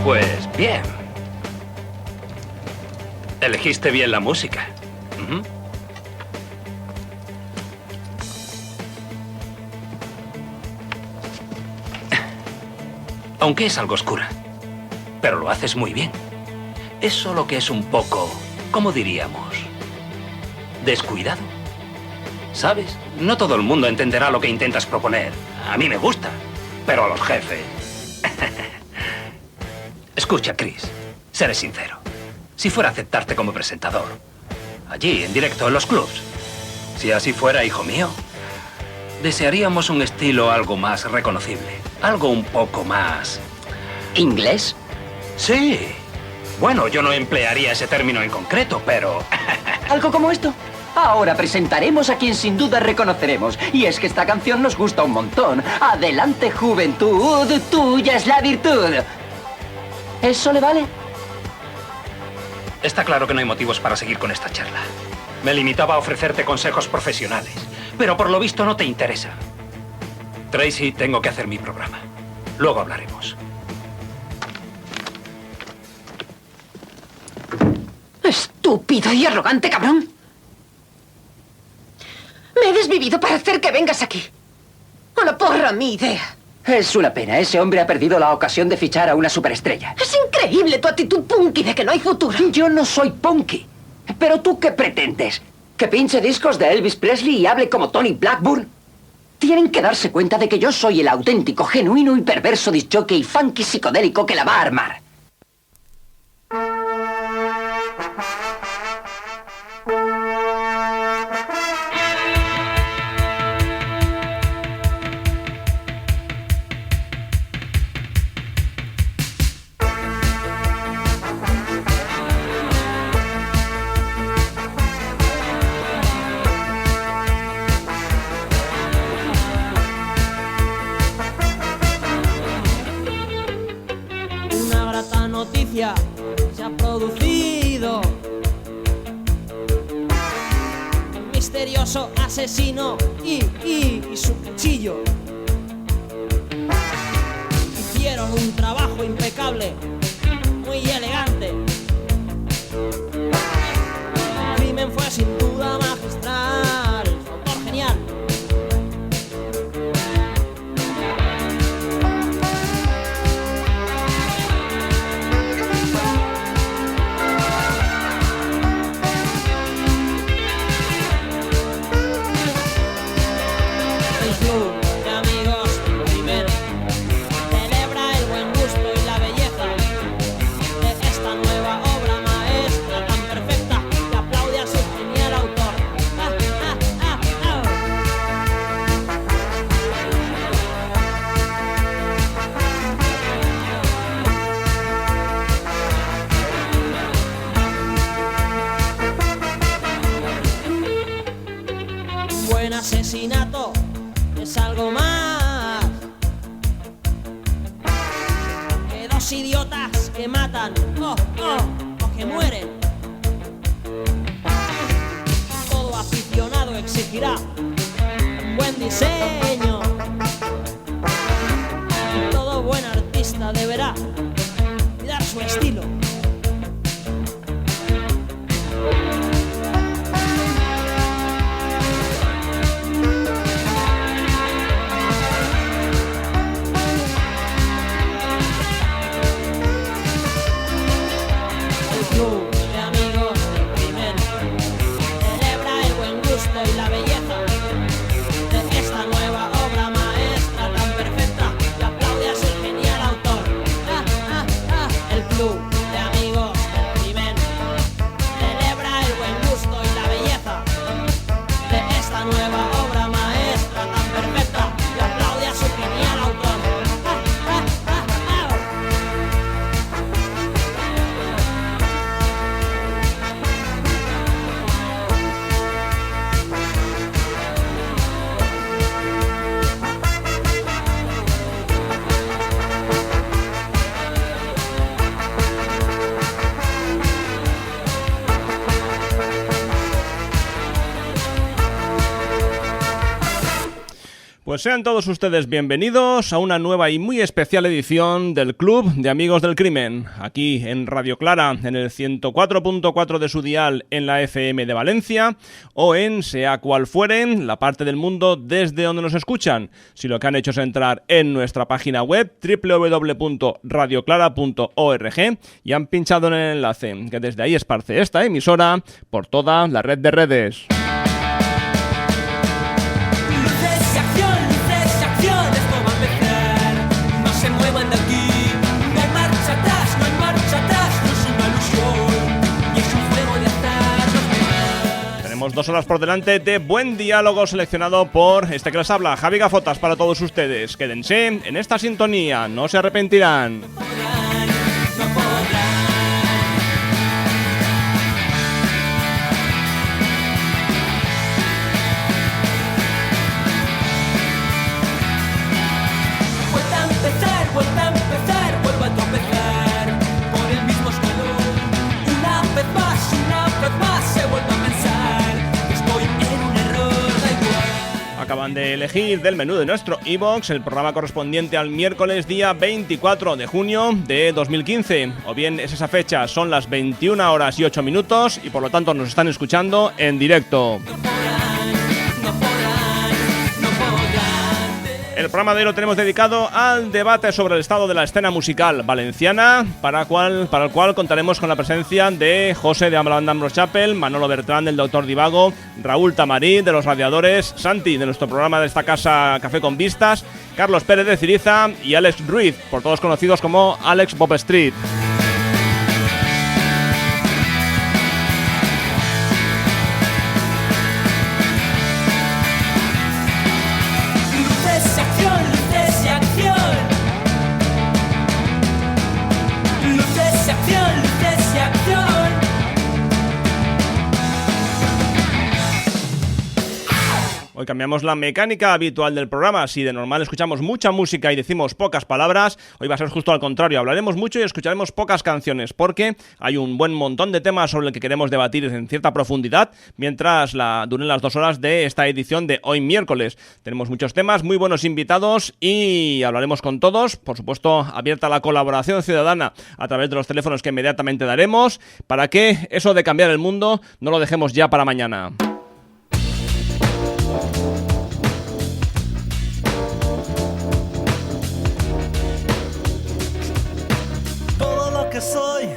Pues bien. Elegiste bien la música. Aunque es algo oscura. Pero lo haces muy bien. Es solo que es un poco, ¿cómo diríamos? Descuidado. ¿Sabes? No todo el mundo entenderá lo que intentas proponer. A mí me gusta. Pero a los jefes... Escucha, Chris, seré sincero. Si fuera a aceptarte como presentador, allí, en directo, en los clubs, si así fuera, hijo mío, desearíamos un estilo algo más reconocible, algo un poco más... ¿Inglés? Sí. Bueno, yo no emplearía ese término en concreto, pero... ¿Algo como esto? Ahora presentaremos a quien sin duda reconoceremos. Y es que esta canción nos gusta un montón. Adelante, juventud, tuya es la virtud. ¿Eso le vale? Está claro que no hay motivos para seguir con esta charla. Me limitaba a ofrecerte consejos profesionales, pero por lo visto no te interesa. Tracy, tengo que hacer mi programa. Luego hablaremos. Estúpido y arrogante cabrón. Me he desvivido para hacer que vengas aquí. A la porra, mi idea. Es una pena. Ese hombre ha perdido la ocasión de fichar a una superestrella. Es increíble tu actitud punky de que no hay futuro. Yo no soy punky. ¿Pero tú qué pretendes? ¿Que pinche discos de Elvis Presley y hable como Tony Blackburn? Tienen que darse cuenta de que yo soy el auténtico, genuino y perverso discjockey funky psicodélico que la va a armar. Se ha producido un misterioso asesino y su cuchillo hicieron un trabajo impecable, muy elegante. El crimen fue sin duda magistral, su autor genial. Asesinato es algo más que dos idiotas que matan o que mueren. Todo aficionado exigirá un buen diseño. Todo buen artista deberá cuidar su estilo. Club. Pues sean todos ustedes bienvenidos a una nueva y muy especial edición del Club de Amigos del Crimen, aquí en Radio Clara, en el 104.4 de su dial en la FM de Valencia, o en, sea cual fuere, la parte del mundo desde donde nos escuchan. Si lo que han hecho es entrar en nuestra página web www.radioclara.org y han pinchado en el enlace que desde ahí esparce esta emisora por toda la red de redes. Tenemos 2 horas por delante de buen diálogo seleccionado por este que les habla, Javi Gafotas, para todos ustedes. Quédense en esta sintonía, no se arrepentirán. Vuelvo a tropezar por el mismo escalón. Una vez más se vuelve a pensar que estoy en un error, da igual. Acaban de elegir del menú de nuestro iVoox el programa correspondiente al miércoles día 24 de junio de 2015. O bien es esa fecha, son las 21 horas y 8 minutos y por lo tanto nos están escuchando en directo. El programa de hoy lo tenemos dedicado al debate sobre el estado de la escena musical valenciana, para el cual contaremos con la presencia de José de la banda Ambros Chapel, Manolo Bertrán del Doctor Divago, Raúl Tamarí de Los Radiadores, Santi de nuestro programa de esta casa Café con Vistas, Carlos Pérez de Ciriza y Alex Ruiz, por todos conocidos como Alex Bob Street. Hoy cambiamos la mecánica habitual del programa. Si de normal escuchamos mucha música y decimos pocas palabras, hoy va a ser justo al contrario. Hablaremos mucho y escucharemos pocas canciones, porque hay un buen montón de temas sobre el que queremos debatir en cierta profundidad, mientras duren las 2 horas de esta edición de hoy miércoles. Tenemos muchos temas, muy buenos invitados y hablaremos con todos. Por supuesto, abierta la colaboración ciudadana a través de los teléfonos que inmediatamente daremos, para que eso de cambiar el mundo no lo dejemos ya para mañana. Soy,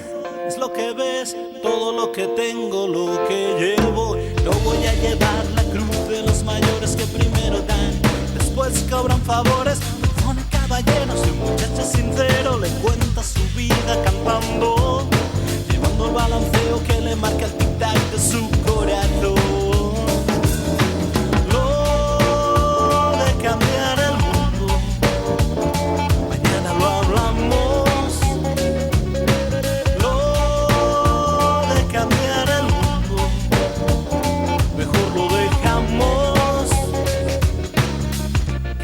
es lo que ves, todo lo que tengo, lo que llevo. No voy a llevar la cruz de los mayores que primero dan, después cobran favores. Pone caballero, soy un muchacho sincero, le cuenta su vida cantando, llevando el balanceo que le marca el tic-tac de su corazón. Lo de cambiar el mundo, mañana lo hablamos.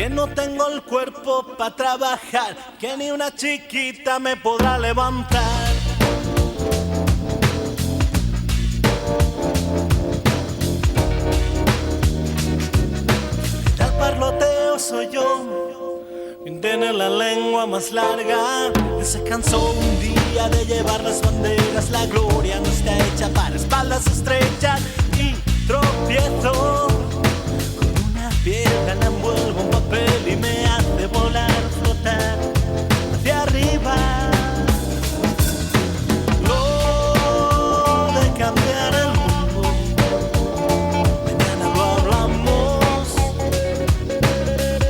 No tengo el cuerpo para trabajar, que ni una chiquita me podrá levantar. El parloteo soy yo, quien tiene la lengua más larga, que se cansó un día de llevar las banderas. La gloria no está hecha para espaldas estrechas y tropiezo. Piedra la envuelvo en papel y me hace volar, flotar hacia arriba. Lo de cambiar el mundo, mañana lo hablamos.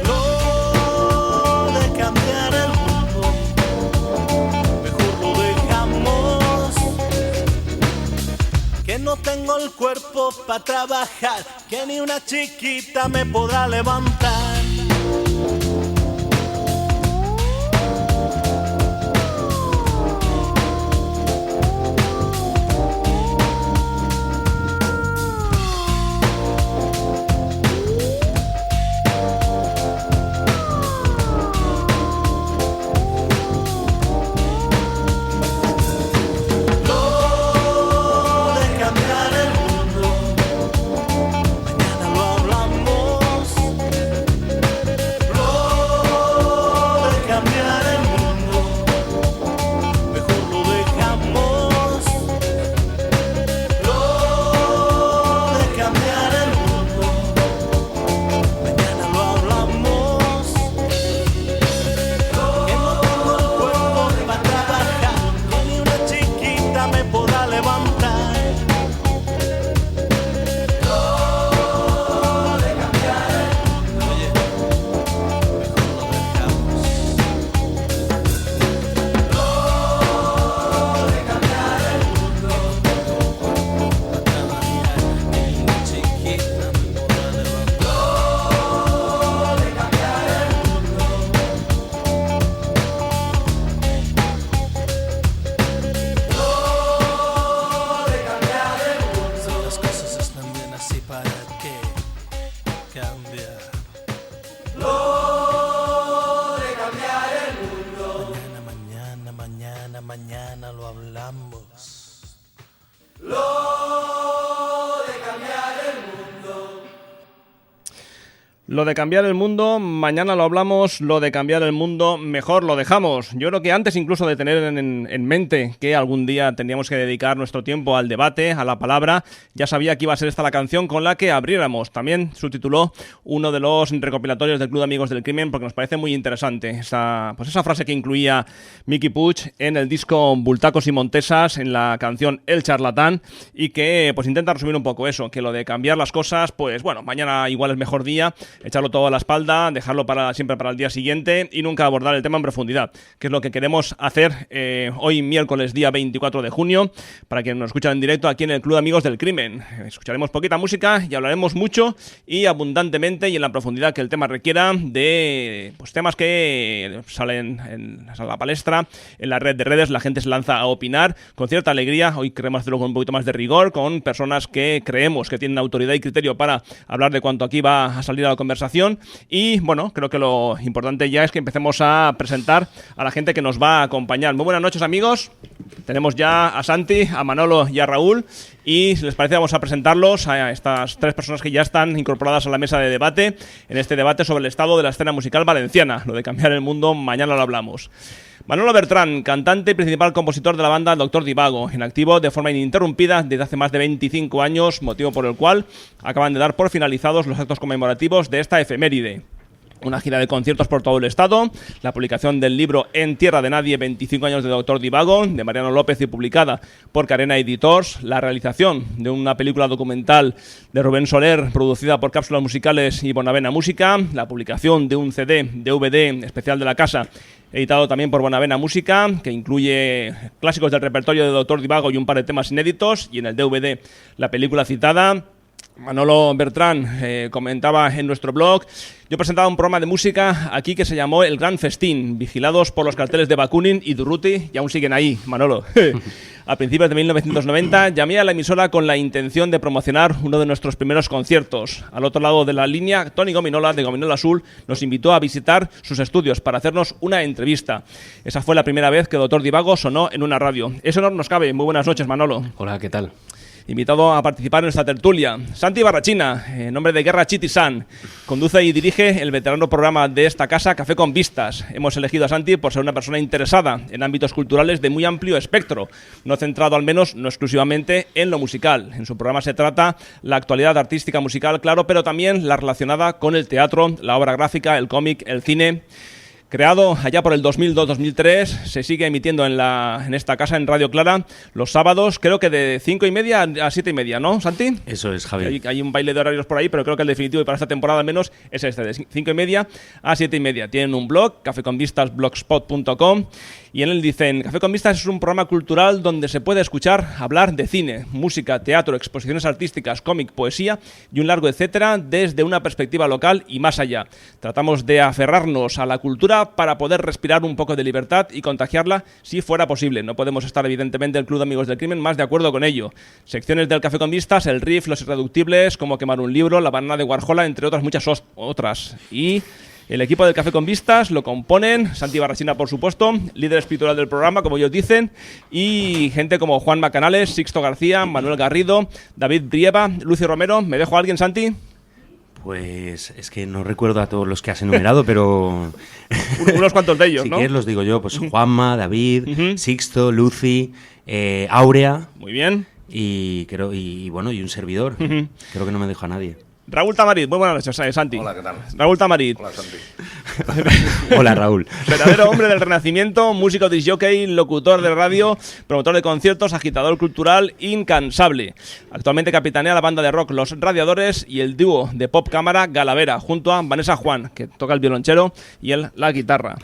Lo de cambiar el mundo, mejor lo dejamos. Que no tengo el cuerpo para trabajar, que ni una chiquita me podrá levantar. Lo de cambiar el mundo, mañana lo hablamos, lo de cambiar el mundo, mejor lo dejamos. Yo creo que antes incluso de tener en mente que algún día tendríamos que dedicar nuestro tiempo al debate, a la palabra, ya sabía que iba a ser esta la canción con la que abriéramos. También subtituló uno de los recopilatorios del Club de Amigos del Crimen porque nos parece muy interesante esa frase que incluía Miki Puig en el disco Bultacos y Montesas, en la canción El Charlatán, y que pues intenta resumir un poco eso, que lo de cambiar las cosas, pues bueno, mañana igual es mejor día, echarlo todo a la espalda, dejarlo siempre para el día siguiente y nunca abordar el tema en profundidad, que es lo que queremos hacer hoy miércoles día 24 de junio, para quienes nos escuchan en directo aquí en el Club de Amigos del Crimen. Escucharemos poquita música y hablaremos mucho y abundantemente y en la profundidad que el tema requiera de pues, temas que salen a la palestra, en la red de redes, la gente se lanza a opinar con cierta alegría. Hoy queremos hacerlo con un poquito más de rigor, con personas que creemos que tienen autoridad y criterio para hablar de cuanto aquí va a salir a la conversación. Y bueno, creo que lo importante ya es que empecemos a presentar a la gente que nos va a acompañar. Muy buenas noches, amigos. Tenemos ya a Santi, a Manolo y a Raúl. Y si les parece vamos a presentarlos a estas tres personas que ya están incorporadas a la mesa de debate, en este debate sobre el estado de la escena musical valenciana. Lo de cambiar el mundo, mañana lo hablamos. Manolo Bertrán, cantante y principal compositor de la banda Doctor Divago, en activo de forma ininterrumpida desde hace más de 25 años, motivo por el cual acaban de dar por finalizados los actos conmemorativos de esta efeméride. Una gira de conciertos por todo el estado, la publicación del libro En Tierra de Nadie, 25 años de Doctor Divago, de Mariano López y publicada por Carena Editors, la realización de una película documental de Rubén Soler, producida por Cápsulas Musicales y Bonavena Música, la publicación de un CD, DVD especial de la casa, editado también por Bonavena Música, que incluye clásicos del repertorio de Doctor Divago y un par de temas inéditos, y en el DVD la película citada. Manolo Bertrán comentaba en nuestro blog: yo presentaba un programa de música aquí que se llamó El Gran Festín, vigilados por los carteles de Bakunin y Durruti, y aún siguen ahí, Manolo. A principios de 1990 llamé a la emisora con la intención de promocionar uno de nuestros primeros conciertos. Al otro lado de la línea, Tony Gominola, de Gominola Azul, nos invitó a visitar sus estudios para hacernos una entrevista. Esa fue la primera vez que Doctor Divago sonó en una radio. Ese honor nos cabe. Muy buenas noches, Manolo. Hola, ¿qué tal? Invitado a participar en nuestra tertulia, Santi Barrachina, en nombre de Guerra Chitisan, conduce y dirige el veterano programa de esta casa, Café con Vistas. Hemos elegido a Santi por ser una persona interesada en ámbitos culturales de muy amplio espectro, no centrado al menos, no exclusivamente, en lo musical. En su programa se trata la actualidad artística musical, claro, pero también la relacionada con el teatro, la obra gráfica, el cómic, el cine. Creado allá por el 2002-2003, se sigue emitiendo en esta casa, en Radio Clara, los sábados, creo que de 5:30 a 7:30, ¿no, Santi? Eso es, Javier. Hay un baile de horarios por ahí, pero creo que el definitivo y para esta temporada al menos es este, de 5:30 a 7:30. Tienen un blog, cafeconvistasblogspot.com, y en él dicen: Café con Vistas es un programa cultural donde se puede escuchar hablar de cine, música, teatro, exposiciones artísticas, cómic, poesía y un largo etcétera desde una perspectiva local y más allá. Tratamos de aferrarnos a la cultura para poder respirar un poco de libertad y contagiarla si fuera posible. No podemos estar, evidentemente, el Club de Amigos del Crimen más de acuerdo con ello. Secciones del Café con Vistas, el riff, los irreductibles, cómo quemar un libro, la banana de Warhola, entre otras muchas otras. Y el equipo del Café con Vistas lo componen Santi Barrachina, por supuesto, líder espiritual del programa, como ellos dicen, y gente como Juan Macanales, Sixto García, Manuel Garrido, David Brieva, Lucio Romero. ¿Me dejo a alguien, Santi? Pues es que no recuerdo a todos los que has enumerado, pero unos cuantos de ellos, si ¿no? Si quieres los digo yo, pues Juanma, David, Sixto, Lucy, Áurea. Muy bien. Y bueno, y un servidor. Creo que no me dejo a nadie. Raúl Tamarit, muy buenas noches, Santi. Hola, ¿qué tal? Raúl Tamarit. Hola, Santi. Hola, Raúl. Verdadero hombre del Renacimiento, músico disc-jockey, locutor de radio, promotor de conciertos, agitador cultural incansable. Actualmente capitanea la banda de rock Los Radiadores y el dúo de pop cámara Galavera, junto a Vanessa Juan, que toca el violonchelo y él la guitarra.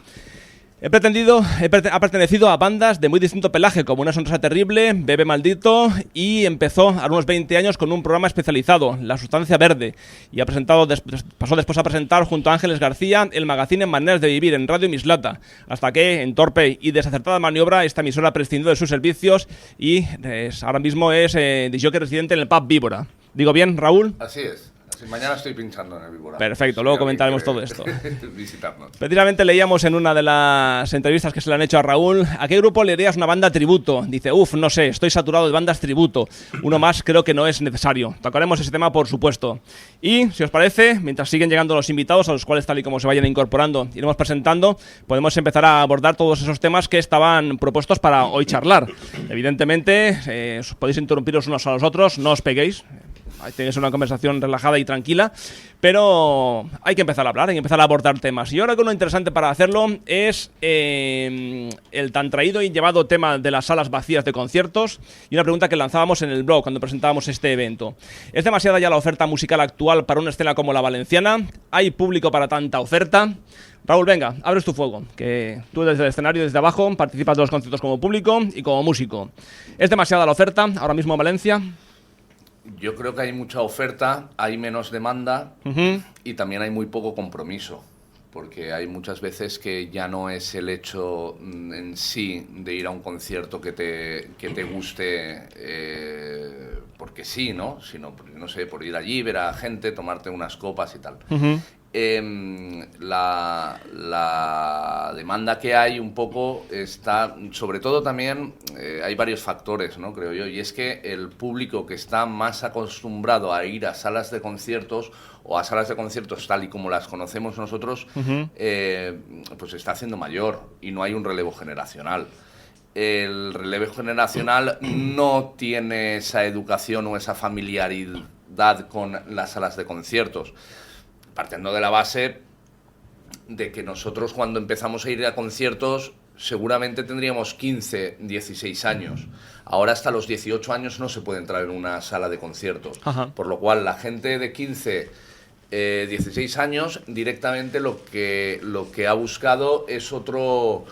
Ha pertenecido a bandas de muy distinto pelaje, como Una Sonrisa Terrible, Bebé Maldito, y empezó a unos 20 años con un programa especializado, La Sustancia Verde, y pasó después a presentar junto a Ángeles García el magazine Maneras de Vivir en Radio Mislata, hasta que, en torpe y desacertada maniobra, esta emisora prescindió de sus servicios y ahora mismo es disc jockey residente en el pub Víbora. ¿Digo bien, Raúl? Así es. Sí, mañana estoy pinchando en el Víbora. Perfecto, luego comentaremos todo esto. Visitarnos. Precisamente leíamos en una de las entrevistas que se le han hecho a Raúl, ¿a qué grupo le harías una banda tributo? Dice, no sé, estoy saturado de bandas tributo. Uno más creo que no es necesario. Tocaremos ese tema, por supuesto. Y, si os parece, mientras siguen llegando los invitados, a los cuales tal y como se vayan incorporando, iremos presentando, podemos empezar a abordar todos esos temas que estaban propuestos para hoy charlar. Evidentemente, os podéis interrumpiros unos a los otros, no os peguéis. Tenéis una conversación relajada y tranquila, pero hay que empezar a hablar, hay que empezar a abordar temas. Y ahora que uno interesante para hacerlo es el tan traído y llevado tema de las salas vacías de conciertos y una pregunta que lanzábamos en el blog cuando presentábamos este evento. ¿Es demasiada ya la oferta musical actual para una escena como la valenciana? ¿Hay público para tanta oferta? Raúl, venga, abres tu fuego, que tú desde el escenario, desde abajo, participas de los conciertos como público y como músico. ¿Es demasiada la oferta ahora mismo en Valencia? Yo creo que hay mucha oferta, hay menos demanda y también hay muy poco compromiso, porque hay muchas veces que ya no es el hecho en sí de ir a un concierto que te guste porque sí, ¿no? Sino, no sé, por ir allí, ver a gente, tomarte unas copas y tal. La demanda que hay un poco está, sobre todo también, hay varios factores, ¿no? Creo yo, y es que el público que está más acostumbrado a ir a salas de conciertos o a salas de conciertos tal y como las conocemos nosotros, pues se está haciendo mayor y no hay un relevo generacional. El relevo generacional no tiene esa educación o esa familiaridad con las salas de conciertos. Partiendo de la base de que nosotros cuando empezamos a ir a conciertos seguramente tendríamos 15, 16 años. Ahora hasta los 18 años no se puede entrar en una sala de conciertos. Ajá. Por lo cual la gente de 15, 16 años directamente lo que ha buscado es otro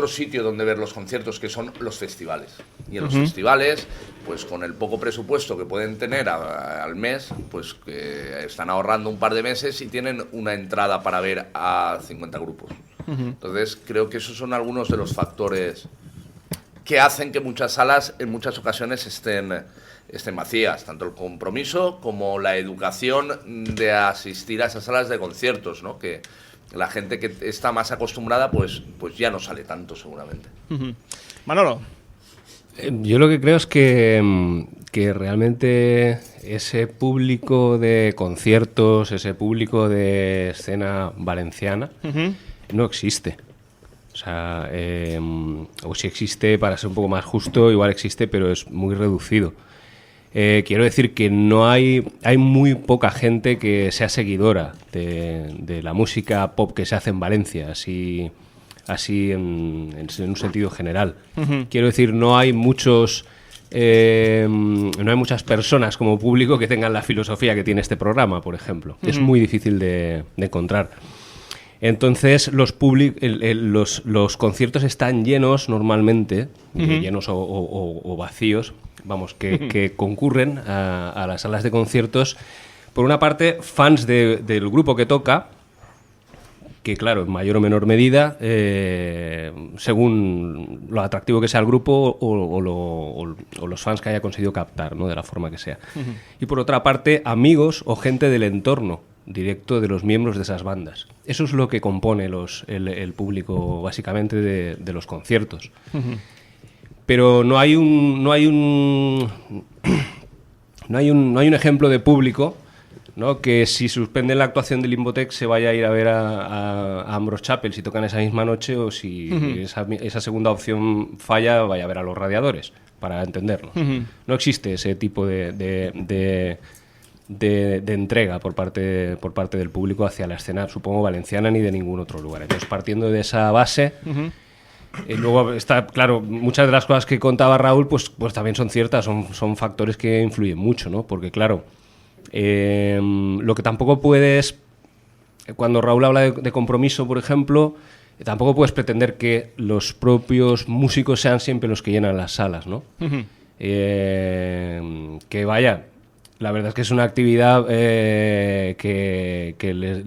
sitio donde ver los conciertos, que son los festivales. Y en los festivales, pues con el poco presupuesto que pueden tener al mes, pues que están ahorrando un par de meses y tienen una entrada para ver a 50 grupos. Entonces creo que esos son algunos de los factores que hacen que muchas salas en muchas ocasiones estén vacías, tanto el compromiso como la educación de asistir a esas salas de conciertos, ¿no? Que la gente que está más acostumbrada pues ya no sale tanto seguramente. Manolo. Yo lo que creo es que realmente ese público de conciertos, ese público de escena valenciana no existe. O sea, o si existe, para ser un poco más justo, igual existe, pero es muy reducido. Quiero decir que no hay muy poca gente que sea seguidora de la música pop que se hace en Valencia, así en un sentido general. Quiero decir, no hay muchas personas como público que tengan la filosofía que tiene este programa, por ejemplo. Es muy difícil de encontrar. Entonces los conciertos están llenos normalmente, llenos o vacíos, vamos, que concurren a las salas de conciertos, por una parte, fans del grupo que toca, que claro, en mayor o menor medida, según lo atractivo que sea el grupo o los fans que haya conseguido captar, ¿no? De la forma que sea. Y por otra parte, amigos o gente del entorno directo de los miembros de esas bandas. Eso es lo que compone el público básicamente de los conciertos. Pero no hay un ejemplo de público, ¿no? Que si suspenden la actuación de Limbotech se vaya a ir a ver a Ambrose Chapel si tocan esa misma noche, o si esa segunda opción falla, vaya a ver a Los Radiadores, para entendernos. No existe ese tipo de entrega por parte del público hacia la escena, supongo, valenciana, ni de ningún otro lugar. Entonces, partiendo de esa base, luego está, claro, muchas de las cosas que contaba Raúl, pues también son ciertas, son factores que influyen mucho, ¿no? Porque, claro, lo que tampoco puedes, cuando Raúl habla de compromiso, por ejemplo, tampoco puedes pretender que los propios músicos sean siempre los que llenan las salas, ¿no? Que vaya, la verdad es que es una actividad que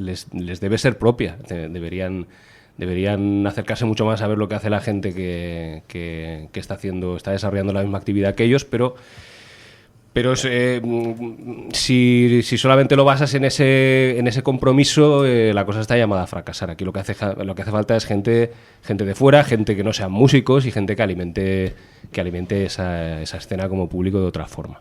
les debe ser propia. Deberían acercarse mucho más a ver lo que hace la gente que está desarrollando la misma actividad que ellos, pero Pero si solamente lo basas en ese compromiso, la cosa está llamada a fracasar. Aquí lo que hace falta es gente de fuera, gente que no sean músicos y gente que alimente esa escena como público de otra forma.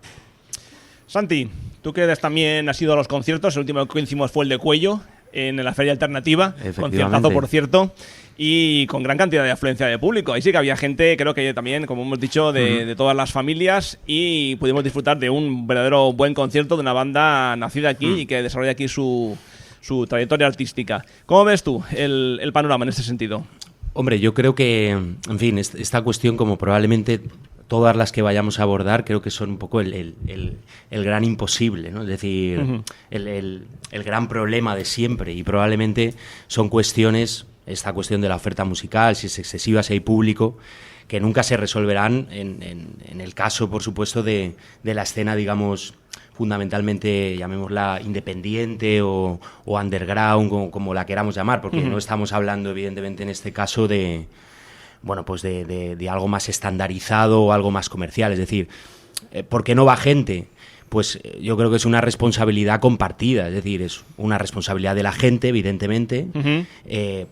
Santi, tú que también has ido a los conciertos, el último que hicimos fue el de Cuello, en la Feria Alternativa, conciertazo por cierto, y con gran cantidad de afluencia de público. Ahí sí que había gente, creo que también, como hemos dicho, de todas las familias, y pudimos disfrutar de un verdadero buen concierto de una banda nacida aquí y que desarrolla aquí su trayectoria artística. ¿Cómo ves tú el panorama en este sentido? Hombre, yo creo que, en fin, esta cuestión, como probablemente todas las que vayamos a abordar, creo que son un poco el gran imposible, ¿no? Es decir, el gran problema de siempre, y probablemente son cuestiones, esta cuestión de la oferta musical, si es excesiva, si hay público, que nunca se resolverán en el caso, por supuesto, de la escena, digamos, fundamentalmente, llamémosla independiente o underground, como la queramos llamar, porque no estamos hablando, evidentemente, en este caso de algo más estandarizado o algo más comercial. Es decir, ¿por qué no va gente? Pues yo creo que es una responsabilidad compartida, es decir, es una responsabilidad de la gente, evidentemente.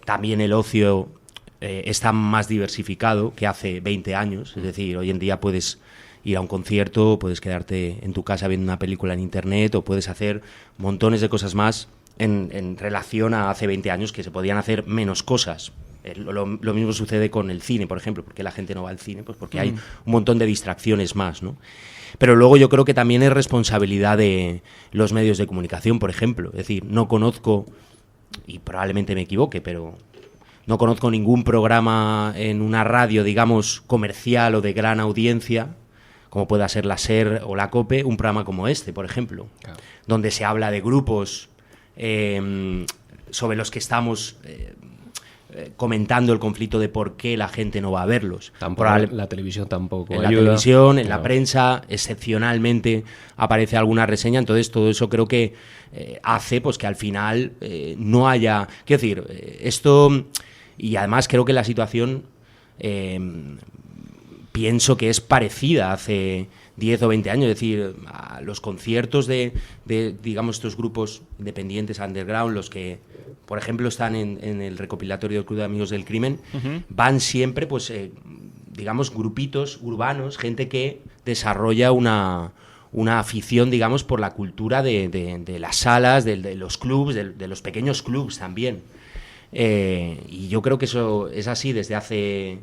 También el ocio está más diversificado que hace 20 años, es decir, hoy en día puedes ir a un concierto, puedes quedarte en tu casa viendo una película en internet, o puedes hacer montones de cosas más en relación a hace 20 años, que se podían hacer menos cosas. Lo mismo sucede con el cine, por ejemplo. ¿Por qué la gente no va al cine? Pues porque hay un montón de distracciones más, ¿no? Pero luego yo creo que también es responsabilidad de los medios de comunicación, por ejemplo. Es decir, no conozco, y probablemente me equivoque, pero no conozco ningún programa en una radio, digamos, comercial o de gran audiencia, como pueda ser la SER o la COPE, un programa como este, por ejemplo, claro, donde se habla de grupos sobre los que estamos comentando el conflicto de por qué la gente no va a verlos. La televisión tampoco en ayuda. La televisión, en la prensa, excepcionalmente aparece alguna reseña, entonces todo eso creo que hace pues que al final no haya... Quiero decir, esto... Y además creo que la situación pienso que es parecida hace 10 o 20 años, es decir, a los conciertos de digamos, estos grupos independientes, underground, los que, por ejemplo, están en el recopilatorio del Club de Amigos del Crimen, van siempre, pues, digamos, grupitos urbanos, gente que desarrolla una afición, digamos, por la cultura de las salas, de los clubs, de los pequeños clubs también. Y yo creo que eso es así desde hace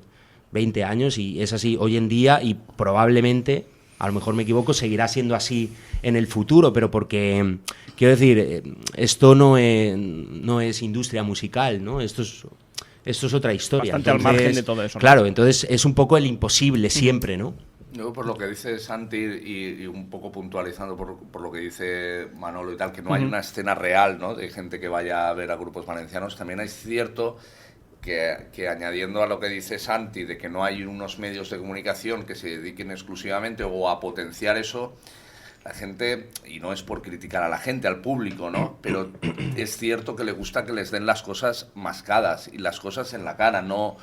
20 años y es así hoy en día, y probablemente, a lo mejor me equivoco, seguirá siendo así en el futuro, pero porque, quiero decir, esto no es industria musical, ¿no? Esto es otra historia. Bastante al margen de todo eso, ¿no? Claro, entonces es un poco el imposible siempre, ¿no? Yo, por lo que dice Santi y un poco puntualizando por lo que dice Manolo y tal, que no hay una escena real, ¿no?, de gente que vaya a ver a grupos valencianos, también es cierto que añadiendo a lo que dice Santi, de que no hay unos medios de comunicación que se dediquen exclusivamente o a potenciar eso, la gente, y no es por criticar a la gente, al público, ¿no?, pero es cierto que le gusta que les den las cosas mascadas y las cosas en la cara, no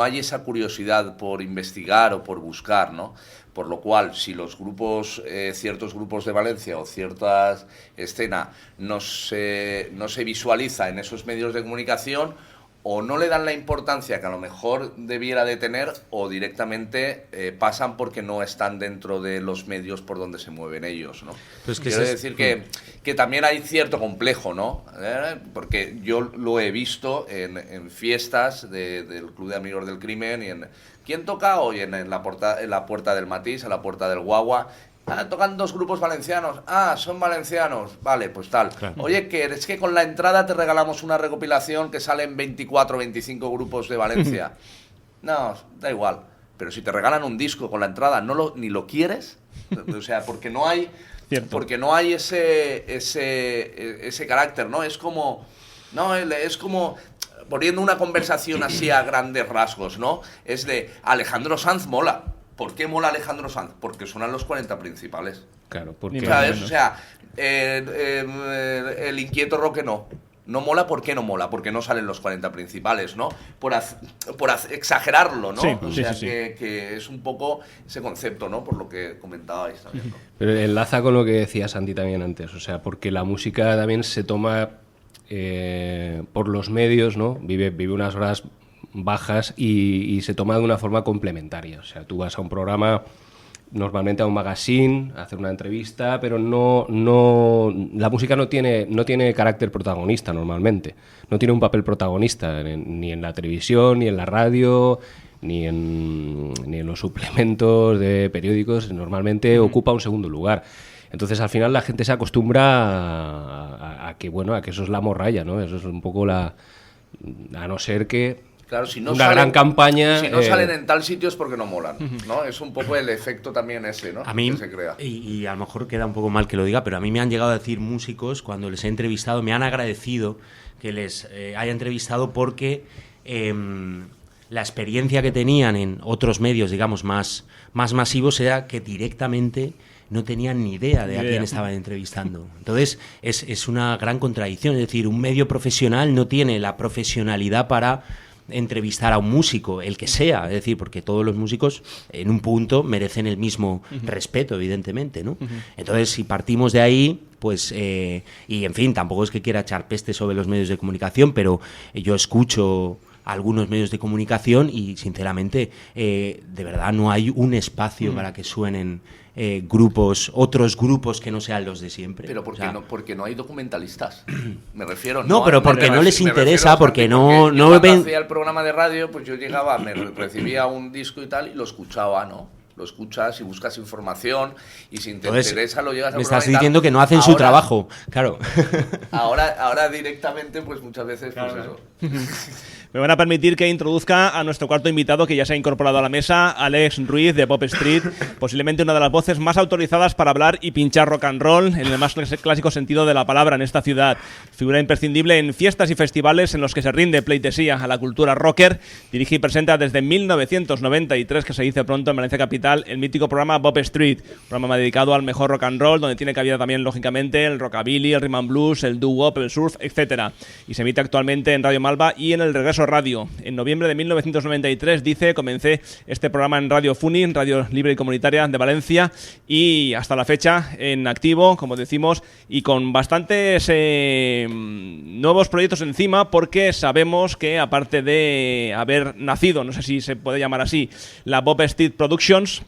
hay esa curiosidad por investigar o por buscar, ¿no? Por lo cual, si los grupos, ciertos grupos de Valencia o ciertas escenas no se visualiza en esos medios de comunicación, o no le dan la importancia que a lo mejor debiera de tener, o directamente pasan porque no están dentro de los medios por donde se mueven ellos, ¿no? Pues que quiero decir que también hay cierto complejo, ¿no? Porque yo lo he visto en fiestas del Club de Amigos del Crimen, y en ¿quién toca hoy? En la puerta del Matís, en la puerta del Guagua. Tocan dos grupos valencianos. Son valencianos. Vale, pues tal. Claro. Oye, que es que con la entrada te regalamos una recopilación que salen 24 o 25 grupos de Valencia. No, da igual. Pero si te regalan un disco con la entrada, ni lo quieres. O sea, porque no hay... Cierto. Porque no hay ese carácter, ¿no? Es como poniendo una conversación así a grandes rasgos, ¿no? Es de Alejandro Sanz mola. ¿Por qué mola Alejandro Sanz? Porque suenan los 40 principales. Claro, porque... ¿Sabes? O sea, el inquieto Roque no. No mola, ¿por qué no mola? Porque no salen los 40 principales, ¿no? Por exagerarlo, ¿no? Sí, o sea, sí. que es un poco ese concepto, ¿no? Por lo que comentabais también, ¿no? Pero enlaza con lo que decía Santi también antes, o sea, porque la música también se toma por los medios, ¿no? Vive unas horas bajas y se toma de una forma complementaria. O sea, tú vas a un programa, normalmente a un magazine, a hacer una entrevista, pero la música no tiene carácter protagonista normalmente. No tiene un papel protagonista ni en la televisión, ni en la radio, ni en los suplementos de periódicos. Normalmente ocupa un segundo lugar. Entonces, al final, la gente se acostumbra a que eso es la morralla, ¿no? Eso es un poco a no ser que Claro, si no una gran campaña. Si no salen en tal sitio es porque no molan, ¿no? Es un poco el efecto también ese, ¿no? A mí, que se crea. y a lo mejor queda un poco mal que lo diga, pero a mí me han llegado a decir músicos, cuando les he entrevistado, me han agradecido que les haya entrevistado porque la experiencia que tenían en otros medios, digamos, más masivos, era que directamente no tenían ni idea de a quién estaban entrevistando. Entonces, es una gran contradicción. Es decir, un medio profesional no tiene la profesionalidad para entrevistar a un músico, el que sea, es decir, porque todos los músicos en un punto merecen el mismo respeto, evidentemente, ¿no? Entonces, si partimos de ahí, pues, y en fin, tampoco es que quiera echar peste sobre los medios de comunicación, pero yo escucho algunos medios de comunicación y, sinceramente, de verdad no hay un espacio para que suenen otros grupos que no sean los de siempre. Pero porque no hay documentalistas, me refiero. No, pero porque no les interesa, porque no cuando ven. hacía el programa de radio, pues yo llegaba, me recibía un disco y tal, y lo escuchaba, ¿no? Lo escuchas y buscas información, y si te interesa lo llegas a. Me estás diciendo que no hacen su trabajo, claro. Ahora directamente, pues muchas veces, Claro, pues eso. Me van a permitir que introduzca a nuestro cuarto invitado, que ya se ha incorporado a la mesa, Alex Ruiz de Pop Street, posiblemente una de las voces más autorizadas para hablar y pinchar rock and roll en el más clásico sentido de la palabra en esta ciudad. Figura imprescindible en fiestas y festivales en los que se rinde pleitesía a la cultura rocker. Dirige y presenta desde 1993, que se dice pronto, en Valencia Capital, el mítico programa Pop Street, programa dedicado al mejor rock and roll, donde tiene cabida también, lógicamente, el rockabilly, el rhythm and blues, el doo-wop, el surf, etc. Y se emite actualmente en Radio Malva y en el Regreso Radio. En noviembre de 1993, dice, comencé este programa en Radio Funi, Radio Libre y Comunitaria de Valencia, y hasta la fecha en activo, como decimos, y con bastantes nuevos proyectos encima, porque sabemos que, aparte de haber nacido, no sé si se puede llamar así, la Pop Street Productions,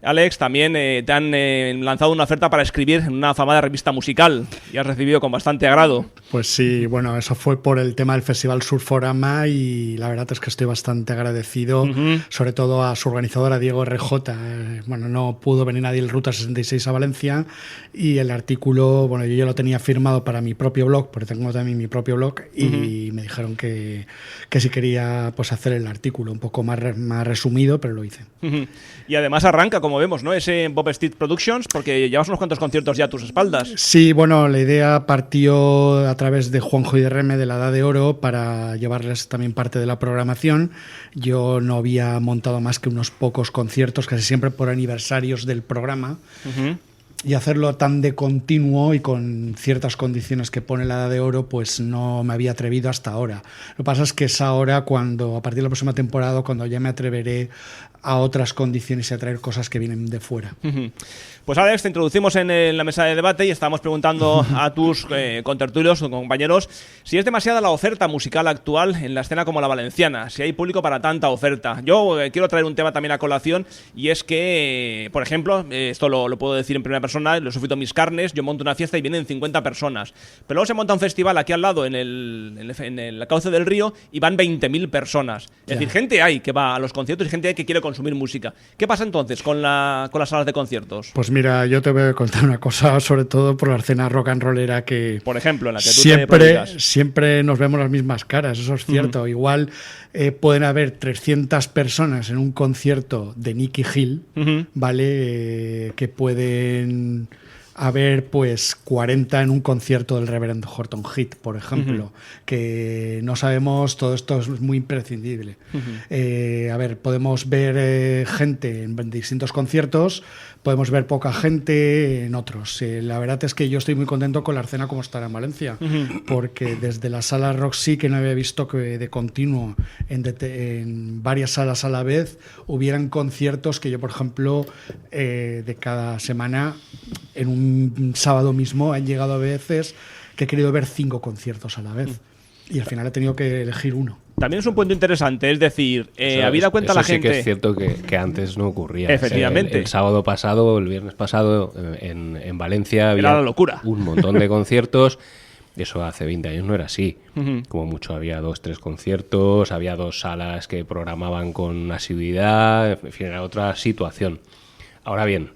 Alex, también te han lanzado una oferta para escribir en una afamada revista musical y has recibido con bastante agrado. Pues sí, bueno, eso fue por el tema del Festival Surforama y la verdad es que estoy bastante agradecido, sobre todo a su organizadora Diego RJ. Bueno, no pudo venir nadie el Ruta 66 a Valencia y el artículo, bueno, yo lo tenía firmado para mi propio blog, porque tengo también mi propio blog, y me dijeron que si quería pues hacer el artículo un poco más resumido, pero lo hice. Y además arranca, como vemos, ¿no? Ese Pop Street Productions, porque llevas unos cuantos conciertos ya a tus espaldas. Sí, bueno, la idea partió a través de Juanjo y de Reme de la Edad de Oro para llevarles también parte de la programación. Yo no había montado más que unos pocos conciertos, casi siempre por aniversarios del programa. Y hacerlo tan de continuo y con ciertas condiciones que pone la Edad de Oro, pues no me había atrevido hasta ahora. Lo que pasa es que es ahora cuando, a partir de la próxima temporada, cuando ya me atreveré a otras condiciones y a traer cosas que vienen de fuera. Pues Alex, te introducimos en la mesa de debate y estábamos preguntando a tus contertulios o compañeros si es demasiada la oferta musical actual en la escena como la valenciana, si hay público para tanta oferta. Yo quiero traer un tema también a colación, y es que, por ejemplo, esto lo puedo decir en primera persona, lo he sufrido mis carnes, yo monto una fiesta y vienen 50 personas, pero luego se monta un festival aquí al lado en el cauce del río y van 20.000 personas. Es decir, gente hay que va a los conciertos y gente hay que quiere consumir música. ¿Qué pasa entonces con las salas de conciertos? Pues mira, yo te voy a contar una cosa, sobre todo por la escena rock and rollera, que por ejemplo, en la que tú siempre nos vemos las mismas caras, eso es cierto. Igual pueden haber 300 personas en un concierto de Nicky Hill, ¿vale? Que pueden haber pues 40 en un concierto del Reverend Horton Heat, por ejemplo, que no sabemos, todo esto es muy imprescindible. A ver, podemos ver gente en distintos conciertos, podemos ver poca gente en otros. La verdad es que yo estoy muy contento con la escena como está en Valencia, porque desde la sala Roxy, que no había visto que de continuo en varias salas a la vez hubieran conciertos que yo, por ejemplo, de cada semana, en un sábado mismo, han llegado a veces que he querido ver 5 conciertos a la vez. Y al final he tenido que elegir uno. También es un punto interesante, es decir, habida cuenta eso la sí gente... que es cierto que antes no ocurría. Efectivamente. El sábado pasado, el viernes pasado, en Valencia había Era la locura. un montón de conciertos. Eso hace 20 años no era así. Como mucho había 2-3 conciertos, había 2 salas que programaban con asiduidad, en fin, era otra situación. Ahora bien,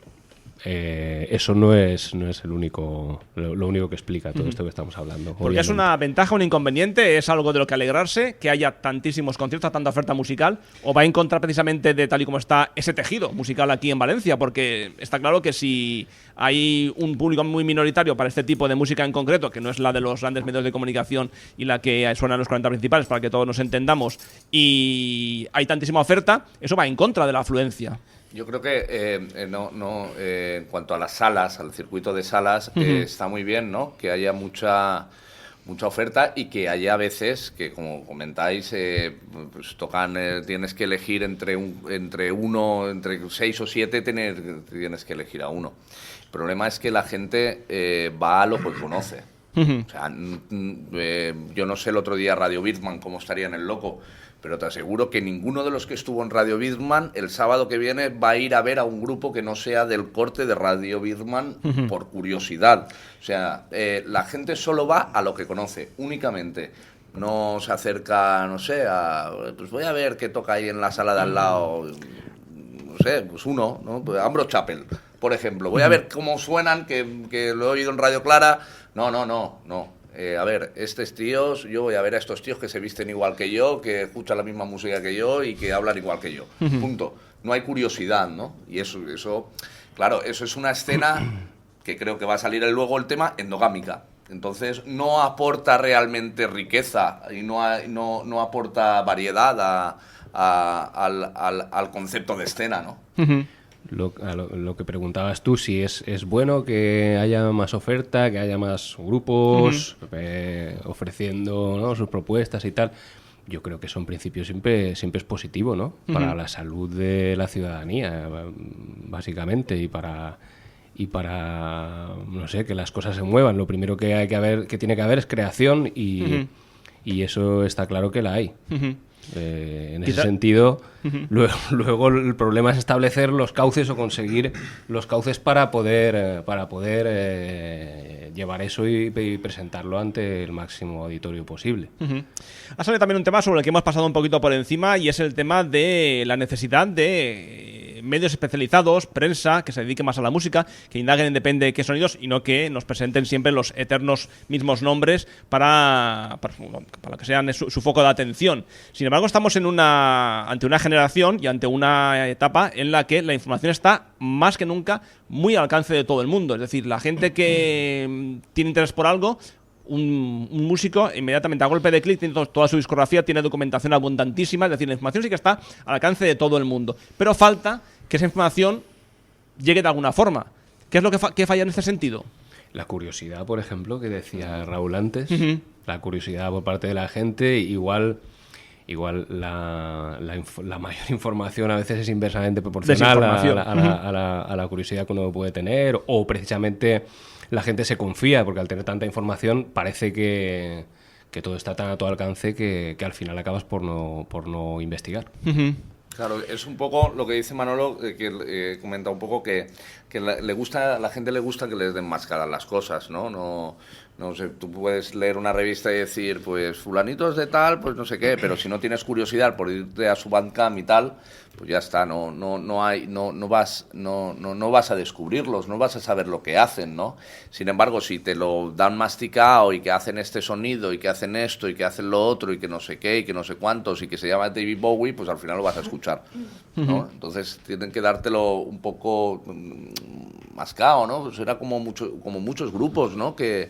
eso no es el único lo único que explica todo esto que estamos hablando. Porque obviamente. es una ventaja, un inconveniente, es algo de lo que alegrarse, que haya tantísimos conciertos, tanta oferta musical, o va en contra precisamente de tal y como está ese tejido musical aquí en Valencia, porque está claro que si hay un público muy minoritario para este tipo de música en concreto, que no es la de los grandes medios de comunicación y la que suena en los 40 principales, para que todos nos entendamos, y hay tantísima oferta, eso va en contra de la afluencia. Yo creo que en cuanto a las salas, al circuito de salas, está muy bien, ¿no? Que haya mucha oferta y que haya veces que, como comentáis, pues tienes que elegir entre 6 o 7, tienes que elegir a uno. El problema es que la gente va a lo que conoce. O sea, yo no sé el otro día Radio Birdman cómo estaría en el Loco, pero te aseguro que ninguno de los que estuvo en Radio Birdman el sábado que viene va a ir a ver a un grupo que no sea del corte de Radio Birdman por curiosidad. O sea, la gente solo va a lo que conoce, únicamente. No se acerca, no sé, pues voy a ver qué toca ahí en la sala de al lado, no sé, pues uno, ¿no? Pues Ambrose Chapel, por ejemplo. Voy a ver cómo suenan, que lo he oído en Radio Clara. No. A ver, estos tíos, yo voy a ver a estos tíos que se visten igual que yo, que escuchan la misma música que yo y que hablan igual que yo. Punto. No hay curiosidad, ¿no? Y eso, claro, eso es una escena que creo que va a salir luego el tema endogámica. Entonces no aporta realmente riqueza y no aporta variedad al concepto de escena, ¿no? Lo que preguntabas tú, si es bueno que haya más oferta, que haya más grupos ofreciendo, ¿no?, sus propuestas y tal. Yo creo que eso en principio siempre es positivo, ¿no? Para la salud de la ciudadanía, básicamente, y para no sé, que las cosas se muevan. Lo primero que tiene que haber es creación y eso está claro que la hay. En ese sentido, luego el problema es establecer los cauces o conseguir los cauces para poder llevar eso y presentarlo ante el máximo auditorio posible. Ha salido también un tema sobre el que hemos pasado un poquito por encima, y es el tema de la necesidad de medios especializados, prensa, que se dedique más a la música, que indaguen depende de qué sonidos y no que nos presenten siempre los eternos mismos nombres para que sean su foco de atención. Sin embargo, estamos ante una generación y ante una etapa en la que la información está más que nunca muy al alcance de todo el mundo. Es decir, la gente que tiene interés por algo, un músico, inmediatamente a golpe de clic tiene toda su discografía, tiene documentación abundantísima. Es decir, la información sí que está al alcance de todo el mundo, pero falta que esa información llegue de alguna forma. ¿Qué es lo que falla en este sentido? La curiosidad, por ejemplo, que decía Raúl antes, la curiosidad por parte de la gente, igual la mayor información a veces es inversamente proporcional a la curiosidad que uno puede tener, o precisamente la gente se confía, porque al tener tanta información parece que todo está tan a tu alcance que al final acabas por no investigar. Claro, es un poco lo que dice Manolo, que comenta un poco que a la gente le gusta que les den más cara las cosas, ¿no? No sé, tú puedes leer una revista y decir, pues fulanitos de tal, pues no sé qué, pero si no tienes curiosidad por irte a su Bandcamp y tal, pues ya está, no vas a descubrirlos, no vas a saber lo que hacen, ¿no? Sin embargo, si te lo dan masticado y que hacen este sonido y que hacen esto y que hacen lo otro y que no sé qué y que no sé cuántos y que se llama David Bowie, pues al final lo vas a escuchar, ¿no? Entonces tienen que dártelo un poco mascado, ¿no? Pues era como muchos grupos, ¿no? Que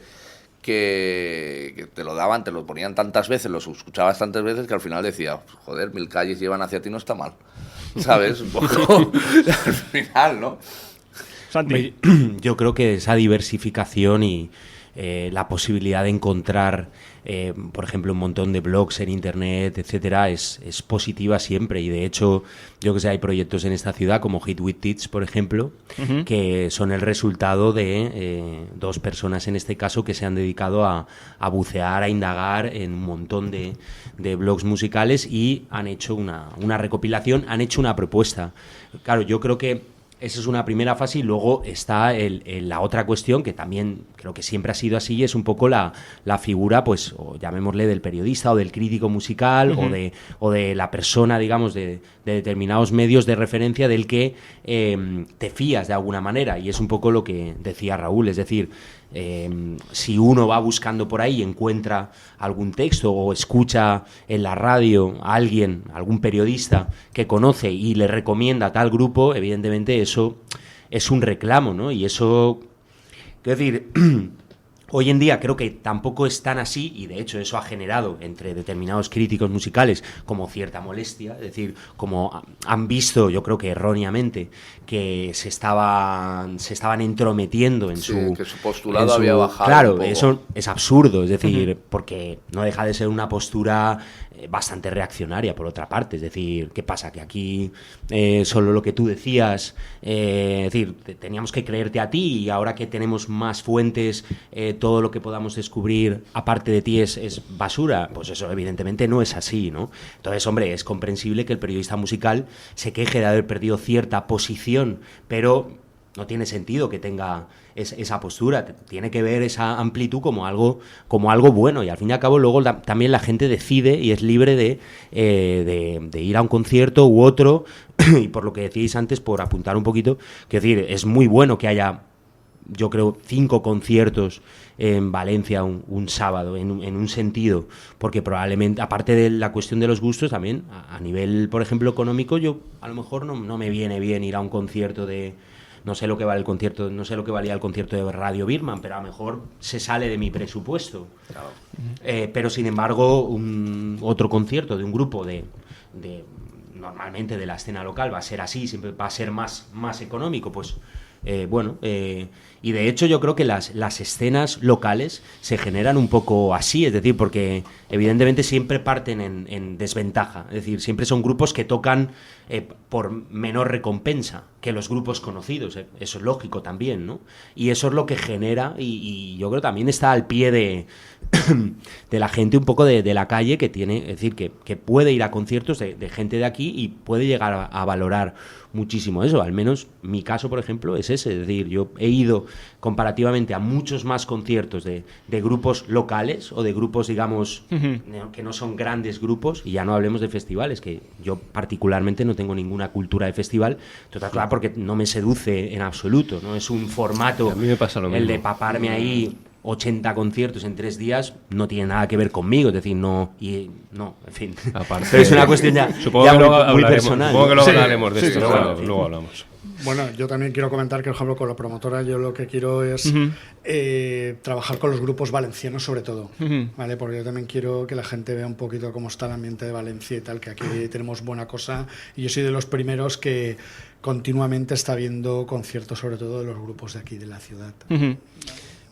te lo daban, te lo ponían tantas veces, los escuchabas tantas veces que al final decía, joder, 1000 calles llevan hacia ti, no está mal, ¿sabes? Un poco al final, ¿no? Santi. Yo creo que esa diversificación y la posibilidad de encontrar, por ejemplo, un montón de blogs en internet, etcétera, es positiva siempre. Y de hecho, yo que sé, hay proyectos en esta ciudad como Hit With Teach, por ejemplo, que son el resultado de dos personas en este caso que se han dedicado a bucear, a indagar en un montón de blogs musicales y han hecho una recopilación, han hecho una propuesta. Claro, yo creo que esa es una primera fase y luego está la otra cuestión que también creo que siempre ha sido así, es un poco la figura, pues, o llamémosle del periodista o del crítico musical o de la persona, digamos, de determinados medios de referencia del que te fías de alguna manera, y es un poco lo que decía Raúl, es decir, si uno va buscando por ahí y encuentra algún texto o escucha en la radio a alguien, algún periodista que conoce y le recomienda tal grupo, evidentemente eso es un reclamo, ¿no? Y eso, quiero decir, hoy en día creo que tampoco es tan así, y de hecho eso ha generado entre determinados críticos musicales como cierta molestia, es decir, como han visto, yo creo que erróneamente, que se estaban entrometiendo en que su postulado había bajado. Claro, un poco. eso es absurdo, es decir, porque no deja de ser una postura bastante reaccionaria por otra parte, es decir, ¿qué pasa? Que aquí solo lo que tú decías, es decir, teníamos que creerte a ti y ahora que tenemos más fuentes, todo lo que podamos descubrir aparte de ti es basura. Pues eso evidentemente no es así, ¿no? Entonces, hombre, es comprensible que el periodista musical se queje de haber perdido cierta posición, pero no tiene sentido que tenga esa postura, tiene que ver esa amplitud como algo bueno, y al fin y al cabo luego también la gente decide y es libre de ir a un concierto u otro, y por lo que decíais antes, por apuntar un poquito, quiero decir, es muy bueno que haya, yo creo, 5 conciertos en Valencia un sábado, en un sentido, porque probablemente, aparte de la cuestión de los gustos, también a nivel, por ejemplo, económico, yo a lo mejor no me viene bien ir a un concierto de... No sé lo que vale el concierto, no sé lo que valía el concierto de Radio Birman, pero a lo mejor se sale de mi presupuesto. Claro. Pero sin embargo, otro concierto de un grupo de normalmente de la escena local va a ser así, siempre va a ser más económico, pues y de hecho yo creo que las escenas locales se generan un poco así, es decir, porque evidentemente siempre parten en desventaja, es decir, siempre son grupos que tocan por menor recompensa que los grupos conocidos, eso es lógico también, ¿no? Y eso es lo que genera, y yo creo también está al pie de la gente un poco de la calle, que tiene, es decir, que puede ir a conciertos de gente de aquí y puede llegar a valorar muchísimo eso. Al menos mi caso, por ejemplo, es ese, es decir, yo he ido comparativamente a muchos más conciertos de grupos locales o de grupos, digamos, que no son grandes grupos, y ya no hablemos de festivales, que yo particularmente no tengo ninguna cultura de festival, claro, porque no me seduce en absoluto, no es un formato, a mí me pasa lo mismo. El de paparme ahí 80 conciertos en 3 días no tiene nada que ver conmigo, es decir, en fin. Aparte, pero es una cuestión ya muy personal. Supongo que luego Sí, hablaremos de esto, claro, luego hablamos. Bueno, yo también quiero comentar que, por ejemplo, con la promotora yo lo que quiero es trabajar con los grupos valencianos sobre todo, ¿vale? Porque yo también quiero que la gente vea un poquito cómo está el ambiente de Valencia y tal, que aquí tenemos buena cosa, y yo soy de los primeros que continuamente está viendo conciertos, sobre todo de los grupos de aquí, de la ciudad.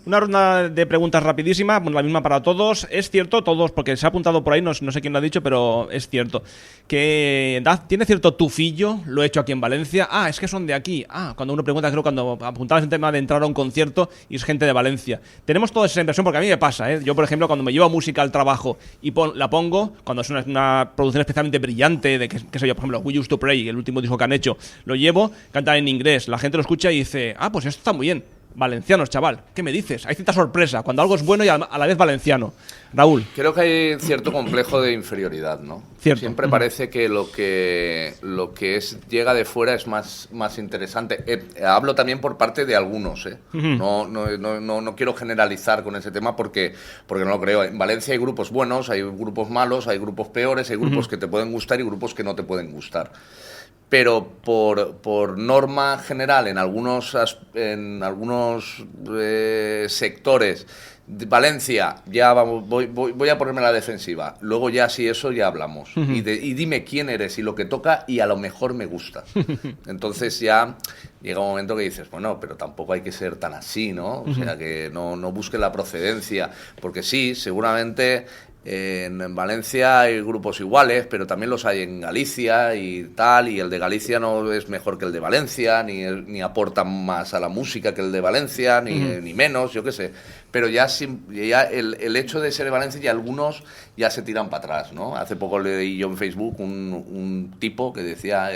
Una ronda de preguntas rapidísima, la misma para todos. Es cierto, todos, porque se ha apuntado por ahí, no sé quién lo ha dicho, pero es cierto, que tiene cierto tufillo, lo he hecho aquí en Valencia. Ah, es que son de aquí. Ah, cuando uno pregunta, creo cuando apuntabas el tema de entrar a un concierto y es gente de Valencia. Tenemos toda esa impresión, porque a mí me pasa, ¿eh? Yo, por ejemplo, cuando me llevo música al trabajo y la pongo, cuando es una producción especialmente brillante, de qué sé yo, por ejemplo, We Used to Pray, el último disco que han hecho, lo llevo, cantan en inglés, la gente lo escucha y dice, ah, pues esto está muy bien. Valencianos, chaval, ¿qué me dices? Hay cierta sorpresa cuando algo es bueno y a la vez valenciano. Raúl. Creo que hay cierto complejo de inferioridad, ¿no? Cierto. Siempre parece que lo que llega de fuera es más interesante. Hablo también por parte de algunos, ¿eh? No quiero generalizar con ese tema porque no lo creo. En Valencia hay grupos buenos, hay grupos malos, hay grupos peores, hay grupos que te pueden gustar y grupos que no te pueden gustar. pero por norma general en algunos sectores, Valencia, ya vamos, voy a ponerme a la defensiva, luego ya si eso ya hablamos, y dime quién eres y lo que toca y a lo mejor me gusta. Entonces ya llega un momento que dices, bueno, pero tampoco hay que ser tan así, ¿no? O sea, que no busque la procedencia, porque sí, seguramente en Valencia hay grupos iguales, pero también los hay en Galicia y tal, y el de Galicia no es mejor que el de Valencia, ni aporta más a la música que el de Valencia, ni menos, yo qué sé. Pero ya el hecho de ser de Valencia, y algunos ya se tiran para atrás, ¿no? Hace poco leí yo en Facebook un tipo que decía,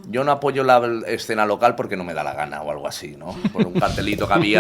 yo no apoyo la escena local porque no me da la gana, o algo así, ¿no? Por un cartelito que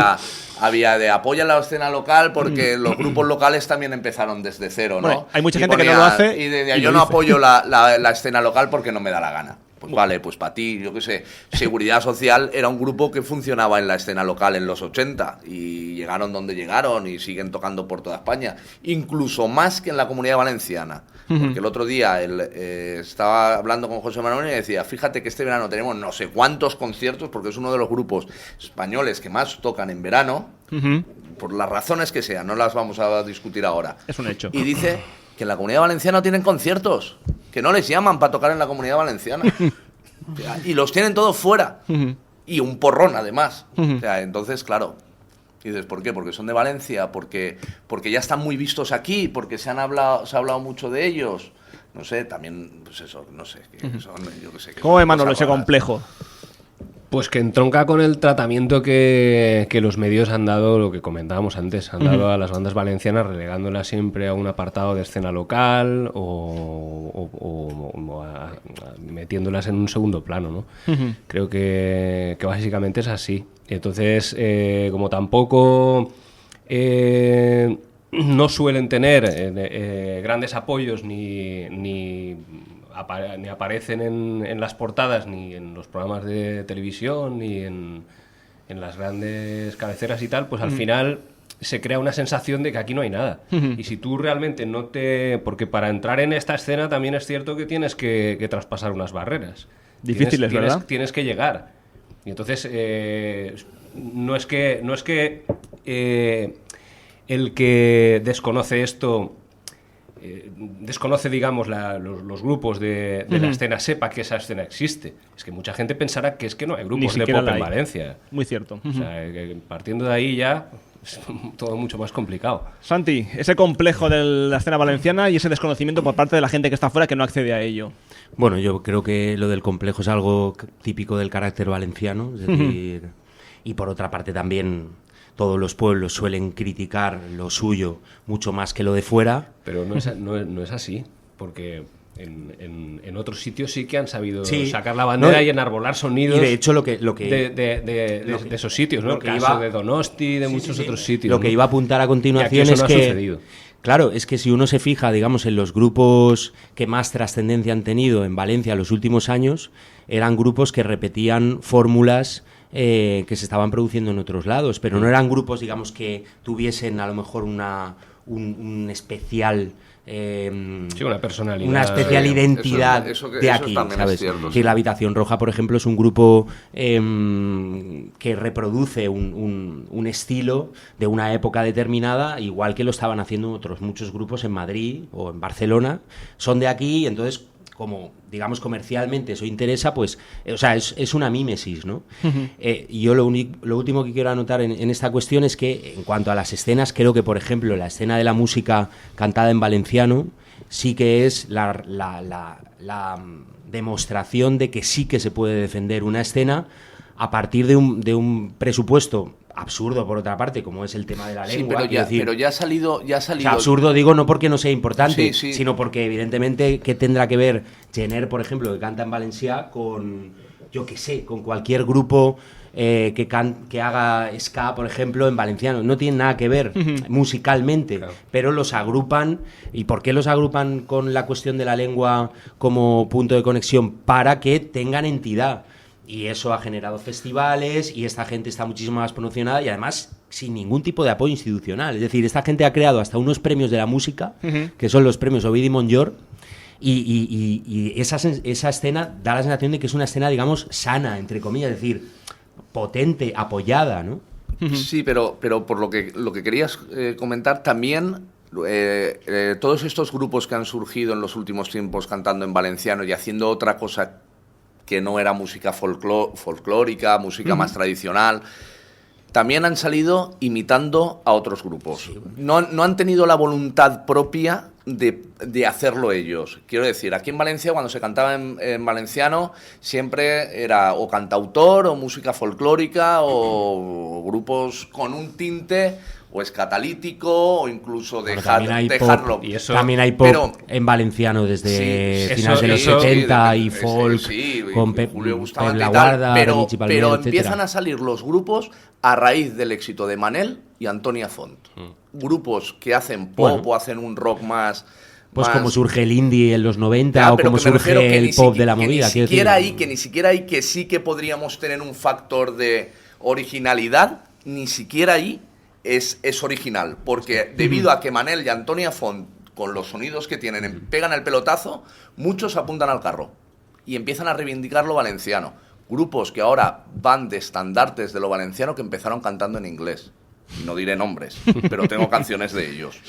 había de apoya la escena local porque los grupos locales también empezaron desde cero, ¿no? Bueno, hay mucha gente que no lo hace. Y yo no apoyo la escena local porque no me da la gana. Pues vale, pues para ti, yo qué sé, Seguridad Social era un grupo que funcionaba en la escena local en los 80 y llegaron donde llegaron y siguen tocando por toda España, incluso más que en la Comunidad Valenciana. Porque el otro día estaba hablando con José Manuel y decía, fíjate que este verano tenemos no sé cuántos conciertos, porque es uno de los grupos españoles que más tocan en verano, por las razones que sean, no las vamos a discutir ahora. Es un hecho. Y dice que en la Comunidad Valenciana no tienen conciertos, que no les llaman para tocar en la Comunidad Valenciana. Y los tienen todos fuera. Y un porrón, además. O sea, entonces, claro. Y dices, ¿por qué? Porque son de Valencia, porque ya están muy vistos aquí, porque se ha hablado mucho de ellos. No sé, también, pues eso, no sé. Yo qué sé. ¿Cómo ve Manolo ese complejo? Pues que entronca con el tratamiento que los medios han dado, lo que comentábamos antes, han dado a las bandas valencianas, relegándolas siempre a un apartado de escena local o metiéndolas en un segundo plano, ¿no? Creo que básicamente es así. Entonces, como tampoco no suelen tener grandes apoyos ni aparecen en las portadas, ni en los programas de televisión, ni en las grandes cabeceras y tal, pues al final se crea una sensación de que aquí no hay nada. Y si tú realmente no te... Porque para entrar en esta escena también es cierto que tienes que traspasar unas barreras. Difíciles, ¿verdad? Tienes que llegar. Y entonces, no es que el que desconoce esto... desconoce, digamos, los grupos de la escena, sepa que esa escena existe. Es que mucha gente pensará que es que no hay grupos de pop en Valencia. Muy cierto. O sea, partiendo de ahí ya es todo mucho más complicado. Santi, ese complejo de la escena valenciana y ese desconocimiento por parte de la gente que está fuera que no accede a ello. Bueno, yo creo que lo del complejo es algo típico del carácter valenciano, es decir, y por otra parte también... Todos los pueblos suelen criticar lo suyo mucho más que lo de fuera. Pero no es así, porque en otros sitios sí que han sabido sacar la bandera y enarbolar sonidos. Y de hecho lo que de esos sitios, ¿no? El caso de Donosti, de muchos otros sitios. Lo que iba a apuntar a continuación es que... Claro, es que si uno se fija, digamos, en los grupos que más trascendencia han tenido en Valencia en los últimos años, eran grupos que repetían fórmulas que se estaban produciendo en otros lados, pero no eran grupos, digamos, que tuviesen a lo mejor un especial... una personalidad. Una especial identidad de aquí, ¿sabes? Cierto, que la Habitación Roja, por ejemplo, es un grupo que reproduce un estilo de una época determinada, igual que lo estaban haciendo otros muchos grupos en Madrid o en Barcelona. Son de aquí, entonces... como, digamos, comercialmente eso interesa, pues, o sea, es una mímesis, ¿no? Y yo lo último que quiero anotar en esta cuestión es que, en cuanto a las escenas, creo que, por ejemplo, la escena de la música cantada en valenciano sí que es la demostración de que sí que se puede defender una escena a partir de un presupuesto absurdo, por otra parte, como es el tema de la lengua. Sí, pero ya ha salido... O sea, absurdo digo no porque no sea importante, sino porque evidentemente ¿qué tendrá que ver Jenner, por ejemplo, que canta en valencià, con, yo qué sé, con cualquier grupo que haga ska, por ejemplo, en valenciano? No tiene nada que ver musicalmente, claro. Pero los agrupan. ¿Y por qué los agrupan con la cuestión de la lengua como punto de conexión? Para que tengan entidad. Y eso ha generado festivales y esta gente está muchísimo más promocionada y además sin ningún tipo de apoyo institucional. Es decir, esta gente ha creado hasta unos premios de la música, que son los premios Ovidi Montllor, Y esa escena da la sensación de que es una escena, digamos, sana, entre comillas, es decir, potente, apoyada, ¿no? Sí, pero por lo que querías comentar también, todos estos grupos que han surgido en los últimos tiempos cantando en valenciano y haciendo otra cosa que no era música folclórica, música más tradicional, también han salido imitando a otros grupos. Sí, bueno. No han tenido la voluntad propia de hacerlo ellos. Quiero decir, aquí en Valencia, cuando se cantaba en valenciano, siempre era o cantautor, o música folclórica, o grupos con un tinte o escatalítico, o incluso de hard rock. Y eso, también hay pop en valenciano desde finales de los 70 y folk, con Julio Bustamante La Guarda, pero empiezan a salir los grupos a raíz del éxito de Manel y Antonia Font. Grupos que hacen pop o hacen un rock más... Pues como surge el indie en los 90 o como surge el pop de la movida. Que ni siquiera ahí que sí que podríamos tener un factor de originalidad, ni siquiera ahí es original. Porque debido a que Manel y Antonia Font, con los sonidos que tienen, pegan el pelotazo, muchos apuntan al carro y empiezan a reivindicar lo valenciano. Grupos que ahora van de estandartes de lo valenciano que empezaron cantando en inglés. No diré nombres, pero tengo canciones de ellos,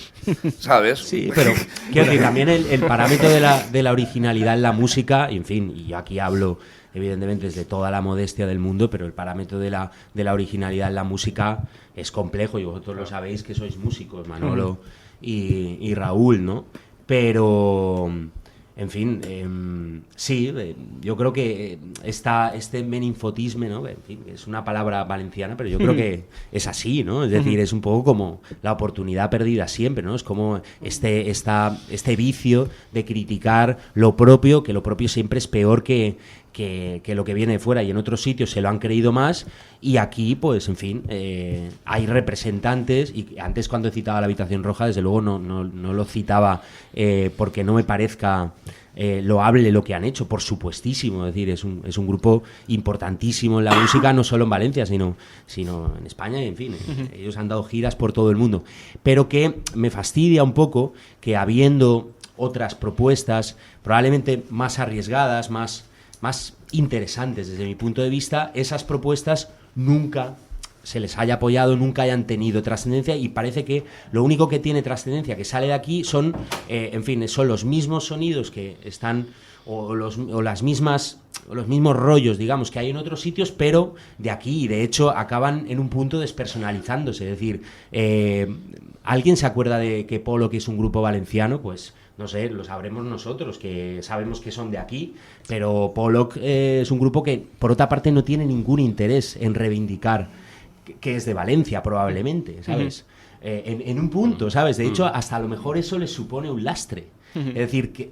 ¿sabes? Sí, pero quiero decir, también el parámetro de la originalidad en la música, y en fin, y yo aquí hablo evidentemente desde toda la modestia del mundo, pero el parámetro de la originalidad en la música es complejo, y vosotros lo sabéis que sois músicos, Manolo y Raúl, ¿no? Pero... En fin, sí, yo creo que este meninfotisme, ¿no? En fin, es una palabra valenciana, pero yo creo que es así, ¿no? Es decir, es un poco como la oportunidad perdida siempre, ¿no? Es como este vicio de criticar lo propio, que lo propio siempre es peor que lo que viene de fuera, y en otros sitios se lo han creído más, y aquí, pues, en fin, hay representantes, y antes cuando citaba la Habitación Roja, desde luego no lo citaba porque no me parezca loable lo que han hecho, por supuestísimo, es decir, es un grupo importantísimo en la música, no solo en Valencia, sino en España, y en fin, ellos han dado giras por todo el mundo, pero que me fastidia un poco que habiendo otras propuestas, probablemente más arriesgadas, más interesantes desde mi punto de vista, esas propuestas nunca se les haya apoyado, nunca hayan tenido trascendencia, y parece que lo único que tiene trascendencia que sale de aquí son los mismos sonidos que están o los mismos rollos, digamos, que hay en otros sitios, pero de aquí, y de hecho acaban en un punto despersonalizándose. Es decir, ¿alguien se acuerda de que Pollock es un grupo valenciano? Pues no sé, lo sabremos nosotros, que sabemos que son de aquí, pero Pollock es un grupo que, por otra parte, no tiene ningún interés en reivindicar que es de Valencia, probablemente, ¿sabes? En un punto, ¿sabes? De hecho, hasta a lo mejor eso les supone un lastre. Es decir, que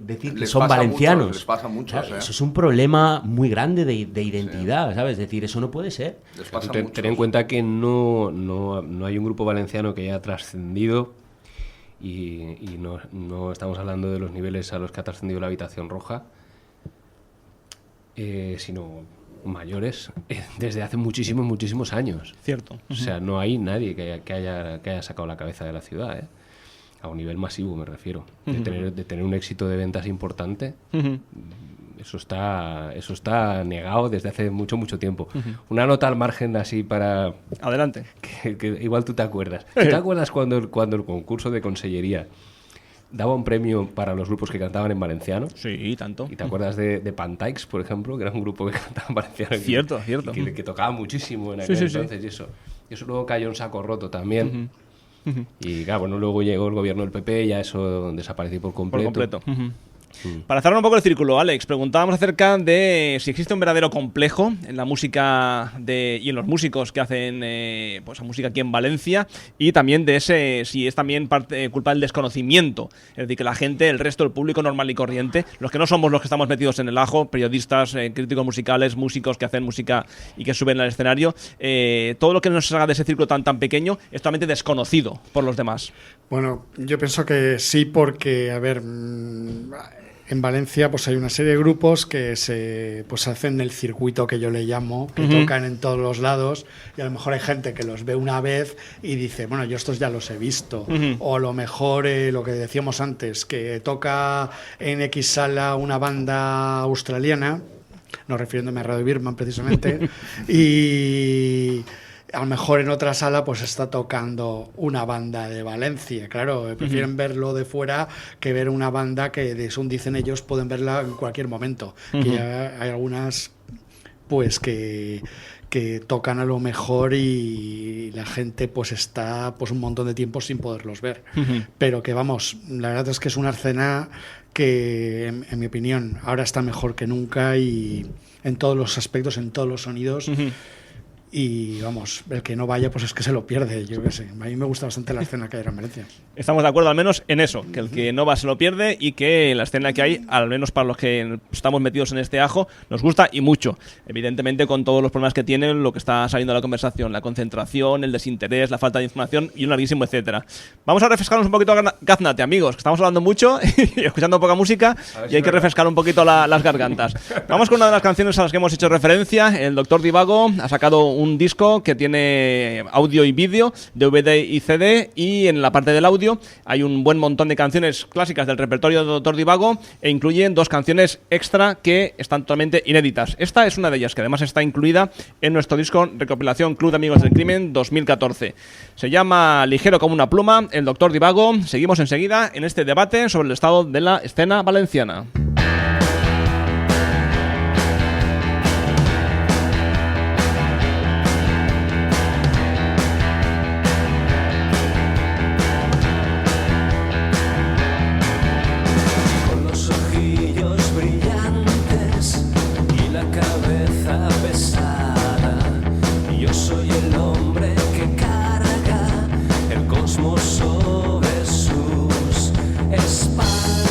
son valencianos. Les pasa mucho, ¿sabes? Eso es un problema muy grande de identidad, ¿sabes? Es decir, eso no puede ser. Ten en cuenta que no hay un grupo valenciano que haya trascendido, y no estamos hablando de los niveles a los que ha trascendido la Habitación Roja, sino mayores desde hace muchísimos años. Cierto. O sea, no hay nadie que haya sacado la cabeza de la ciudad, ¿eh? A un nivel masivo me refiero. De tener un éxito de ventas importante. Eso está negado desde hace mucho tiempo. Una nota al margen así para... Adelante. Que igual tú te acuerdas. ¿Te acuerdas cuando el concurso de consellería daba un premio para los grupos que cantaban en valenciano? Sí, tanto. ¿Y te acuerdas de Pantaix, por ejemplo, que era un grupo que cantaba en valenciano? Cierto. Que tocaba muchísimo en aquel entonces. Y eso luego cayó en saco roto también. Y claro, bueno, luego llegó el gobierno del PP y ya eso desapareció por completo. Para cerrar un poco el círculo, Alex, preguntábamos acerca de si existe un verdadero complejo en la música y en los músicos que hacen pues la música aquí en Valencia, y también de si es también culpa del desconocimiento, es decir, que la gente, el resto del público normal y corriente, los que no somos los que estamos metidos en el ajo, periodistas, críticos musicales, músicos que hacen música y que suben al escenario, todo lo que nos haga de ese círculo tan pequeño es totalmente desconocido por los demás. Bueno, yo pienso que sí, porque, a ver, en Valencia pues hay una serie de grupos que se hacen el circuito que yo le llamo, que tocan en todos los lados, y a lo mejor hay gente que los ve una vez y dice, bueno, yo estos ya los he visto. O a lo mejor lo que decíamos antes, que toca en X sala una banda australiana, no refiriéndome a Radio Birman precisamente, y a lo mejor en otra sala pues está tocando una banda de Valencia. Claro, prefieren verlo de fuera que ver una banda que, según dicen ellos, pueden verla en cualquier momento. Que ya hay algunas pues que tocan a lo mejor y la gente pues está pues un montón de tiempo sin poderlos ver. Pero que vamos, la verdad es que es una escena que en mi opinión ahora está mejor que nunca, y en todos los aspectos, en todos los sonidos. Y vamos, el que no vaya pues es que se lo pierde, yo qué sé. A mí me gusta bastante la escena que hay en Valencia. Estamos de acuerdo al menos en eso, que el que no va se lo pierde, y que la escena que hay, al menos para los que estamos metidos en este ajo, nos gusta y mucho. Evidentemente con todos los problemas que tiene lo que está saliendo de la conversación, la concentración, el desinterés, la falta de información y un larguísimo etcétera. Vamos a refrescarnos un poquito Gaznate, amigos, que estamos hablando mucho y escuchando poca música, y hay que refrescar un poquito las gargantas. Vamos con una de las canciones a las que hemos hecho referencia. El Doctor Divago ha sacado un disco que tiene audio y vídeo, DVD y CD, y en la parte del audio hay un buen montón de canciones clásicas del repertorio de Doctor Divago, e incluyen 2 canciones extra que están totalmente inéditas. Esta es una de ellas, que además está incluida en nuestro disco recopilación Club de Amigos del Crimen 2014. Se llama Ligero como una pluma, el Doctor Divago. Seguimos enseguida en este debate sobre el estado de la escena valenciana. Sobre sus espaldas.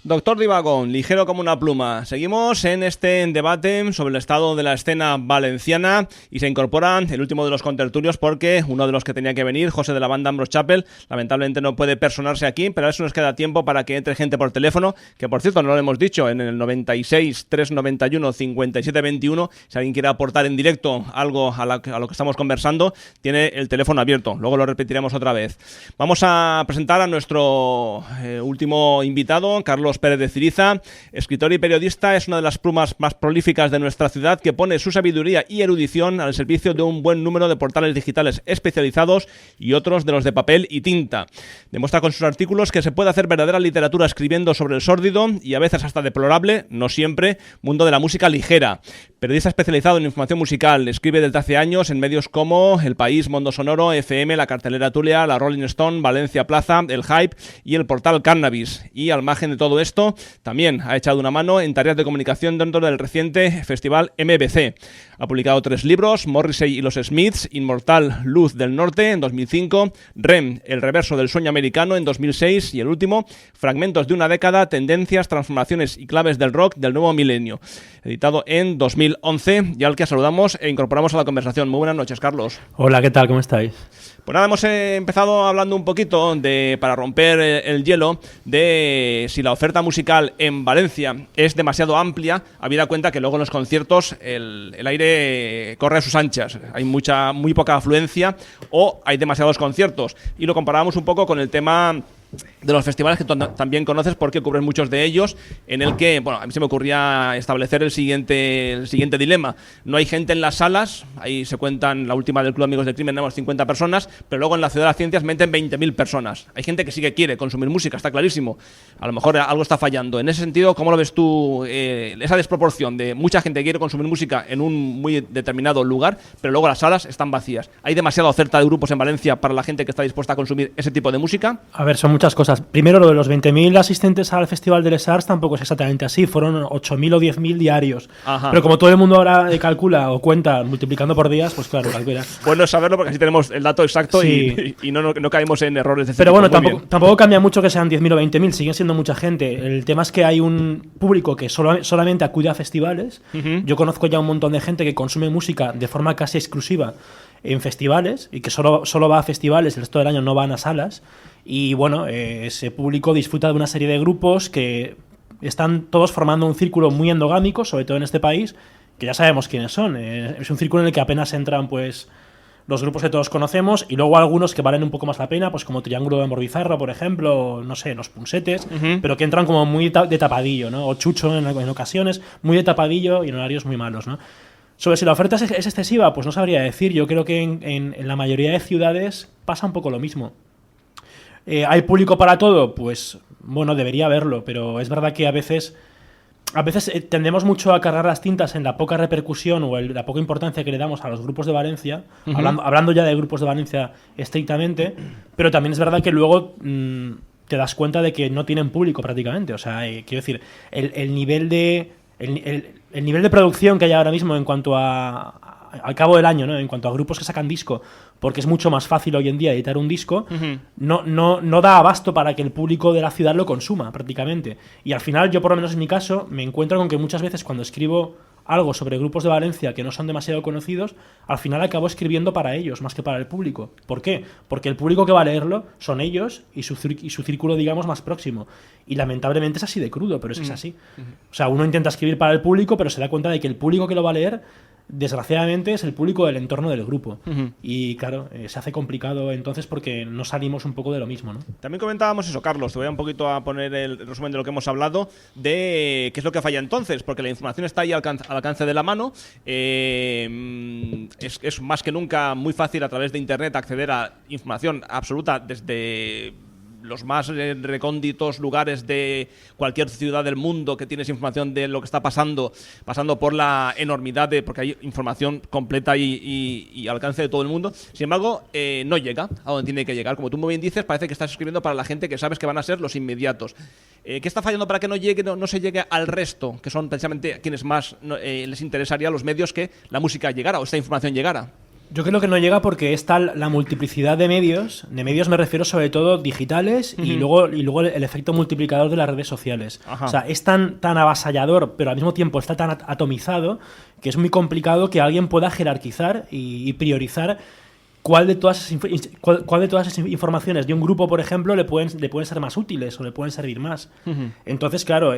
Doctor Divagón, ligero como una pluma. Seguimos en este debate sobre el estado de la escena valenciana y se incorpora el último de los contertulios porque uno de los que tenía que venir, José de la banda Ambrose Chapel, lamentablemente no puede personarse aquí, pero a ver si nos queda tiempo para que entre gente por teléfono, que por cierto no lo hemos dicho, en el 96 391 57 21, si alguien quiere aportar en directo algo a lo que estamos conversando, tiene el teléfono abierto, luego lo repetiremos otra vez. Vamos a presentar a nuestro último invitado, Carlos Pérez de Ciriza, escritor y periodista, es una de las plumas más prolíficas de nuestra ciudad que pone su sabiduría y erudición al servicio de un buen número de portales digitales especializados y otros de los de papel y tinta. Demuestra con sus artículos que se puede hacer verdadera literatura escribiendo sobre el sórdido y a veces hasta deplorable, no siempre, mundo de la música ligera. Periodista especializado en información musical, escribe desde hace años en medios como El País, Mundo Sonoro, FM, La Cartelera Tulia, La Rolling Stone, Valencia Plaza, El Hype y el portal Cannabis. Y al margen de todo esto, también ha echado una mano en tareas de comunicación dentro del reciente festival MBC. Ha publicado 3 libros, Morrissey y los Smiths, Inmortal, Luz del Norte en 2005, REM, El Reverso del Sueño Americano en 2006 y el último, Fragmentos de una década, Tendencias, Transformaciones y Claves del Rock del Nuevo Milenio, editado en 2011 y al que saludamos e incorporamos a la conversación. Muy buenas noches, Carlos. Hola, ¿qué tal? ¿Cómo estáis? Pues nada, hemos empezado hablando un poquito para romper el hielo de si la oferta musical en Valencia es demasiado amplia, habida cuenta que luego en los conciertos el aire corre a sus anchas, hay muy poca afluencia o hay demasiados conciertos. Y lo comparábamos un poco con el tema de los festivales que tú también conoces porque cubren muchos de ellos, en el que, bueno, a mí se me ocurría establecer el siguiente dilema. No hay gente en las salas, ahí se cuentan, la última del Club Amigos del Crimen, tenemos 50 personas, pero luego en la Ciudad de las Ciencias meten 20.000 personas. Hay gente que sí que quiere consumir música, está clarísimo. A lo mejor algo está fallando. En ese sentido, ¿cómo lo ves tú, esa desproporción de mucha gente que quiere consumir música en un muy determinado lugar, pero luego las salas están vacías? ¿Hay demasiada oferta de grupos en Valencia para la gente que está dispuesta a consumir ese tipo de música? A ver, son muchas cosas. Primero, lo de los 20.000 asistentes al Festival de Les Arts tampoco es exactamente así. Fueron 8.000 o 10.000 diarios. Ajá. Pero como todo el mundo ahora calcula o cuenta multiplicando por días, pues claro, calcula. Bueno saberlo porque así tenemos el dato exacto, sí. y no caemos en errores de este Pero tipo. Bueno, tampoco cambia mucho que sean 10.000 o 20.000. Siguen siendo mucha gente. El tema es que hay un público que solamente acude a festivales. Yo conozco ya un montón de gente que consume música de forma casi exclusiva en festivales y que solo va a festivales, el resto del año no van a salas. Y bueno, ese público disfruta de una serie de grupos que están todos formando un círculo muy endogámico, sobre todo en este país, que ya sabemos quiénes son. Es un círculo en el que apenas entran pues los grupos que todos conocemos y luego algunos que valen un poco más la pena, pues como Triángulo de Amor Bizarro, por ejemplo, no sé, Los Punsetes, pero que entran como muy de tapadillo, ¿no? O Chucho en ocasiones, muy de tapadillo y en horarios muy malos, ¿no? Sobre si la oferta es excesiva, pues no sabría decir. Yo creo que en la mayoría de ciudades pasa un poco lo mismo. ¿Hay público para todo? Pues bueno, debería haberlo, pero es verdad que a veces tendemos mucho a cargar las tintas en la poca repercusión o la poca importancia que le damos a los grupos de Valencia, hablando ya de grupos de Valencia estrictamente, pero también es verdad que luego te das cuenta de que no tienen público prácticamente. O sea, quiero decir, el nivel de producción que hay ahora mismo en cuanto al cabo del año, ¿no? En cuanto a grupos que sacan disco, porque es mucho más fácil hoy en día editar un disco, no da abasto para que el público de la ciudad lo consuma prácticamente. Y al final, yo por lo menos en mi caso, me encuentro con que muchas veces cuando escribo algo sobre grupos de Valencia que no son demasiado conocidos, al final acabo escribiendo para ellos más que para el público. ¿Por qué? Porque el público que va a leerlo son ellos y su círculo, digamos, más próximo. Y lamentablemente es así de crudo, pero es que es así. O sea, uno intenta escribir para el público, pero se da cuenta de que el público que lo va a leer, desgraciadamente, es el público del entorno del grupo. Y claro, se hace complicado entonces porque no salimos un poco de lo mismo, ¿no? También comentábamos eso, Carlos, te voy a un poquito a poner el resumen de lo que hemos hablado, de qué es lo que falla entonces, porque la información está ahí al alcance de la mano. Es más que nunca muy fácil a través de internet acceder a información absoluta desde los más recónditos lugares de cualquier ciudad del mundo que tienes información de lo que está pasando por la enormidad porque hay información completa y al alcance de todo el mundo. Sin embargo, no llega a donde tiene que llegar. Como tú muy bien dices, parece que estás escribiendo para la gente que sabes que van a ser los inmediatos. ¿Qué está fallando para que no se llegue al resto, que son precisamente quienes más les interesaría a los medios que la música llegara o esta información llegara? Yo creo que no llega porque está la multiplicidad de medios me refiero sobre todo digitales y luego el efecto multiplicador de las redes sociales. Ajá. O sea, es tan avasallador, pero al mismo tiempo está tan atomizado que es muy complicado que alguien pueda jerarquizar y priorizar cuál de todas esas informaciones de un grupo, por ejemplo, le pueden ser más útiles o le pueden servir más. Entonces, claro,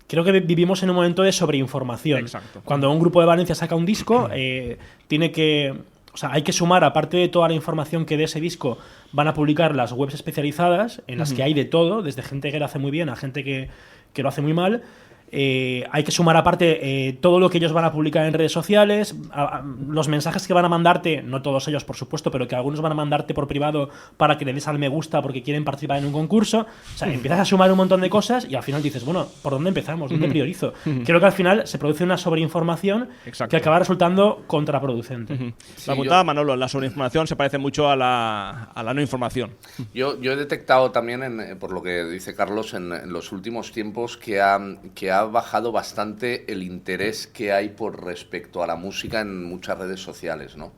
creo que vivimos en un momento de sobreinformación. Exacto. Cuando un grupo de Valencia saca un disco, hay que sumar, aparte de toda la información que de ese disco van a publicar las webs especializadas, en las que hay de todo, desde gente que lo hace muy bien a gente que lo hace muy mal. Hay que sumar aparte todo lo que ellos van a publicar en redes sociales, los mensajes que van a mandarte, no todos ellos por supuesto, pero que algunos van a mandarte por privado para que le des al me gusta porque quieren participar en un concurso. O sea, empiezas a sumar un montón de cosas y al final dices, bueno, ¿por dónde empezamos? ¿Dónde priorizo? Creo que al final se produce una sobreinformación que acaba resultando contraproducente. La apuntaba Manolo, la sobreinformación se parece mucho a la no información. Yo he detectado también, por lo que dice Carlos, en los últimos tiempos que ha bajado bastante el interés que hay por respecto a la música en muchas redes sociales, ¿no?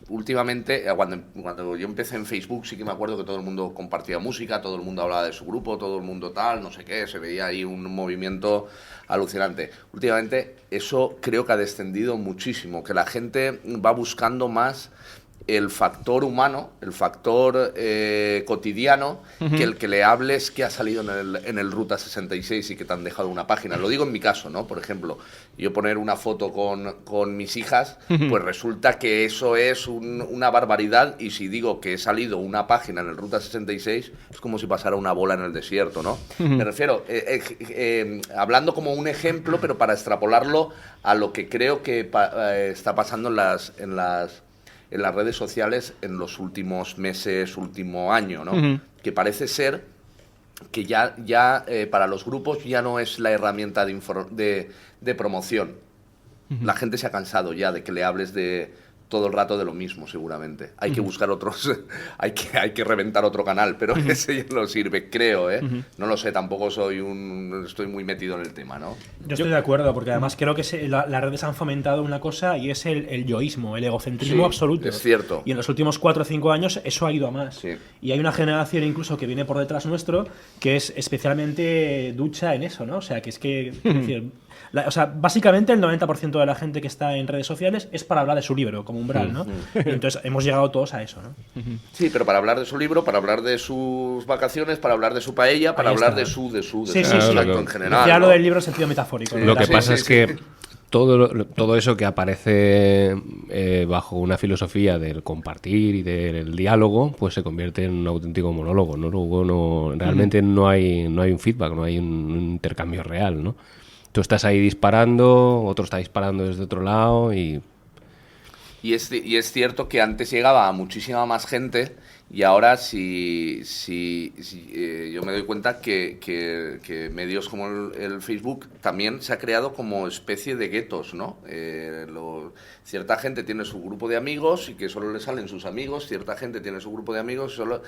Últimamente, cuando yo empecé en Facebook, sí que me acuerdo que todo el mundo compartía música, todo el mundo hablaba de su grupo, todo el mundo tal, no sé qué, se veía ahí un movimiento alucinante. Últimamente eso creo que ha descendido muchísimo, que la gente va buscando más el factor humano, el factor cotidiano, que el que le hables que ha salido en el Ruta 66 y que te han dejado una página. Lo digo en mi caso, ¿no? Por ejemplo, yo poner una foto con mis hijas, pues resulta que eso es una barbaridad, y si digo que he salido una página en el Ruta 66, es como si pasara una bola en el desierto, ¿no? Me refiero, hablando como un ejemplo, pero para extrapolarlo a lo que creo que está pasando en las redes sociales en los últimos meses, último año, ¿no? Que parece ser que ya para los grupos ya no es la herramienta de promoción. La gente se ha cansado ya de que le hables todo el rato de lo mismo, seguramente. Hay que buscar otros, hay que reventar otro canal, pero ese ya no sirve, creo, ¿eh? No lo sé, tampoco estoy muy metido en el tema, ¿no? Yo estoy de acuerdo, porque además creo que las redes han fomentado una cosa, y es el yoísmo, el egocentrismo absoluto. Es cierto. Y en los últimos 4 o 5 años eso ha ido a más. Sí. Y hay una generación incluso que viene por detrás nuestro que es especialmente ducha en eso, ¿no? O sea, que es que... es decir, básicamente el 90% de la gente que está en redes sociales es para hablar de su libro, como umbral, ¿no? Entonces hemos llegado todos a eso, ¿no? Sí, pero para hablar de su libro, para hablar de sus vacaciones, para hablar de su paella, para hablar de su acto en general. Decía lo del libro en sentido metafórico. Lo que pasa es que todo eso que aparece bajo una filosofía del compartir y del diálogo, pues se convierte en un auténtico monólogo, ¿no? Luego realmente no hay un feedback, no hay un intercambio real, ¿no? Tú estás ahí disparando, otro está disparando desde otro lado y es cierto que antes llegaba a muchísima más gente, y ahora si yo me doy cuenta que medios como el Facebook también se ha creado como especie de guetos, ¿no? Cierta gente tiene su grupo de amigos y que solo le salen sus amigos, cierta gente tiene su grupo de amigos y solo...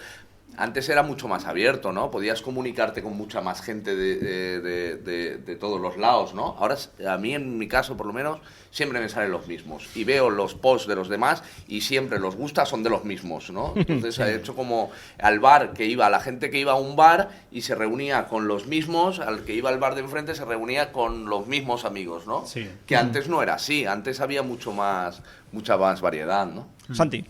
Antes era mucho más abierto, ¿no? Podías comunicarte con mucha más gente de todos los lados, ¿no? Ahora, a mí, en mi caso, por lo menos, siempre me salen los mismos. Y veo los posts de los demás y siempre los gustas son de los mismos, ¿no? Entonces, he hecho como al bar la gente que iba a un bar y se reunía con los mismos, al que iba al bar de enfrente se reunía con los mismos amigos, ¿no? Sí. Que antes no era así, antes había mucha más variedad, ¿no? Santi.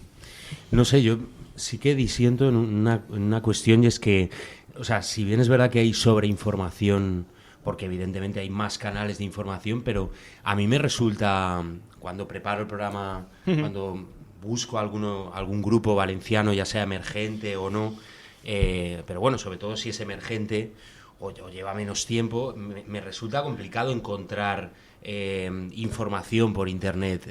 No sé, yo sí que disiento en una cuestión, y es que, o sea, si bien es verdad que hay sobreinformación, porque evidentemente hay más canales de información, pero a mí me resulta, cuando preparo el programa, cuando busco algún grupo valenciano, ya sea emergente o no, pero bueno, sobre todo si es emergente o lleva menos tiempo, me resulta complicado encontrar información por internet.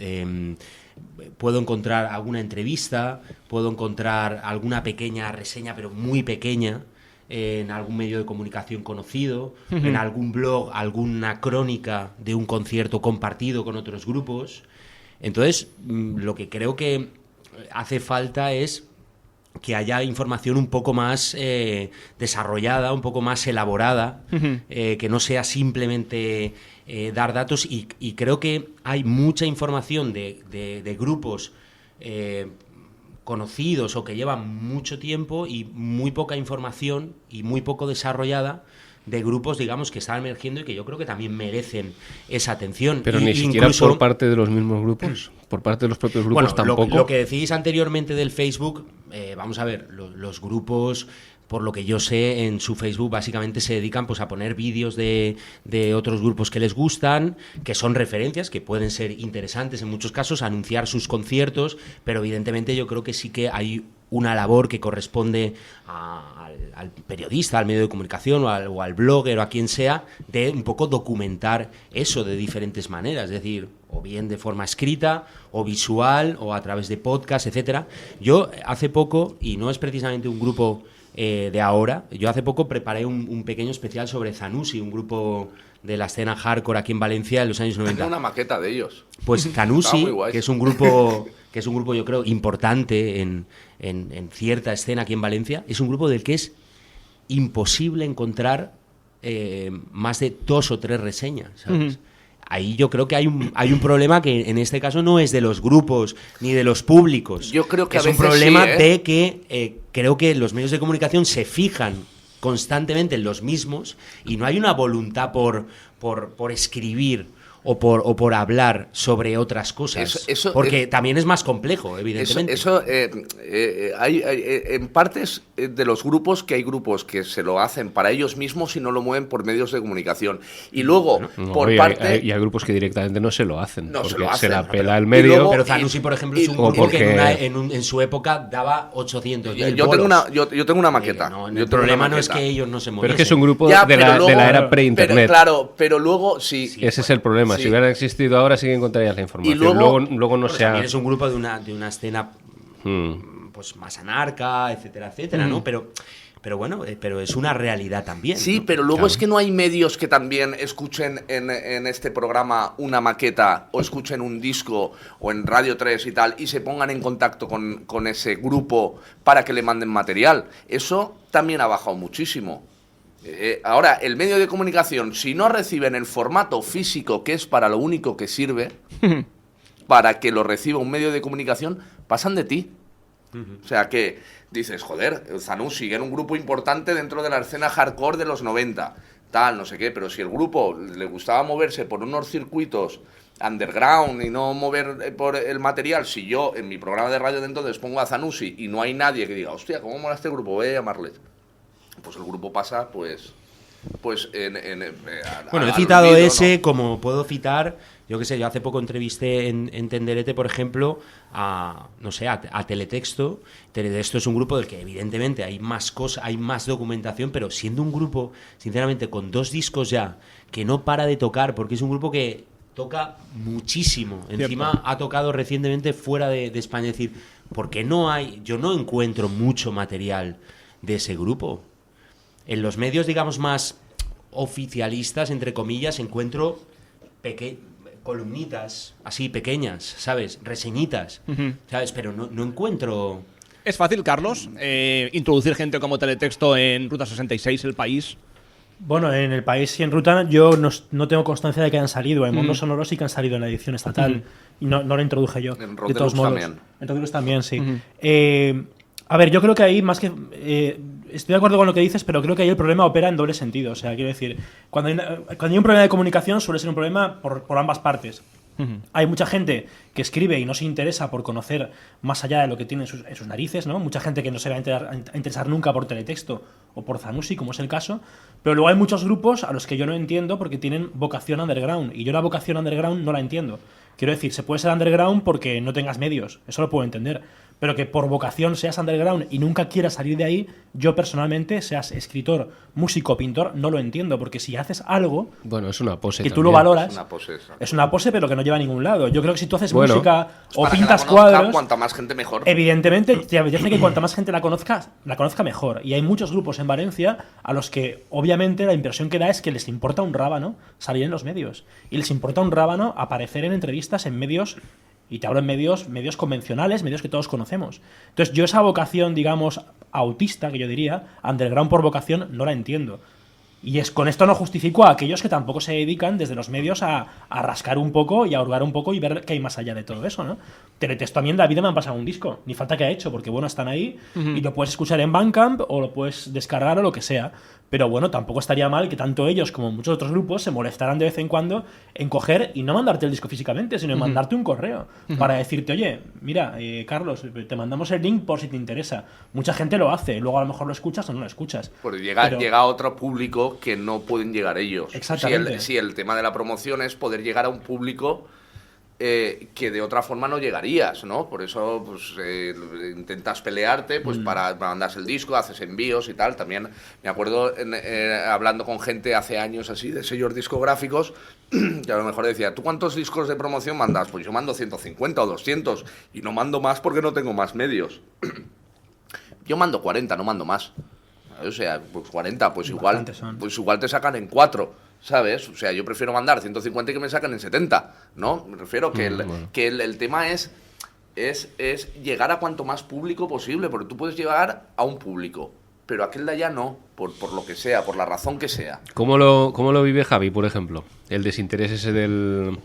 Puedo encontrar alguna entrevista, puedo encontrar alguna pequeña reseña, pero muy pequeña, en algún medio de comunicación conocido, en algún blog, alguna crónica de un concierto compartido con otros grupos. Entonces, lo que creo que hace falta es que haya información un poco más desarrollada, un poco más elaborada, que no sea simplemente dar datos, y creo que hay mucha información de grupos conocidos o que llevan mucho tiempo y muy poca información y muy poco desarrollada de grupos, digamos, que están emergiendo y que yo creo que también merecen esa atención. Pero ni siquiera incluso, por parte de los mismos grupos, por parte de los propios grupos tampoco. Lo que decís anteriormente del Facebook, vamos a ver, los grupos, por lo que yo sé, en su Facebook básicamente se dedican pues a poner vídeos de otros grupos que les gustan, que son referencias, que pueden ser interesantes en muchos casos, anunciar sus conciertos, pero evidentemente yo creo que sí que hay una labor que corresponde al periodista, al medio de comunicación o al blogger o a quien sea, de un poco documentar eso de diferentes maneras, es decir, o bien de forma escrita o visual o a través de podcast, etcétera. Yo hace poco, y no es precisamente un grupo de ahora, yo hace poco preparé un pequeño especial sobre Zanussi, un grupo de la escena hardcore aquí en Valencia en los años 90. Tengo una maqueta de ellos. Pues Zanussi, que es un grupo yo creo importante en cierta escena aquí en Valencia, es un grupo del que es imposible encontrar más de 2 o 3 reseñas, ¿sabes? Ahí yo creo que hay un problema que en este caso no es de los grupos ni de los públicos. Yo creo que es a un veces problema sí, de que creo que los medios de comunicación se fijan constantemente en los mismos y no hay una voluntad por escribir o por hablar sobre otras cosas, porque también es más complejo, evidentemente. Hay en partes de los grupos que hay grupos que se lo hacen para ellos mismos y no lo mueven por medios de comunicación. Y luego, hay grupos que directamente no se lo hacen, no porque se lo hacen, se la pela el medio. Luego, pero Zanussi, por ejemplo, es un grupo que en su época daba 800.000 yo tengo una maqueta. El problema no es que ellos no se mueven. Pero es que es un grupo de la era pre-internet. Pero luego sí. Ese es el problema. Sí. Si hubiera existido ahora, sí que encontrarías la información. Y luego no sea. También es un grupo de una escena pues más anarca, etcétera, etcétera, ¿no? Pero bueno, pero es una realidad también. Sí, ¿no? pero luego es que no hay medios que también escuchen en este programa una maqueta o escuchen un disco o en Radio 3 y tal y se pongan en contacto con ese grupo para que le manden material. Eso también ha bajado muchísimo. Ahora, el medio de comunicación, si no reciben el formato físico, que es para lo único que sirve, para que lo reciba un medio de comunicación, pasan de ti. O sea que dices, joder, Zanussi era un grupo importante dentro de la escena hardcore de los 90, tal, no sé qué, pero si el grupo le gustaba moverse por unos circuitos underground y no mover por el material, si yo en mi programa de radio de entonces pongo a Zanussi y no hay nadie que diga, hostia, ¿cómo mola este grupo? Voy a llamarles. Pues el grupo pasa, pues bueno, he citado olvido, ese, ¿no? Como puedo citar, yo qué sé, yo hace poco entrevisté en Tenderete, por ejemplo, a Teletexto. Teletexto es un grupo del que evidentemente hay más cosas, hay más documentación, pero siendo un grupo, sinceramente, con 2 discos ya, que no para de tocar, porque es un grupo que toca muchísimo. Encima ha tocado recientemente fuera de España. Es decir, porque yo no encuentro mucho material de ese grupo. En los medios, digamos, más oficialistas, entre comillas, encuentro columnitas así pequeñas, ¿sabes? Reseñitas, ¿sabes? Pero no encuentro... ¿Es fácil, Carlos, introducir gente como Teletexto en Ruta 66, El País? Bueno, en El País y en Ruta yo no tengo constancia de que hayan salido. En Mundo Sonoro sí que han salido en la edición estatal. Y no lo introduje yo. En Rock también. En Rock también, sí. A ver, yo creo que ahí más que... estoy de acuerdo con lo que dices, pero creo que ahí el problema opera en doble sentido. O sea, quiero decir, cuando hay un problema de comunicación suele ser un problema por ambas partes. Hay mucha gente que escribe y no se interesa por conocer más allá de lo que tiene en sus narices, ¿no? Mucha gente que no se va a interesar nunca por Teletexto o por Zanussi, como es el caso. Pero luego hay muchos grupos a los que yo no entiendo porque tienen vocación underground. Y yo la vocación underground no la entiendo. Quiero decir, se puede ser underground porque no tengas medios. Eso lo puedo entender. Pero que por vocación seas underground y nunca quieras salir de ahí, yo personalmente, seas escritor, músico, pintor, no lo entiendo. Porque si haces algo... Bueno, es una pose que también. tú lo valoras... Es una pose, pero que no lleva a ningún lado. Yo creo que si tú haces música o pintas cuadros... Cuanta más gente, mejor. Evidentemente, te apetece que cuanta más gente la conozca mejor. Y hay muchos grupos en Valencia a los que, obviamente, la impresión que da es que les importa un rábano salir en los medios. Y les importa un rábano aparecer en entrevistas en medios Y te hablo en medios convencionales, medios que todos conocemos. Entonces, yo esa vocación, digamos, autista, que yo diría, underground por vocación, no la entiendo. Y con esto no justifico a aquellos que tampoco se dedican desde los medios a rascar un poco y a hurgar un poco y ver qué hay más allá de todo eso, ¿no? Teletexto a mí en la vida me han pasado un disco, ni falta que ha hecho, porque bueno, están ahí y lo puedes escuchar en Bandcamp o lo puedes descargar o lo que sea. Pero bueno, tampoco estaría mal que tanto ellos como muchos otros grupos se molestaran de vez en cuando en coger y no mandarte el disco físicamente, sino en mandarte un correo para decirte, oye, mira, Carlos, te mandamos el link por si te interesa. Mucha gente lo hace, luego a lo mejor lo escuchas o no lo escuchas. Porque llega a otro público que no pueden llegar ellos. Exactamente. Si el tema de la promoción es poder llegar a un público que de otra forma no llegarías, ¿no? Por eso pues, intentas pelearte pues para mandas el disco, haces envíos y tal. También me acuerdo hablando con gente hace años así de sellos discográficos que a lo mejor decía, ¿tú cuántos discos de promoción mandas? Pues yo mando 150 o 200 y no mando más porque no tengo más medios. Yo mando 40, no mando más. O sea, pues 40, pues igual te sacan en 4. ¿Sabes? O sea, yo prefiero mandar 150 y que me saquen en 70, ¿no? Me refiero que el tema es llegar a cuanto más público posible, porque tú puedes llegar a un público, pero aquel de allá no, por lo que sea, por la razón que sea. ¿Cómo lo vive Javi, por ejemplo? El desinterés ese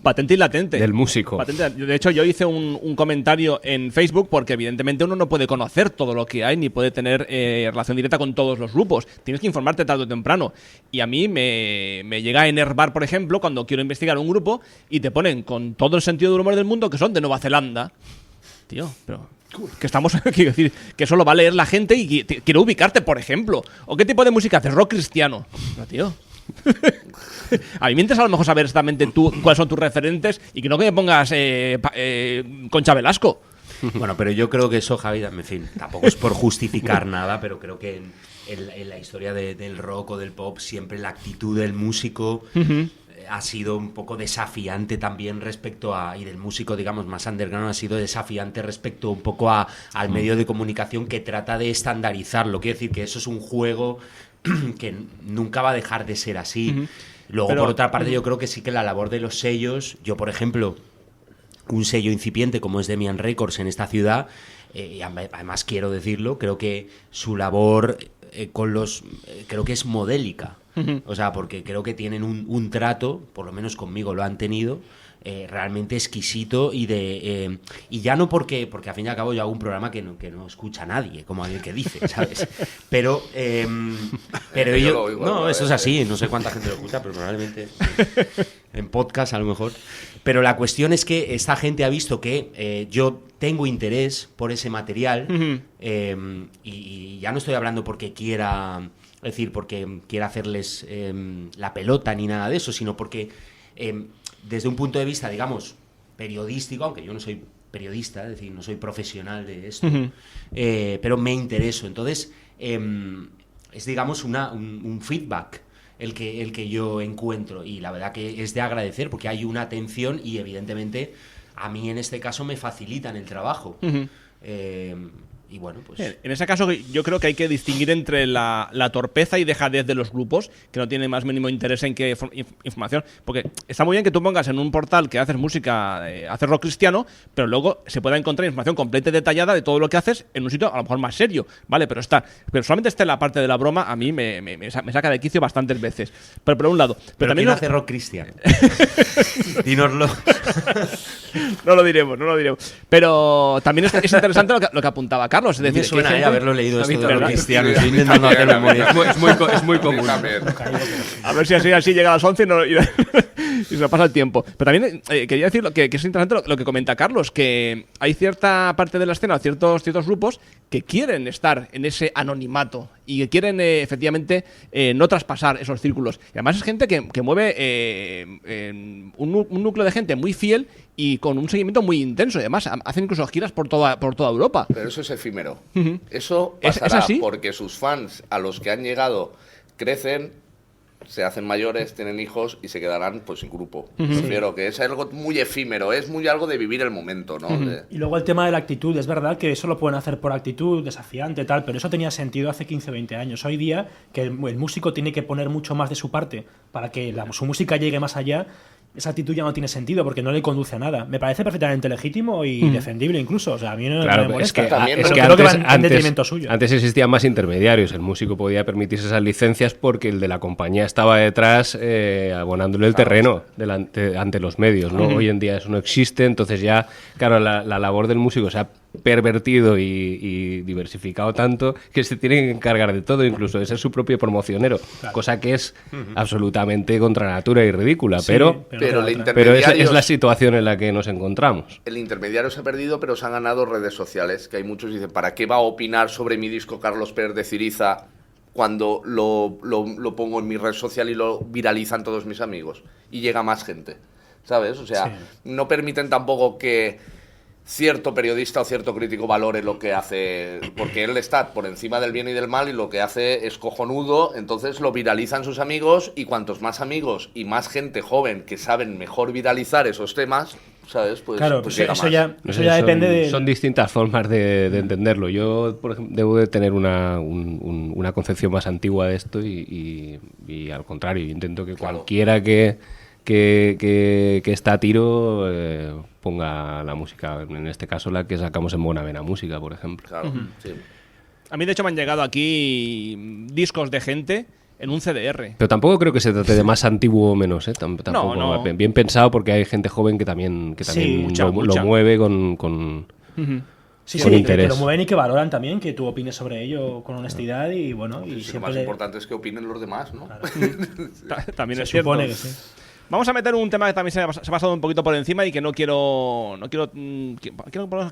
patente y latente. Del músico. De hecho, yo hice un comentario en Facebook porque evidentemente uno no puede conocer todo lo que hay ni puede tener relación directa con todos los grupos. Tienes que informarte tarde o temprano. Y a mí me llega a enervar, por ejemplo, cuando quiero investigar un grupo y te ponen con todo el sentido del humor del mundo que son de Nueva Zelanda. Tío, pero... que estamos, quiero decir, que solo va a leer la gente y quiero ubicarte, por ejemplo. ¿O qué tipo de música haces? Rock cristiano. No, tío. A mí me interesa a lo mejor saber exactamente tú cuáles son tus referentes y que no que me pongas Concha Velasco. Bueno, pero yo creo que eso, Javi, en fin, tampoco es por justificar nada, pero creo que en la historia del rock o del pop siempre la actitud del músico ha sido un poco desafiante también respecto y del músico, digamos, más underground ha sido desafiante respecto un poco al medio de comunicación que trata de estandarizarlo. Quiero decir que eso es un juego que nunca va a dejar de ser así. Luego, por otra parte, yo creo que sí que la labor de los sellos, yo, por ejemplo, un sello incipiente como es Demian Records en esta ciudad, además quiero decirlo, creo que su labor creo que es modélica. O sea, porque creo que tienen un trato, por lo menos conmigo lo han tenido, realmente exquisito y ya no porque al fin y al cabo yo hago un programa que no escucha a nadie, como alguien que dice, ¿sabes? Pero ellos, no, eso es así, no sé cuánta gente lo escucha, pero probablemente en podcast a lo mejor. Pero la cuestión es que esta gente ha visto que yo tengo interés por ese material y ya no estoy hablando porque quiera hacerles la pelota ni nada de eso, sino porque desde un punto de vista, digamos, periodístico, aunque yo no soy periodista, es decir, no soy profesional de esto, pero me intereso. Entonces, es, digamos, un feedback el que yo encuentro y la verdad que es de agradecer porque hay una atención y evidentemente a mí en este caso me facilitan el trabajo. Y bueno, pues... En ese caso yo creo que hay que distinguir entre la torpeza y dejadez de los grupos, que no tienen más mínimo interés en qué información. Porque está muy bien que tú pongas en un portal que haces música, haces rock cristiano, pero luego se pueda encontrar información completa y detallada de todo lo que haces en un sitio a lo mejor más serio, ¿vale? Pero solamente está en la parte de la broma, a mí me saca de quicio bastantes veces. Pero por un lado... Pero también hace rock cristiano. Dínoslo. No lo diremos. Pero también es interesante lo que apuntaba Carlos. Es decir, me suena haberlo leído esto de los cristianos. Es muy común. A ver si así llega a las 11 y se nos pasa el tiempo. Pero también quería decir que es interesante lo que comenta Carlos, que hay cierta parte de la escena, ciertos grupos que quieren estar en ese anonimato y que quieren efectivamente no traspasar esos círculos. Y además es gente que mueve un núcleo de gente muy fiel y con un seguimiento muy intenso. Y además hacen incluso giras por toda Europa. Pero eso es efímero. Eso pasará porque sus fans a los que han llegado crecen, se hacen mayores, tienen hijos y se quedarán pues en grupo. Prefiero que es algo muy efímero, es muy algo de vivir el momento, ¿no? Y luego el tema de la actitud, es verdad que eso lo pueden hacer por actitud, desafiante, tal, pero eso tenía sentido hace 15 o 20 años. Hoy día, que el músico tiene que poner mucho más de su parte para que su música llegue más allá, esa actitud ya no tiene sentido porque no le conduce a nada. Me parece perfectamente legítimo y defendible incluso. O sea, a mí no me molesta. Creo que va en detrimento suyo. Antes existían más intermediarios. El músico podía permitirse esas licencias porque el de la compañía estaba detrás abonándole el terreno ante los medios, ¿no? Hoy en día eso no existe, entonces ya, claro, la labor del músico se ha pervertido y diversificado tanto que se tiene que encargar de todo, incluso de ser su propio promocionero, cosa que es absolutamente contra natura y ridícula, Sí, pero es la situación en la que nos encontramos. El intermediario se ha perdido, pero se han ganado redes sociales, que hay muchos que dicen, ¿para qué va a opinar sobre mi disco Carlos Pérez de Ciriza cuando lo pongo en mi red social y lo viralizan todos mis amigos? Y llega más gente, ¿sabes? O sea, no permiten tampoco que cierto periodista o cierto crítico valore lo que hace, porque él está por encima del bien y del mal y lo que hace es cojonudo, entonces lo viralizan sus amigos y cuantos más amigos y más gente joven que saben mejor viralizar esos temas, ¿sabes? Pues, claro, pues eso ya depende de... Son distintas formas de entenderlo. Yo, por ejemplo, debo de tener una concepción más antigua de esto y al contrario, intento que cualquiera que está a tiro ponga la música, en este caso la que sacamos en Buenavena Música, por ejemplo. Claro, sí. A mí, de hecho, me han llegado aquí discos de gente en un CDR. Pero tampoco creo que se trate de más antiguo o menos, tampoco. No. Bien pensado, porque hay gente joven que también mucha. lo mueve con Sí, interés. que lo mueven y que valoran también, que tú opines sobre ello con honestidad y bueno. Y lo más importante es que opinen los demás, ¿no? Claro. También es supone cierto. que sí. Vamos a meter un tema que también se ha pasado un poquito por encima y que quiero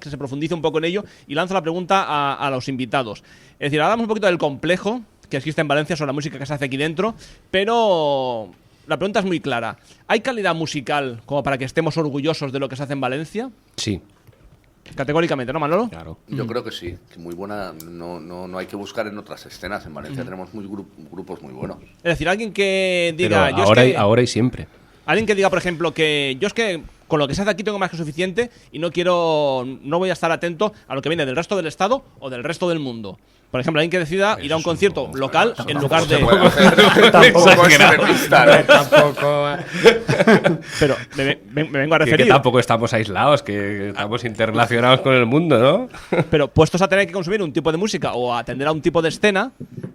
que se profundice un poco en ello, y lanzo la pregunta a los invitados. Es decir, hablamos un poquito del complejo que existe en Valencia sobre la música que se hace aquí dentro, pero la pregunta es muy clara. ¿Hay calidad musical como para que estemos orgullosos de lo que se hace en Valencia? Sí. Categóricamente, ¿no, Manolo? Claro. Yo creo que sí, que muy buena, no hay que buscar en otras escenas. En Valencia tenemos grupos muy buenos. Es decir, alguien que diga... Pero ahora y siempre. Alguien que diga, por ejemplo, que yo es que con lo que se hace aquí tengo más que suficiente y no voy a estar atento a lo que viene del resto del Estado o del resto del mundo. Por ejemplo, alguien que decida ir a un concierto local en lugar de... Tampoco. Pero me vengo a referir. Que tampoco estamos aislados, que estamos interrelacionados con el mundo, ¿no? Pero puestos a tener que consumir un tipo de música o a atender a un tipo de escena,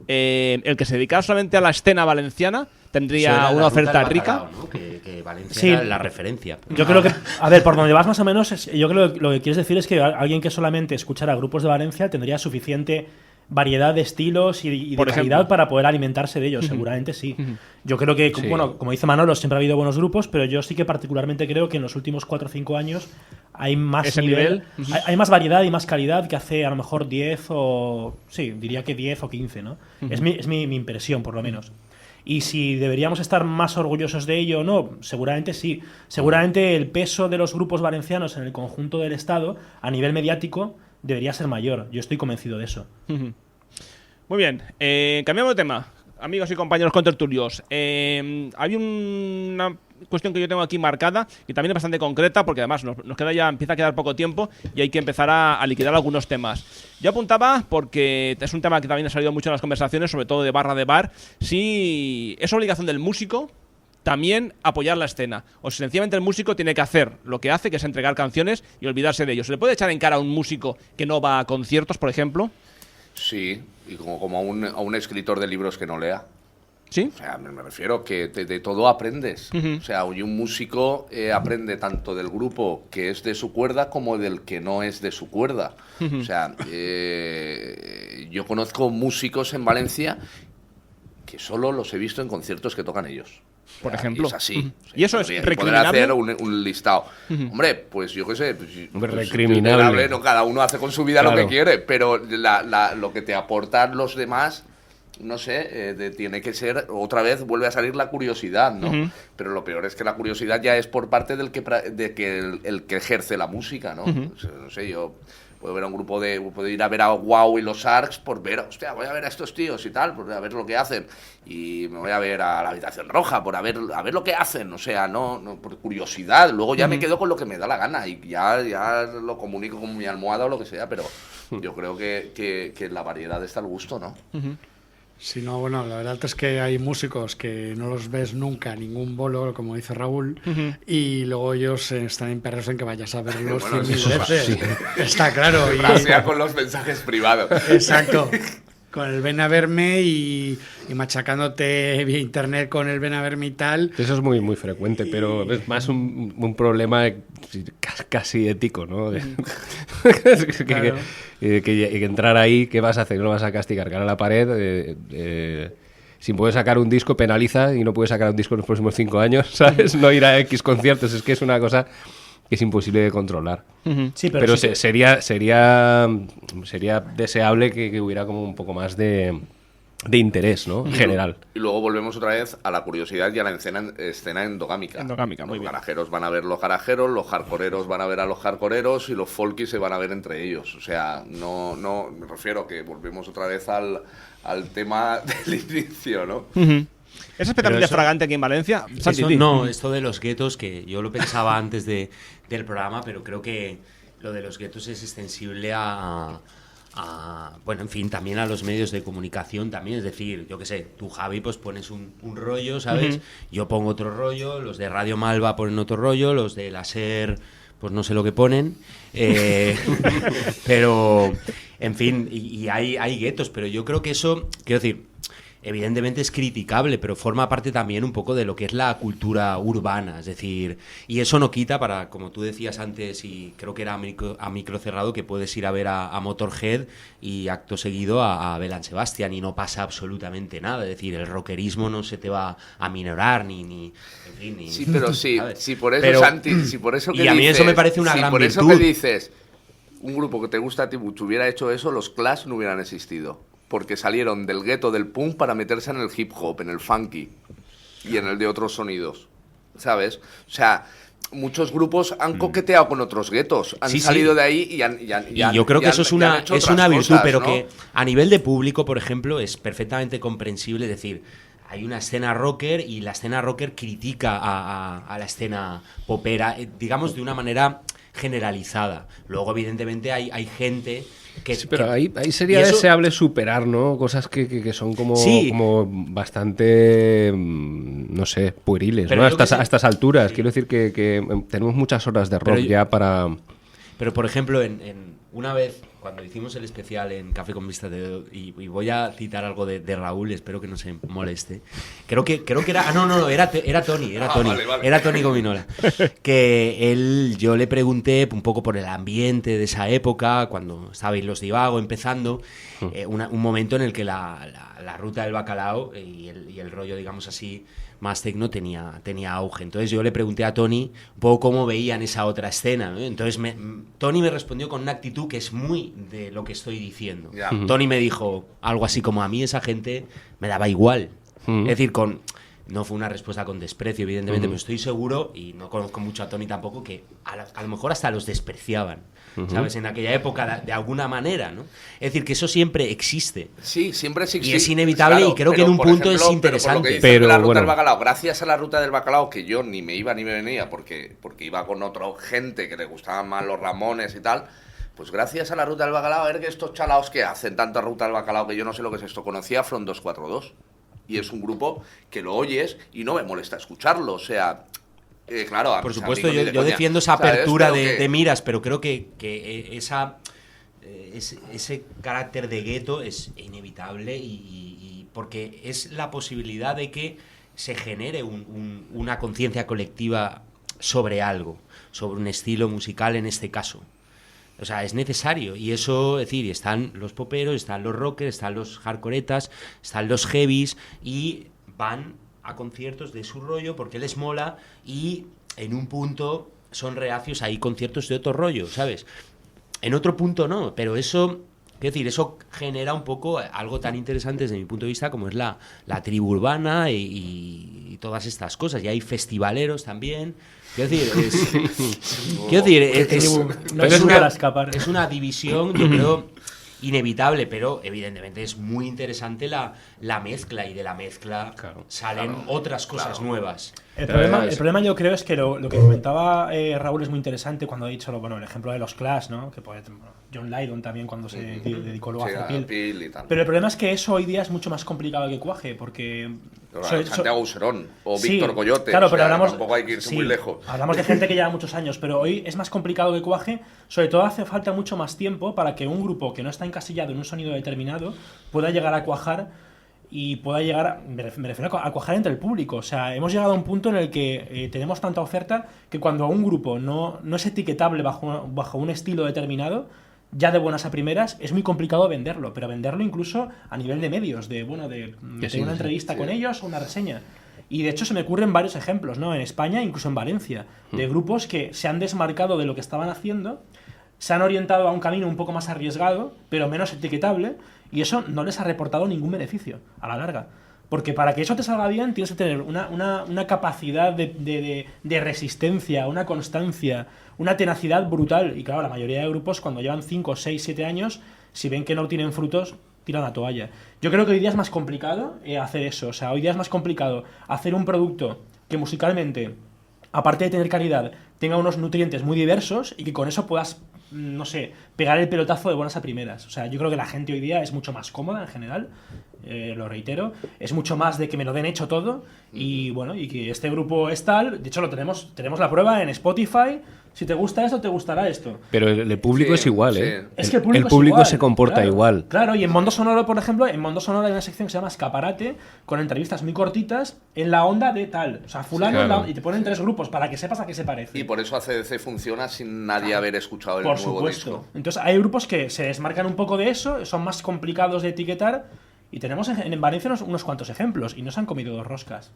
el que se dedicara solamente a la escena valenciana tendría una oferta rica. ¿no? Que Valencia era la referencia. Yo creo que, a ver, por donde vas más o menos, yo creo que lo que quieres decir es que alguien que solamente escuchara grupos de Valencia tendría suficiente variedad de estilos y de calidad para poder alimentarse de ellos, seguramente sí. Yo creo que, bueno, como dice Manolo, siempre ha habido buenos grupos, pero yo sí que particularmente creo que en los últimos 4 o 5 años hay más nivel, hay más variedad y más calidad que hace a lo mejor 10 o... Sí, diría que 10 o 15, ¿no? Es mi impresión, por lo menos. Y si deberíamos estar más orgullosos de ello o no, seguramente sí. Seguramente el peso de los grupos valencianos en el conjunto del Estado, a nivel mediático, debería ser mayor. Yo estoy convencido de eso. Muy bien. Cambiamos de tema. Amigos y compañeros contertulios. Hay una cuestión que yo tengo aquí marcada y también es bastante concreta porque además nos queda empieza a quedar poco tiempo y hay que empezar a liquidar algunos temas. Yo apuntaba, porque es un tema que también ha salido mucho en las conversaciones, sobre todo de barra de bar, si es obligación del músico también apoyar la escena, o si sencillamente el músico tiene que hacer lo que hace, que es entregar canciones y olvidarse de ellos. ¿Se le puede echar en cara a un músico que no va a conciertos, por ejemplo? Sí, y como a un escritor de libros que no lea. ¿Sí? O sea, me refiero que de todo aprendes. O sea, hoy un músico aprende tanto del grupo que es de su cuerda como del que no es de su cuerda. O sea, yo conozco músicos en Valencia que solo los he visto en conciertos que tocan ellos. Por ejemplo. Es así. ¿Y eso es recriminable? Poder hacer un listado. Hombre, pues yo qué sé. Pues, recriminable. No, cada uno hace con su vida lo que quiere, pero lo que te aportan los demás, no sé, tiene que ser, otra vez vuelve a salir la curiosidad, ¿no? Pero lo peor es que la curiosidad ya es por parte el que ejerce la música, ¿no? No sé, yo puedo ver a un grupo puedo ir a ver a Wow y los Arcs por ver, hostia, voy a ver a estos tíos y tal, por a ver lo que hacen, y me voy a ver a la Habitación Roja por a ver lo que hacen, o sea, no por curiosidad. Luego ya me quedo con lo que me da la gana y ya lo comunico con mi almohada o lo que sea, pero yo creo que la variedad está al gusto, ¿no? Sí, no, bueno, la verdad es que hay músicos que no los ves nunca, ningún bolo, como dice Raúl, y luego ellos están emperrados en que vayas a verlos Bueno, 100.000 veces. sí. Está claro. Frasea con los mensajes privados. Exacto. Con el ven a verme y machacándote vía internet con el ven a verme y tal. Eso es muy, muy frecuente, pero es más un problema casi ético, ¿no? Claro. Que entrar ahí, ¿qué vas a hacer? ¿No vas a castigar? Cara a la pared. Si puedes sacar un disco, penaliza, y no puedes sacar un disco en los próximos 5 años, ¿sabes? No ir a X conciertos, es que es una cosa que es imposible de controlar. Sí, pero sí sería deseable que hubiera como un poco más de interés, ¿no? En general. Y luego volvemos otra vez a la curiosidad y a la escena endogámica. Endogámica, muy los bien. garajeros van a ver los garajeros, los hardcoreeros van a ver a los hardcoreeros y los folkies se van a ver entre ellos. O sea, no me refiero que volvemos otra vez al tema del inicio, ¿no? ¿Es especialmente fragante aquí en Valencia? Santi, no, esto de los guetos, que yo lo pensaba antes del programa, pero creo que lo de los guetos es extensible bueno, en fin, también a los medios de comunicación también, es decir, yo qué sé, tú, Javi, pues pones un rollo, ¿sabes? Yo pongo otro rollo, los de Radio Malva ponen otro rollo, los de la SER, pues no sé lo que ponen, pero, en fin, y hay guetos, pero yo creo que eso, quiero decir, evidentemente es criticable, pero forma parte también un poco de lo que es la cultura urbana, es decir, y eso no quita para, como tú decías antes, y creo que era a micro cerrado, que puedes ir a ver a Motorhead y acto seguido a Belle Sebastian y no pasa absolutamente nada, es decir, el rockerismo no se te va a minorar ni sí, pero sí, por eso, pero, Santi, si por eso que y a mí dices, eso me parece una gran por virtud. eso que dices, un grupo que te gusta a ti mucho hubiera hecho eso, los Clash no hubieran existido. Porque salieron del gueto del punk para meterse en el hip hop, en el funky y en el de otros sonidos, ¿sabes? O sea, muchos grupos han coqueteado con otros guetos, han salido de ahí y yo creo que eso es una virtud, cosas, pero ¿no? que a nivel de público, por ejemplo, es perfectamente comprensible, es decir, hay una escena rocker y la escena rocker critica a la escena popera, digamos de una manera generalizada. Luego, evidentemente, hay gente que... Sí, pero ahí sería deseable superar, ¿no? Cosas que son como bastante, no sé, pueriles, pero ¿no? A estas alturas. Sí. Quiero decir que tenemos muchas horas de rock ya para... Pero, por ejemplo, una vez, cuando hicimos el especial en Café con Vista de Dedo, y voy a citar algo de Raúl, espero que no se moleste. Creo que era... era Tony. Vale. Era Tony Gominola. Que yo le pregunté un poco por el ambiente de esa época, cuando estabais los Divago empezando, un momento en el que la ruta del bacalao y el rollo, digamos así, más tecno tenía auge. Entonces yo le pregunté a Tony un poco cómo veían esa otra escena, ¿no? Entonces Tony me respondió con una actitud que es muy de lo que estoy diciendo. Yeah. Tony me dijo algo así como: a mí esa gente me daba igual. Es decir, no fue una respuesta con desprecio, evidentemente, pero estoy seguro, y no conozco mucho a Tony tampoco, que a lo mejor hasta los despreciaban, ¿sabes? En aquella época, de alguna manera, ¿no? Es decir, que eso siempre existe. Sí, siempre existe. Y es inevitable, claro, y creo que en un punto es interesante. Pero la ruta del bacalao, gracias a la ruta del bacalao, que yo ni me iba ni me venía, porque iba con otra gente que le gustaban más los Ramones y tal, pues gracias a la ruta del bacalao, a ver que estos chalaos que hacen tanta ruta del bacalao, que yo no sé lo que es esto, conocía Front 242. Y es un grupo que lo oyes y no me molesta escucharlo, o sea... claro, por supuesto, yo defiendo esa apertura de miras, pero creo que ese carácter de gueto es inevitable y porque es la posibilidad de que se genere una conciencia colectiva sobre algo, sobre un estilo musical en este caso. O sea, es necesario, y eso, es decir, están los poperos, están los rockers, están los hardcoretas, están los heavies, y van a conciertos de su rollo porque les mola, y en un punto son reacios a ir conciertos de otro rollo, ¿sabes? En otro punto no, pero eso, es decir, eso genera un poco algo tan interesante desde mi punto de vista como es la tribu urbana y todas estas cosas, y hay festivaleros también. Quiero decir, es una división, yo creo, inevitable, pero evidentemente es muy interesante la mezcla, y de la mezcla salen otras cosas nuevas. El problema yo creo es que lo que comentaba Raúl es muy interesante cuando ha dicho el ejemplo de los Clash, ¿no? Que John Lydon también cuando se dedicó luego a hacer Peel. Y tal. Pero el problema es que eso hoy día es mucho más complicado que cuaje, porque Santiago Userón o sí, Víctor Coyote, claro, pero tampoco hay que irse muy lejos. Hablamos de gente que lleva muchos años, pero hoy es más complicado que cuaje. Sobre todo hace falta mucho más tiempo para que un grupo que no está encasillado en un sonido determinado pueda llegar a cuajar y pueda llegar, me refiero a cuajar entre el público. O sea, hemos llegado a un punto en el que tenemos tanta oferta que cuando un grupo no es etiquetable bajo un estilo determinado, ya de buenas a primeras, es muy complicado venderlo, pero venderlo incluso a nivel de medios, de una entrevista con ellos o una reseña. Y de hecho se me ocurren varios ejemplos, ¿no? En España, incluso en Valencia, de grupos que se han desmarcado de lo que estaban haciendo, se han orientado a un camino un poco más arriesgado, pero menos etiquetable, y eso no les ha reportado ningún beneficio a la larga. Porque para que eso te salga bien tienes que tener una capacidad de resistencia, una constancia, una tenacidad brutal. Y claro, la mayoría de grupos cuando llevan 5, 6, 7 años, si ven que no tienen frutos, tiran la toalla. Yo creo que hoy día es más complicado hacer eso. O sea, hoy día es más complicado hacer un producto que musicalmente, aparte de tener calidad, tenga unos nutrientes muy diversos y que con eso puedas, no sé, pegar el pelotazo de buenas a primeras. O sea, yo creo que la gente hoy día es mucho más cómoda en general. Lo reitero, es mucho más de que me lo den hecho todo y bueno, y que este grupo es tal. De hecho, tenemos la prueba en Spotify. Si te gusta esto, te gustará esto. Pero el público es igual, ¿eh? Es que el público igual, se comporta igual. Claro, y en Mundo Sonoro, por ejemplo, en Mundo Sonoro hay una sección que se llama Escaparate, con entrevistas muy cortitas en la onda de tal. O sea, fulano, y te ponen 3 grupos para que sepas a qué se parece. Y por eso ACDC funciona sin nadie haber escuchado el nuevo disco. Entonces hay grupos que se desmarcan un poco de eso, son más complicados de etiquetar. Y tenemos en Valencia unos cuantos ejemplos y no se han comido 2 roscas.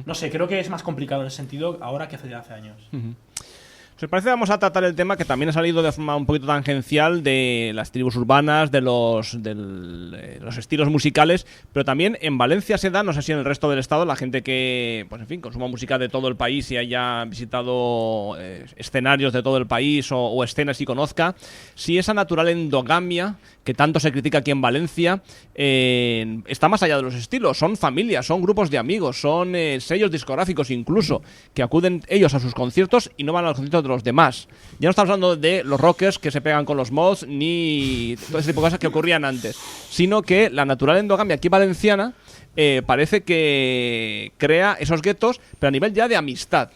No sé, creo que es más complicado en ese sentido ahora que hace años. Si os parece, vamos a tratar el tema que también ha salido de forma un poquito tangencial de las tribus urbanas, de los estilos musicales, pero también en Valencia se da, no sé si en el resto del estado, la gente que, pues en fin, consuma música de todo el país y haya visitado escenarios de todo el país o escenas y conozca, si esa natural endogamia que tanto se critica aquí en Valencia está más allá de los estilos. Son familias, son grupos de amigos, son sellos discográficos incluso, que acuden ellos a sus conciertos y no van a los conciertos de los demás. Ya no estamos hablando de los rockers que se pegan con los mods ni todo ese tipo de cosas que ocurrían antes, sino que la natural endogamia aquí valenciana parece que crea esos guetos, pero a nivel ya de amistad.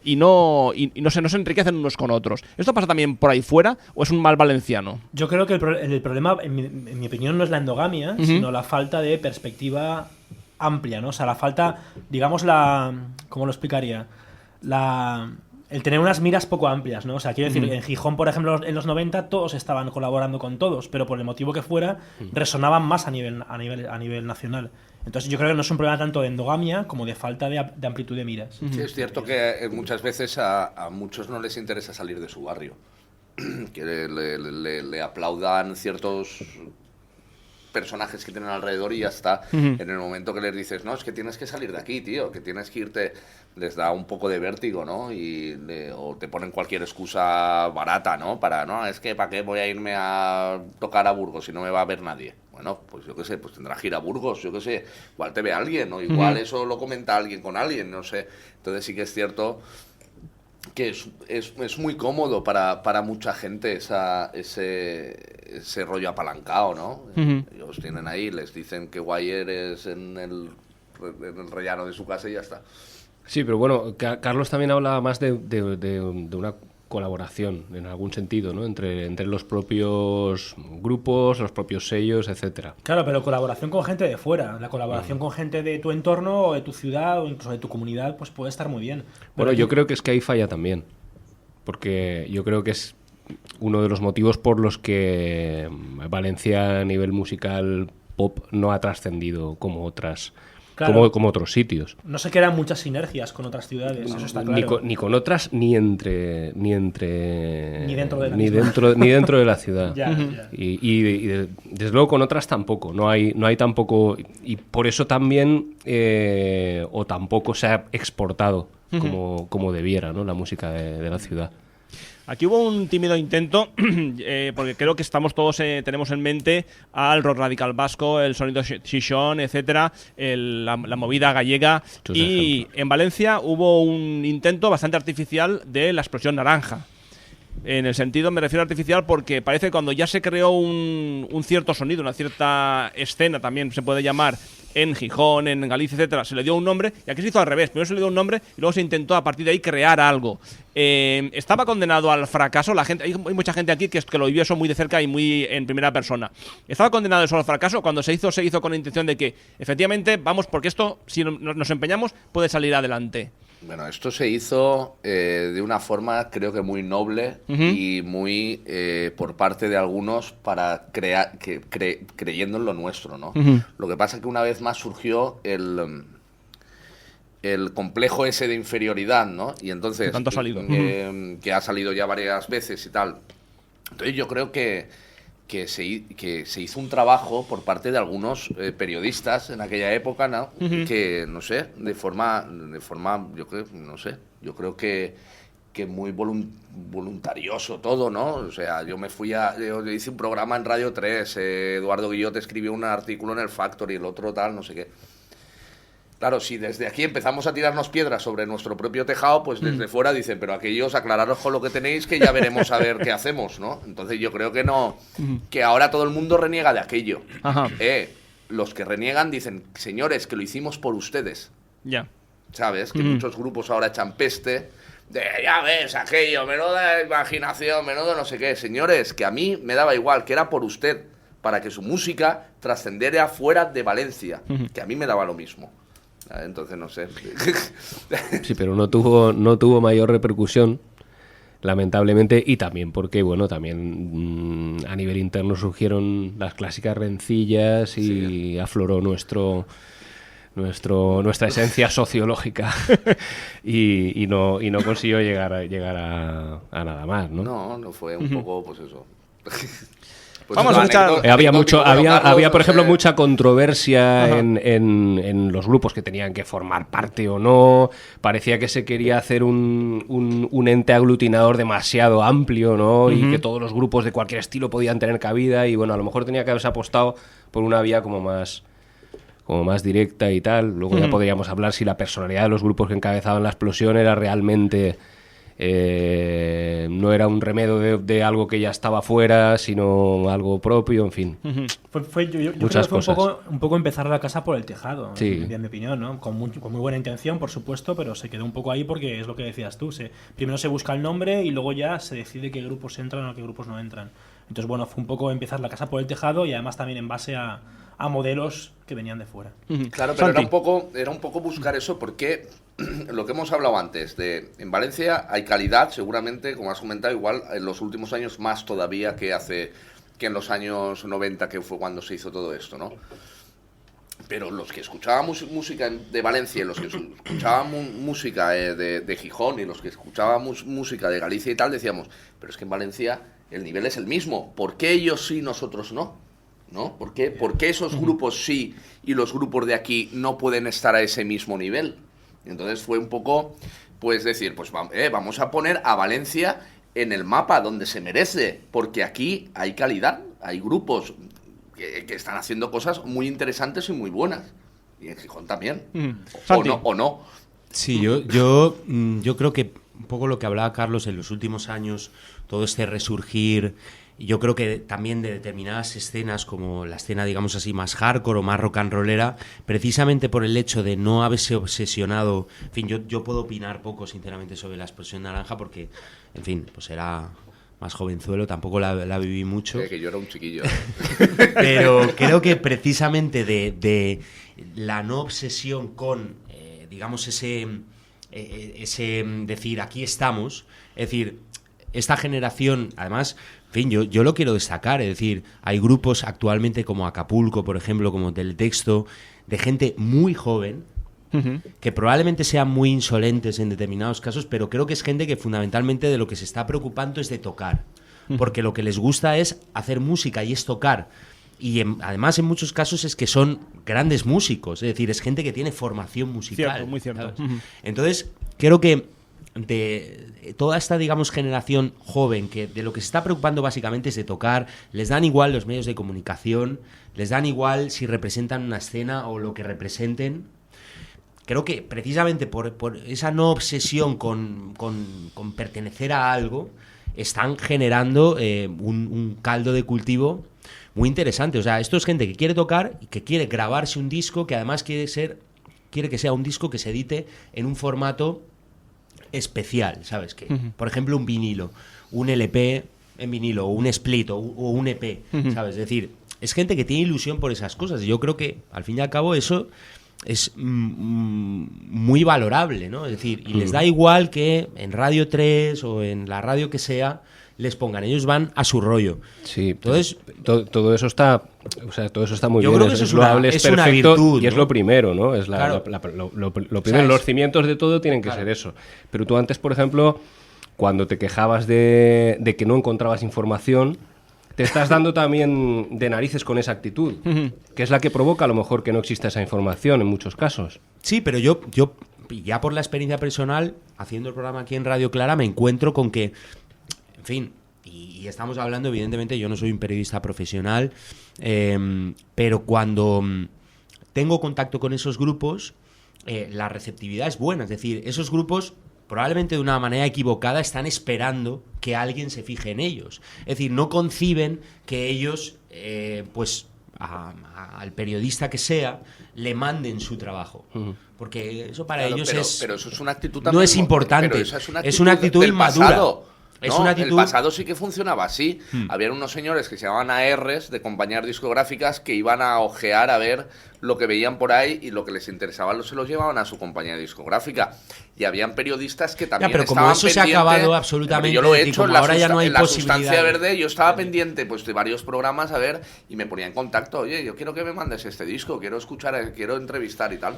Y no se enriquecen unos con otros. ¿Esto pasa también por ahí fuera o es un mal valenciano? Yo creo que el problema, en mi opinión, no es la endogamia, sino la falta de perspectiva amplia, ¿no? O sea, la falta, digamos, ¿cómo lo explicaría? El tener unas miras poco amplias, ¿no? O sea, quiero decir, en Gijón, por ejemplo, en los 90 todos estaban colaborando con todos, pero por el motivo que fuera, resonaban más a nivel nacional. Entonces yo creo que no es un problema tanto de endogamia como de falta de amplitud de miras. Sí, es cierto que muchas veces a muchos no les interesa salir de su barrio. Que le aplaudan ciertos personajes que tienen alrededor y ya está. En el momento que les dices, no, es que tienes que salir de aquí, tío, que tienes que irte, les da un poco de vértigo, ¿no? O te ponen cualquier excusa barata, ¿no? Es que ¿para qué voy a irme a tocar a Burgos si no me va a ver nadie? Bueno, pues yo qué sé, pues tendrá que ir a Burgos, yo qué sé, igual te ve alguien, o igual eso lo comenta alguien con alguien, no sé. Entonces sí que es cierto que es muy cómodo para mucha gente ese rollo apalancado, ¿no? Ellos tienen ahí, les dicen que guay eres en el rellano de su casa y ya está. Sí, pero bueno, Carlos también hablaba más de una colaboración en algún sentido, ¿no? Entre los propios grupos, los propios sellos, etcétera. Claro, pero colaboración con gente de fuera, la colaboración con gente de tu entorno o de tu ciudad o incluso de tu comunidad, pues puede estar muy bien. Bueno, yo creo que es que ahí falla también, porque yo creo que es uno de los motivos por los que Valencia a nivel musical pop no ha trascendido como otras. Claro, como otros sitios. No se crean muchas sinergias con otras ciudades, eso está claro. Ni con otras, ni dentro de la ciudad. Ya. Y desde luego con otras tampoco. No hay tampoco. Y por eso también o tampoco se ha exportado como debiera, ¿no? La música de la ciudad. Aquí hubo un tímido intento, porque creo que estamos todos, tenemos en mente al rock radical vasco, el sonido Xixón, etcétera, la movida gallega. Y en Valencia hubo un intento bastante artificial de la explosión naranja. En el sentido, me refiero a artificial porque parece que cuando ya se creó un cierto sonido, una cierta escena también se puede llamar, en Gijón, en Galicia, etcétera, se le dio un nombre, y aquí se hizo al revés. Primero se le dio un nombre y luego se intentó a partir de ahí crear algo. Estaba condenado al fracaso. La gente, hay mucha gente aquí que lo vivió eso muy de cerca y muy en primera persona. Estaba condenado eso al fracaso. Cuando se hizo con la intención de que, efectivamente, vamos, porque esto, si nos empeñamos, puede salir adelante. Bueno, esto se hizo de una forma, creo que muy noble y muy por parte de algunos para crear, creyendo en lo nuestro, ¿no? Lo que pasa es que una vez más surgió el complejo ese de inferioridad, ¿no? Y entonces, tanto ha salido. Que ha salido ya varias veces y tal. Entonces yo creo que se hizo un trabajo por parte de algunos periodistas en aquella época, ¿no? Que, no sé, de forma, yo creo, no sé, yo creo que muy voluntarioso todo, ¿no? O sea, yo hice un programa en Radio 3, Eduardo Guillot escribió un artículo en el Factory, el otro tal, no sé qué. Claro, si desde aquí empezamos a tirarnos piedras sobre nuestro propio tejado, pues desde fuera dicen, pero aquellos aclararos con lo que tenéis, que ya veremos a ver qué hacemos, ¿no? Entonces yo creo que no, que ahora todo el mundo reniega de aquello. Los que reniegan dicen, señores, que lo hicimos por ustedes. Ya. ¿Sabes? Que muchos grupos ahora echan peste de, ya ves, aquello, menuda imaginación, menudo no sé qué. Señores, que a mí me daba igual, que era por usted, para que su música trascendiera fuera de Valencia, que a mí me daba lo mismo. Entonces no sé. Sí, pero no tuvo mayor repercusión, lamentablemente, y también porque, bueno, también a nivel interno surgieron las clásicas rencillas y afloró nuestra esencia sociológica y no consiguió llegar a nada más, ¿no? No fue un poco, pues eso. Pues vamos a escuchar. Había, por ejemplo, mucha controversia en los grupos que tenían que formar parte o no. Parecía que se quería hacer un ente aglutinador demasiado amplio, ¿no? Y que todos los grupos de cualquier estilo podían tener cabida. Y bueno, a lo mejor tenía que haberse apostado por una vía como más directa y tal. Luego ya podríamos hablar si la personalidad de los grupos que encabezaban la explosión era realmente... no era un remedio de algo que ya estaba fuera, sino algo propio, en fin. Yo creo muchas que fue cosas. un poco empezar la casa por el tejado, sí. En mi opinión, ¿no? Con muy buena intención, por supuesto, pero se quedó un poco ahí porque es lo que decías tú. Primero se busca el nombre y luego ya se decide qué grupos entran o qué grupos no entran. Entonces, bueno, fue un poco empezar la casa por el tejado y además también en base a modelos que venían de fuera. Claro, pero era un poco buscar eso porque lo que hemos hablado antes, en Valencia hay calidad, seguramente, como has comentado, igual en los últimos años más todavía que en los años 90, que fue cuando se hizo todo esto, ¿no? Pero los que escuchábamos música de Valencia y los que escuchábamos música de Gijón y los que escuchábamos música de Galicia y tal, decíamos, pero es que en Valencia el nivel es el mismo, ¿por qué ellos sí, nosotros no? ¿No? ¿Por qué esos grupos sí y los grupos de aquí no pueden estar a ese mismo nivel? Entonces fue un poco, pues decir, pues vamos a poner a Valencia en el mapa donde se merece, porque aquí hay calidad, hay grupos que están haciendo cosas muy interesantes y muy buenas. Y en Gijón también. ¿O no? Sí, yo creo que un poco lo que hablaba Carlos en los últimos años, todo este resurgir... Yo creo que también de determinadas escenas, como la escena, digamos así, más hardcore o más rock and rollera, precisamente por el hecho de no haberse obsesionado... En fin, yo puedo opinar poco, sinceramente, sobre la explosión naranja, porque, en fin, pues era más jovenzuelo, tampoco la viví mucho. Que yo era un chiquillo. Pero creo que precisamente de la no obsesión con, digamos, ese decir, aquí estamos, es decir, esta generación, además... En fin, yo lo quiero destacar, es decir, hay grupos actualmente como Acapulco, por ejemplo, como Teletexto, de gente muy joven, que probablemente sean muy insolentes en determinados casos, pero creo que es gente que fundamentalmente de lo que se está preocupando es de tocar, porque lo que les gusta es hacer música y es tocar. Y además en muchos casos es que son grandes músicos, es decir, es gente que tiene formación musical. Cierto, muy cierto. Entonces, creo que toda esta, digamos, generación joven que de lo que se está preocupando básicamente es de tocar, les dan igual los medios de comunicación, les dan igual si representan una escena o lo que representen. Creo que precisamente por esa no obsesión con pertenecer a algo, están generando un caldo de cultivo muy interesante. O sea, esto es gente que quiere tocar y que quiere grabarse un disco, que además quiere que sea un disco que se edite en un formato especial, ¿sabes? Que, por ejemplo, un vinilo, un LP en vinilo, o un split, o un EP, ¿sabes? Es decir, es gente que tiene ilusión por esas cosas. Y yo creo que, al fin y al cabo, eso es muy valorable, ¿no? Es decir, y les da igual que en Radio 3 o en la radio que sea les pongan, ellos van a su rollo. Sí, entonces todo eso está, o sea, todo eso está muy yo bien. creo que eso es loable, es una perfecto, virtud, y es ¿no? lo primero, ¿no? Es Claro. lo primero, O sea, los cimientos de todo tienen que ser eso. Pero tú antes, por ejemplo, cuando te quejabas de que no encontrabas información, te estás dando también de narices con esa actitud, que es la que provoca a lo mejor que no exista esa información en muchos casos. Sí, pero yo ya por la experiencia personal, haciendo el programa aquí en Radio Clara, me encuentro con que, en fin, y estamos hablando, evidentemente, yo no soy un periodista profesional, pero cuando tengo contacto con esos grupos, la receptividad es buena. Es decir, esos grupos, probablemente de una manera equivocada, están esperando que alguien se fije en ellos. Es decir, no conciben que ellos, pues, al periodista que sea, le manden su trabajo. Porque eso para ellos es... Pero eso es una actitud no también... es importante. Pero esa es una actitud del inmadura. pasado. Es No, una actitud... El pasado sí que funcionaba así. Habían unos señores que se llamaban ARs, de compañías discográficas, que iban a ojear a ver lo que veían por ahí, y lo que les interesaba se los llevaban a su compañía discográfica. Y habían periodistas que también pero como estaban eso se ha pendientes, acabado absolutamente, yo lo he y hecho como en la, ahora ya no hay en la posibilidad Sustancia de- Verde. Yo estaba pendiente, pues, de varios programas a ver, y me ponía en contacto. Oye, yo quiero que me mandes este disco, quiero escuchar, quiero entrevistar y tal.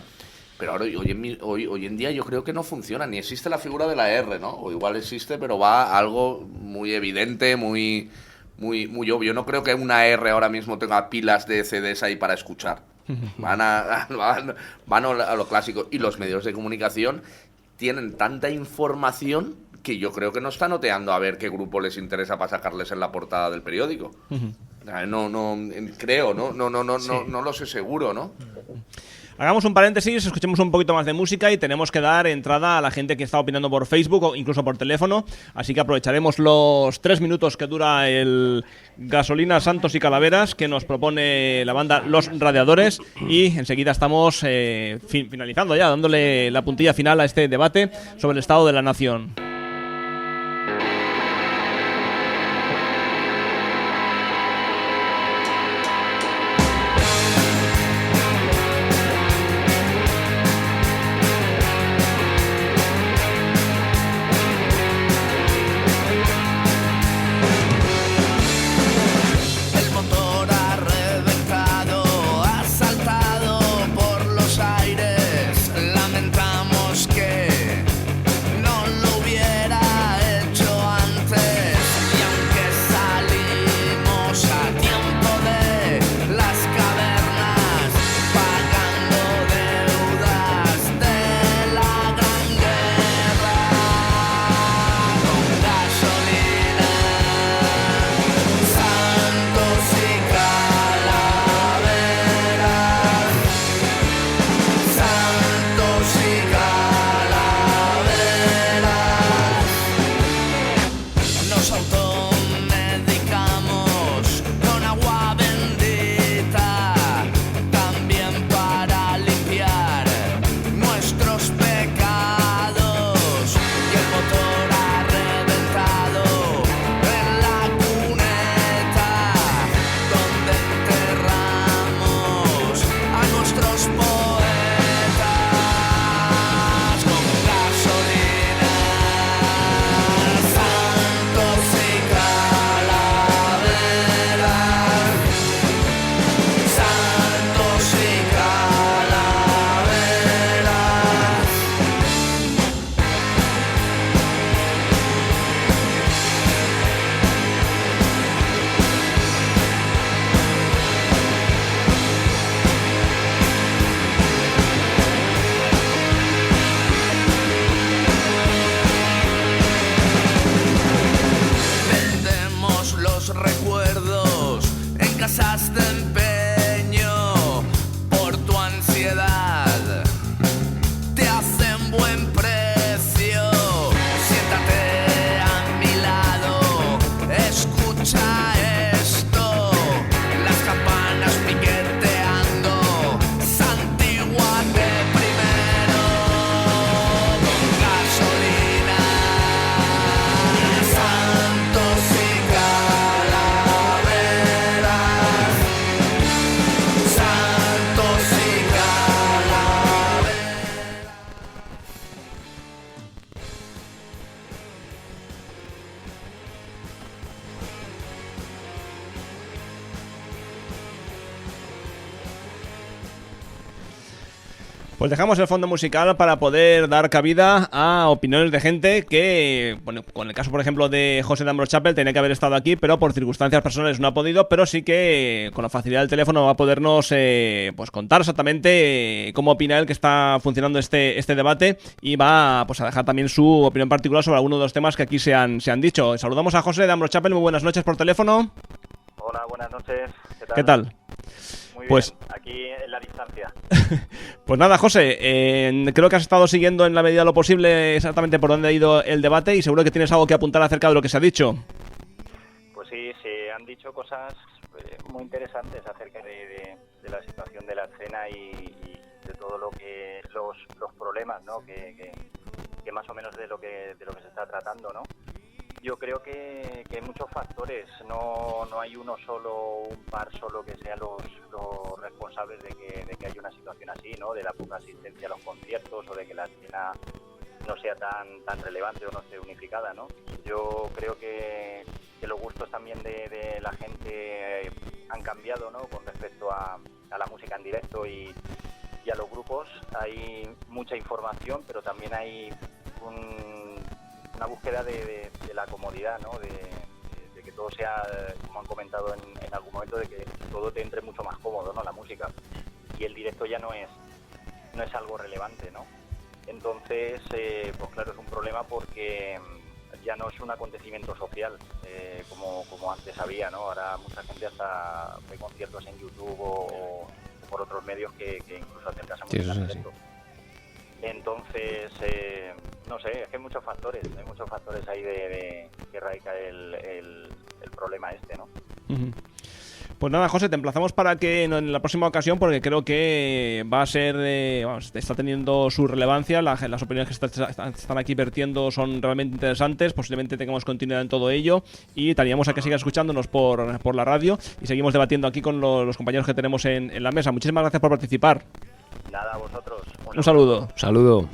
Pero ahora, hoy en día, yo creo que no funciona, ni existe la figura de la R, ¿no? O igual existe, pero va a algo muy evidente, muy obvio. No creo que una R ahora mismo tenga pilas de CDs ahí para escuchar. Van a lo clásico. Y los medios de comunicación tienen tanta información que yo creo que no están oteando a ver qué grupo les interesa para sacarles en la portada del periódico. Creo, no lo sé seguro, ¿no? Hagamos un paréntesis, escuchemos un poquito más de música y tenemos que dar entrada a la gente que está opinando por Facebook o incluso por teléfono, así que aprovecharemos los 3 minutos que dura el Gasolina, Santos y Calaveras que nos propone la banda Los Radiadores, y enseguida estamos finalizando ya, dándole la puntilla final a este debate sobre el estado de la nación. El motor ha reventado, ha saltado por los aires. Lamentamos que no lo hubiera hecho antes. Y aunque salimos a tiempo de las cavernas, pagando deudas de la gran guerra, con gasolina, santos y calaveras, santos y calaveras. Nos automedicamos con agua bendita, también para limpiar nuestros pecados. Y el motor ha reventado en la cuneta donde enterramos a nuestros poetas. Con gasolina, santos y Pues dejamos el fondo musical para poder dar cabida a opiniones de gente que, bueno, con el caso por ejemplo de José de Ambrose Chapel, tenía que haber estado aquí, pero por circunstancias personales no ha podido, pero sí que con la facilidad del teléfono va a podernos pues contar exactamente cómo opina él que está funcionando este debate, y va pues a dejar también su opinión particular sobre algunos de los temas que aquí se han dicho. Saludamos a José de Ambrose Chapel, muy buenas noches por teléfono. Hola, buenas noches. ¿Qué tal? Muy pues bien, aquí en la distancia. Pues nada, José, creo que has estado siguiendo en la medida de lo posible exactamente por dónde ha ido el debate, y seguro que tienes algo que apuntar acerca de lo que se ha dicho. Pues sí, se han dicho cosas muy interesantes acerca de la situación de la escena y de todo lo que los problemas, ¿no? que más o menos de lo que se está tratando, ¿no? Yo creo que hay muchos factores, no hay uno solo, un par solo que sean los responsables de que haya una situación así, ¿no? De la poca asistencia a los conciertos o de que la escena no sea tan relevante o no esté unificada, ¿no? Yo creo que los gustos también de la gente han cambiado, ¿no? Con respecto a la música en directo y a los grupos. Hay mucha información, pero también hay una búsqueda de la comodidad, ¿no? De que todo sea, como han comentado en algún momento, de que todo te entre mucho más cómodo, ¿no? La música. Y el directo ya no es algo relevante, ¿no? Entonces, pues claro, es un problema porque ya no es un acontecimiento social como antes había, ¿no? Ahora mucha gente hasta ve conciertos en YouTube o por otros medios que incluso acercan a música en directo. Entonces, no sé, es que hay muchos factores ahí que radica el problema este, ¿no? Uh-huh. Pues nada, José, te emplazamos para que en la próxima ocasión, porque creo que va a ser, está teniendo su relevancia, las opiniones que están aquí vertiendo son realmente interesantes, posiblemente tengamos continuidad en todo ello, y te animamos a que sigas escuchándonos por la radio y seguimos debatiendo aquí con los compañeros que tenemos en la mesa. Muchísimas gracias por participar. Nada, a vosotros. Un saludo. Saludo.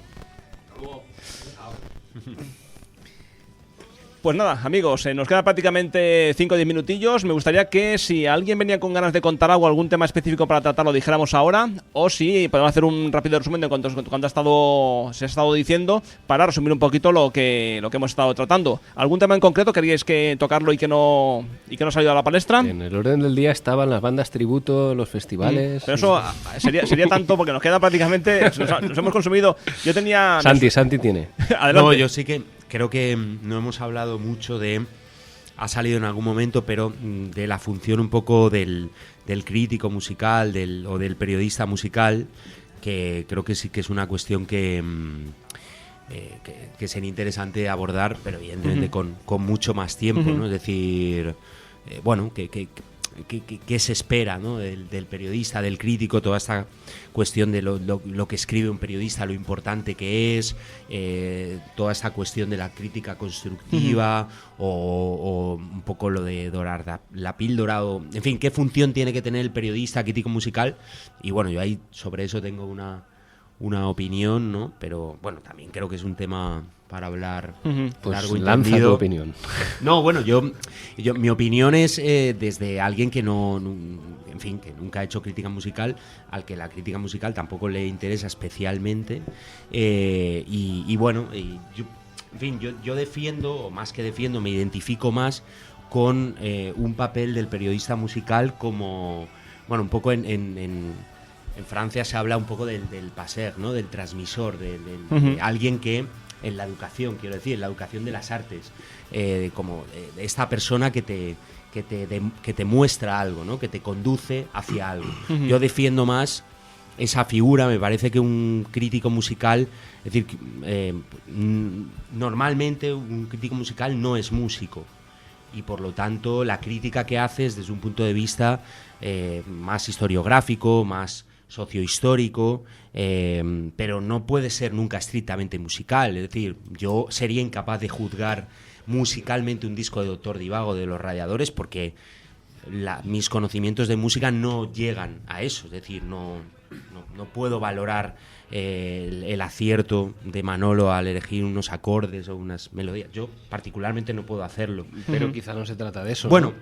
Pues nada, amigos, nos queda prácticamente 5 o 10 minutillos. Me gustaría que si alguien venía con ganas de contar algo, algún tema específico para tratar, lo dijéramos ahora, o si podemos hacer un rápido resumen de cuánto se ha estado diciendo, para resumir un poquito lo que hemos estado tratando. ¿Algún tema en concreto queríais que tocarlo y que no ha salido a la palestra? En el orden del día estaban las bandas tributo, los festivales... Pero eso sería tanto, porque nos queda prácticamente... Nos hemos consumido... Yo tenía... Santi tiene. Adelante. No, yo sí que... Creo que no hemos hablado mucho ha salido en algún momento, pero de la función un poco del crítico musical o del periodista musical, que creo que sí que es una cuestión que sería interesante abordar, pero evidentemente con mucho más tiempo, ¿no? Es decir, bueno, ¿qué se espera, ¿no? del periodista, del crítico, toda esta cuestión de lo que escribe un periodista, lo importante que es, toda esta cuestión de la crítica constructiva o un poco lo de dorar la píldora, en fin, qué función tiene que tener el periodista crítico musical. Y bueno, yo ahí sobre eso tengo una opinión, ¿no? Pero bueno, también creo que es un tema para hablar pues largo y lanza entendido. tu opinión. No, bueno, yo mi opinión es desde alguien que en fin, que nunca ha hecho crítica musical, al que la crítica musical tampoco le interesa especialmente, y bueno, en fin, yo defiendo, o más que defiendo, me identifico más con un papel del periodista musical como, bueno, un poco en Francia se habla un poco del passer, ¿no? Del transmisor, de alguien que en la educación, quiero decir, en la educación de las artes, como esta persona que te muestra algo, ¿no? Que te conduce hacia algo. Yo defiendo más esa figura. Me parece que un crítico musical, es decir, normalmente un crítico musical no es músico, y por lo tanto la crítica que haces desde un punto de vista más historiográfico, más sociohistórico, pero no puede ser nunca estrictamente musical. Es decir, yo sería incapaz de juzgar musicalmente un disco de Doctor Divago, de Los Radiadores, porque mis conocimientos de música no llegan a eso. Es decir, no puedo valorar el acierto de Manolo al elegir unos acordes o unas melodías. Yo particularmente no puedo hacerlo. Pero quizá no se trata de eso. Bueno,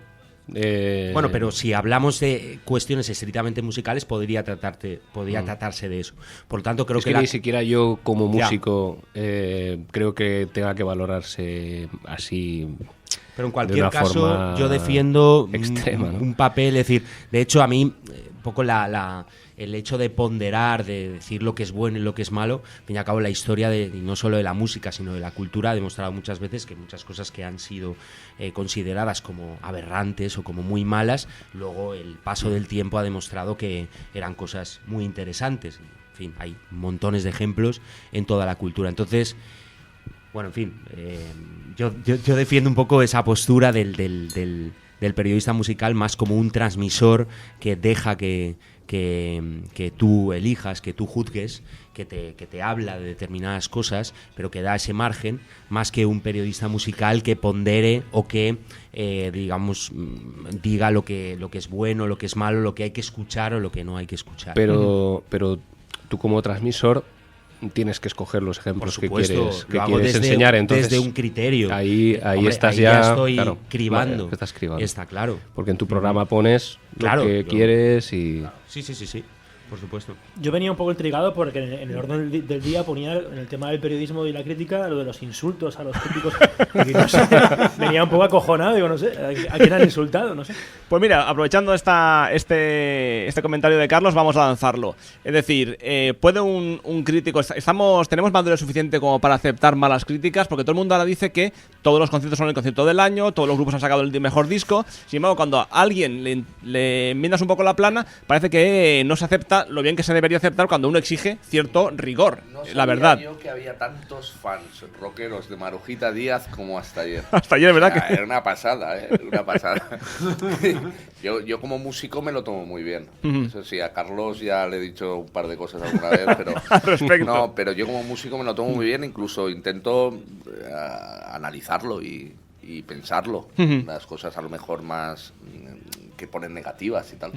Bueno, pero si hablamos de cuestiones estrictamente musicales, podría tratarse de eso. Por lo tanto, creo que ni siquiera yo como músico creo que tenga que valorarse así. Pero en cualquier caso, yo defiendo extrema, ¿no? un papel, es decir, de hecho a mí un poco el hecho de ponderar, de decir lo que es bueno y lo que es malo, al fin y al cabo la historia y no solo de la música, sino de la cultura ha demostrado muchas veces que muchas cosas que han sido consideradas como aberrantes o como muy malas, luego el paso del tiempo ha demostrado que eran cosas muy interesantes. En fin, hay montones de ejemplos en toda la cultura. Entonces, bueno, en fin, yo defiendo un poco esa postura del periodista musical más como un transmisor que deja que tú elijas, que tú juzgues, que te habla de determinadas cosas, pero que da ese margen, más que un periodista musical que pondere o que, digamos, diga lo que es bueno, lo que es malo, lo que hay que escuchar o lo que no hay que escuchar. Pero tú como transmisor tienes que escoger los ejemplos que quieres enseñar. Entonces, desde un criterio. Ahí Hombre, estás ahí ya estoy claro, cribando. Estás cribando. Está claro. Porque en tu programa pones lo que quieres y... Sí, por supuesto. Yo venía un poco intrigado porque en el orden del día ponía en el tema del periodismo y la crítica lo de los insultos a los críticos. Y no sé, venía un poco acojonado, digo, no sé, ¿a quién han insultado? No sé. Pues mira, aprovechando este comentario de Carlos, vamos a lanzarlo. Es decir, ¿puede un crítico... tenemos madurez suficiente como para aceptar malas críticas? Porque todo el mundo ahora dice que todos los conciertos son el concierto del año, todos los grupos han sacado el mejor disco. Sin embargo, cuando a alguien le enmiendas un poco la plana, parece que no se acepta lo bien que se debería aceptar cuando uno exige cierto rigor, la verdad. Yo que había tantos fans rockeros de Marujita Díaz como hasta ayer. Hasta ayer, ¿verdad? O sea, era una pasada, una pasada. yo como músico me lo tomo muy bien. Eso sí, a Carlos ya le he dicho un par de cosas alguna vez, pero al respecto. No, pero yo como músico me lo tomo muy bien, incluso intento analizarlo y pensarlo. Las cosas a lo mejor más que ponen negativas y tal.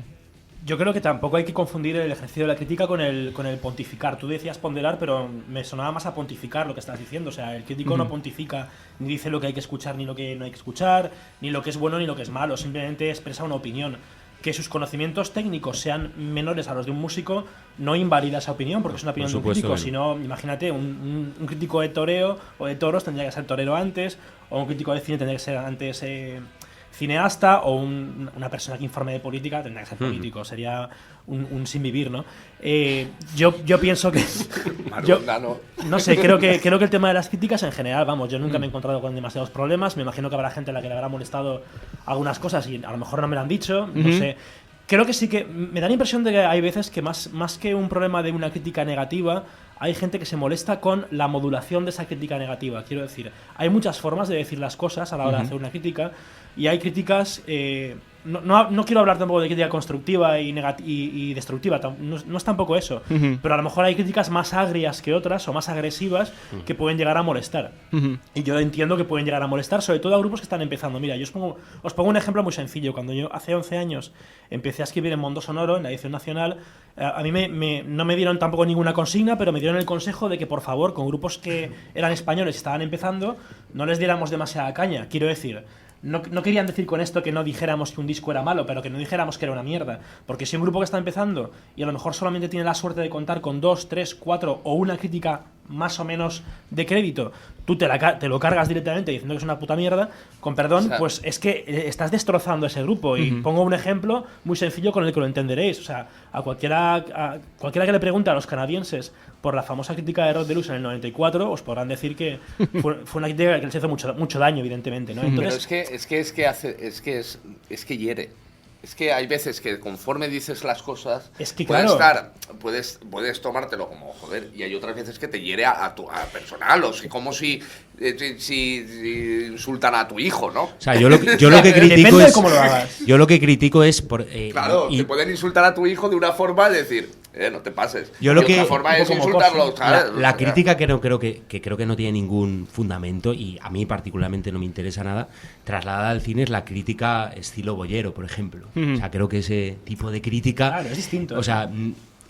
Yo creo que tampoco hay que confundir el ejercicio de la crítica con el pontificar. Tú decías ponderar, pero me sonaba más a pontificar lo que estás diciendo. O sea, el crítico no pontifica, ni dice lo que hay que escuchar, ni lo que no hay que escuchar, ni lo que es bueno, ni lo que es malo. Simplemente expresa una opinión. Que sus conocimientos técnicos sean menores a los de un músico no invalida esa opinión, porque es una opinión de un crítico. Sino, imagínate, un crítico de toreo o de toros tendría que ser torero antes, o un crítico de cine tendría que ser antes... cineasta, o una persona que informe de política tendrá que ser político, sería un sin vivir, ¿no? Yo pienso que no sé, creo que el tema de las críticas en general, vamos, yo nunca me he encontrado con demasiados problemas. Me imagino que habrá gente a la que le habrá molestado algunas cosas y a lo mejor no me lo han dicho, no sé. Creo que sí que me da la impresión de que hay veces que más que un problema de una crítica negativa, hay gente que se molesta con la modulación de esa crítica negativa. Quiero decir, hay muchas formas de decir las cosas a la hora de hacer una crítica, y hay críticas... No quiero hablar tampoco de crítica constructiva y destructiva, no es tampoco eso, pero a lo mejor hay críticas más agrias que otras o más agresivas que pueden llegar a molestar. Y yo entiendo que pueden llegar a molestar, sobre todo a grupos que están empezando. Mira, yo os pongo un ejemplo muy sencillo. Cuando yo hace 11 años empecé a escribir en Mundo Sonoro, en la edición nacional, a mí no me dieron tampoco ninguna consigna, pero me dieron el consejo de que, por favor, con grupos que eran españoles y estaban empezando, no les diéramos demasiada caña. Quiero decir... No querían decir con esto que no dijéramos que un disco era malo, pero que no dijéramos que era una mierda. Porque si un grupo que está empezando y a lo mejor solamente tiene la suerte de contar con 2, 3, 4 o una crítica más o menos de crédito, tú te lo cargas directamente diciendo que es una puta mierda, con perdón, pues es que estás destrozando a ese grupo. Y pongo un ejemplo muy sencillo con el que lo entenderéis. O sea, a cualquiera que le pregunte a los canadienses por la famosa crítica de Rock Deluxe en el 94, os podrán decir que fue una crítica que les hizo mucho daño, evidentemente, ¿no? Entonces, pero es que hiere. Es que hay veces que conforme dices las cosas, es que, puedes tomártelo como joder, y hay otras veces que te hiere a personal, o si como si insultan a tu hijo, ¿no? O sea, yo lo que critico es cómo lo hagas. Yo lo que critico es claro, te pueden insultar a tu hijo de una forma de decir, no te pases. Yo lo que otra forma es insultarlo, ¿sabes? La crítica creo que no tiene ningún fundamento, y a mí particularmente no me interesa nada, trasladada al cine, es la crítica estilo boyero, por ejemplo. O sea, creo que ese tipo de crítica... Claro, es distinto. O sea,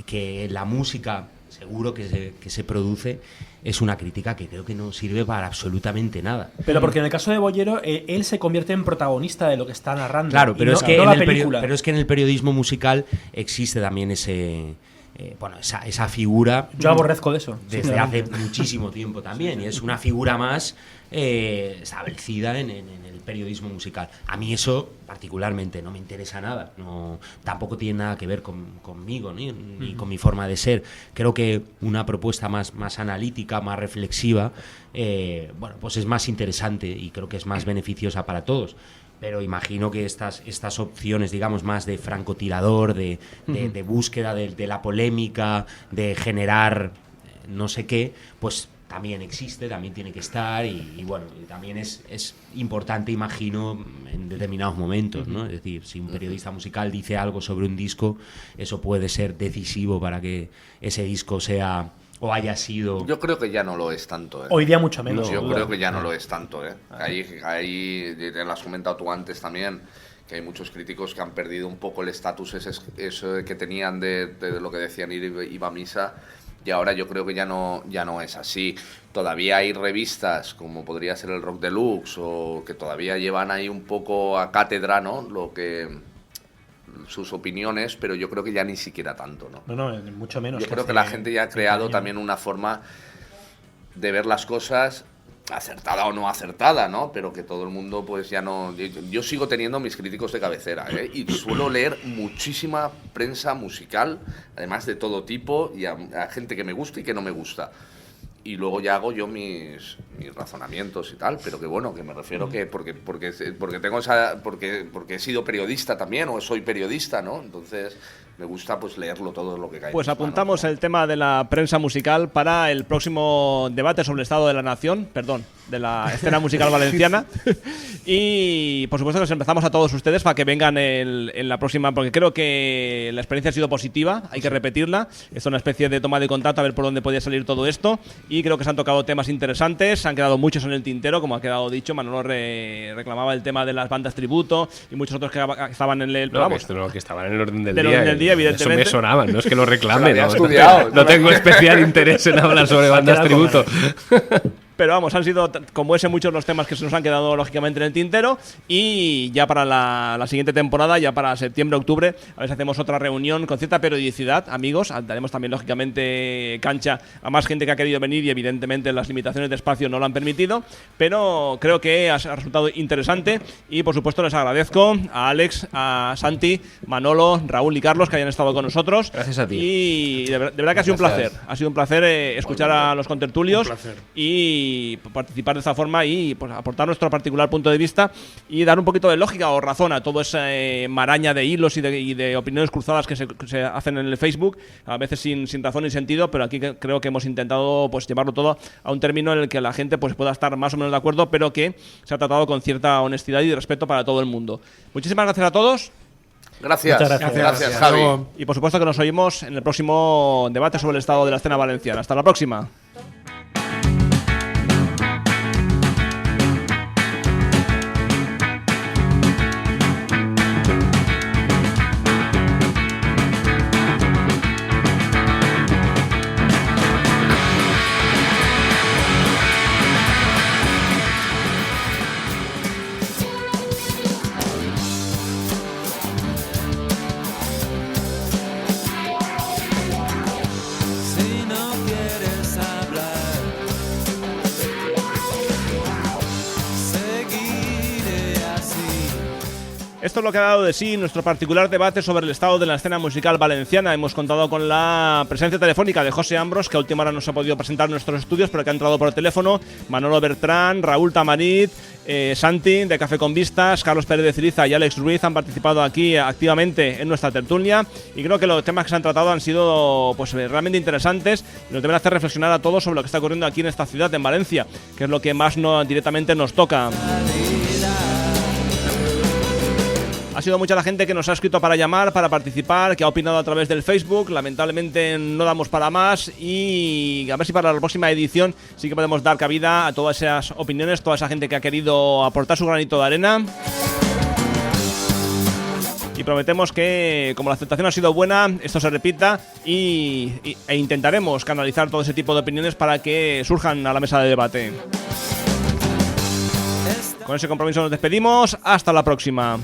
que la música seguro que se produce, es una crítica que creo que no sirve para absolutamente nada. Pero porque en el caso de Bollero, él se convierte en protagonista de lo que está narrando. Claro, pero, no, es que no en la película. pero es que en el periodismo musical existe también esa figura. Yo aborrezco de eso. Desde hace muchísimo tiempo también. Y es una figura más establecida en el periodismo musical. A mí eso particularmente no me interesa nada. Tampoco tiene nada que ver conmigo, ni con mi forma de ser. Creo que una propuesta más analítica, más reflexiva, pues es más interesante y creo que es más beneficiosa para todos. Pero imagino que estas opciones, digamos, más de francotirador, de búsqueda de la polémica, de generar no sé qué, pues también existe, también tiene que estar y bueno, y también es importante, imagino, en determinados momentos, ¿no? Es decir, si un periodista musical dice algo sobre un disco, eso puede ser decisivo para que ese disco sea o haya sido... Yo creo que ya no lo es tanto. Hoy día mucho menos. Yo creo que ya no lo es tanto. Ahí lo has comentado tú antes también, que hay muchos críticos que han perdido un poco el estatus eso que tenían de lo que decían iba a misa, y ahora yo creo que ya no es así. Todavía hay revistas como podría ser el Rock Deluxe, o que todavía llevan ahí un poco a cátedra, ¿no? Sus opiniones, pero yo creo que ya ni siquiera tanto, ¿no? No, mucho menos. Yo creo que la gente ya ha creado también una forma de ver las cosas, acertada o no acertada, ¿no? Pero que todo el mundo pues ya no... Yo sigo teniendo mis críticos de cabecera, ¿eh? Y suelo leer muchísima prensa musical, además de todo tipo, y a gente que me gusta y que no me gusta. Y luego ya hago yo mis razonamientos y tal, pero que bueno, que me refiero que porque tengo porque he sido periodista también, o soy periodista, ¿no? Entonces me gusta pues leerlo todo lo que cae. Pues apuntamos el tema de la prensa musical para el próximo debate sobre el estado de la nación, de la escena musical valenciana. Y por supuesto que os empezamos a todos ustedes para que vengan en la próxima, porque creo que la experiencia ha sido positiva, hay que repetirla. Es una especie de toma de contacto a ver por dónde podía salir todo esto, y creo que se han tocado temas interesantes, se han quedado muchos en el tintero, como ha quedado dicho. Manolo reclamaba el tema de las bandas tributo y muchos otros que estaban en el... que estaban en el orden del día. Evidentemente. Eso me sonaba, no es que lo reclame. Estudiado. No tengo especial interés en hablar sobre bandas tributo. Pero vamos, han sido como ese muchos los temas que se nos han quedado lógicamente en el tintero, y ya para la siguiente temporada, ya para septiembre-octubre, a ver si hacemos otra reunión con cierta periodicidad, amigos. Daremos también lógicamente cancha a más gente que ha querido venir y evidentemente las limitaciones de espacio no lo han permitido, pero creo que ha resultado interesante y por supuesto les agradezco a Alex, a Santi, Manolo, Raúl y Carlos que hayan estado con nosotros. Gracias a ti. Y de verdad que ha sido un placer. Ha sido un placer escuchar a los contertulios y participar de esta forma y pues, aportar nuestro particular punto de vista y dar un poquito de lógica o razón a toda esa maraña de hilos y de opiniones cruzadas que se hacen en el Facebook, a veces sin razón ni sentido, pero aquí creo que hemos intentado pues llevarlo todo a un término en el que la gente pues pueda estar más o menos de acuerdo, pero que se ha tratado con cierta honestidad y respeto para todo el mundo. Muchísimas gracias a todos. Gracias, gracias Javi. Y por supuesto que nos oímos en el próximo debate sobre el estado de la escena valenciana. Hasta la próxima. Esto es lo que ha dado de sí nuestro particular debate sobre el estado de la escena musical valenciana. Hemos contado con la presencia telefónica de José Ambros, que a última hora no se ha podido presentar en nuestros estudios, pero que ha entrado por teléfono, Manolo Bertrán, Raúl Tamarit, Santi de Café con Vistas, Carlos Pérez de Ciriza y Alex Ruiz han participado aquí activamente en nuestra tertulia, y creo que los temas que se han tratado han sido pues realmente interesantes y nos deben hacer reflexionar a todos sobre lo que está ocurriendo aquí en esta ciudad, en Valencia, que es lo que más directamente nos toca. Ha sido mucha la gente que nos ha escrito para llamar, para participar, que ha opinado a través del Facebook. Lamentablemente no damos para más y a ver si para la próxima edición sí que podemos dar cabida a todas esas opiniones, toda esa gente que ha querido aportar su granito de arena. y prometemos que, como la aceptación ha sido buena, esto se repita e intentaremos canalizar todo ese tipo de opiniones para que surjan a la mesa de debate. Con ese compromiso nos despedimos. Hasta la próxima.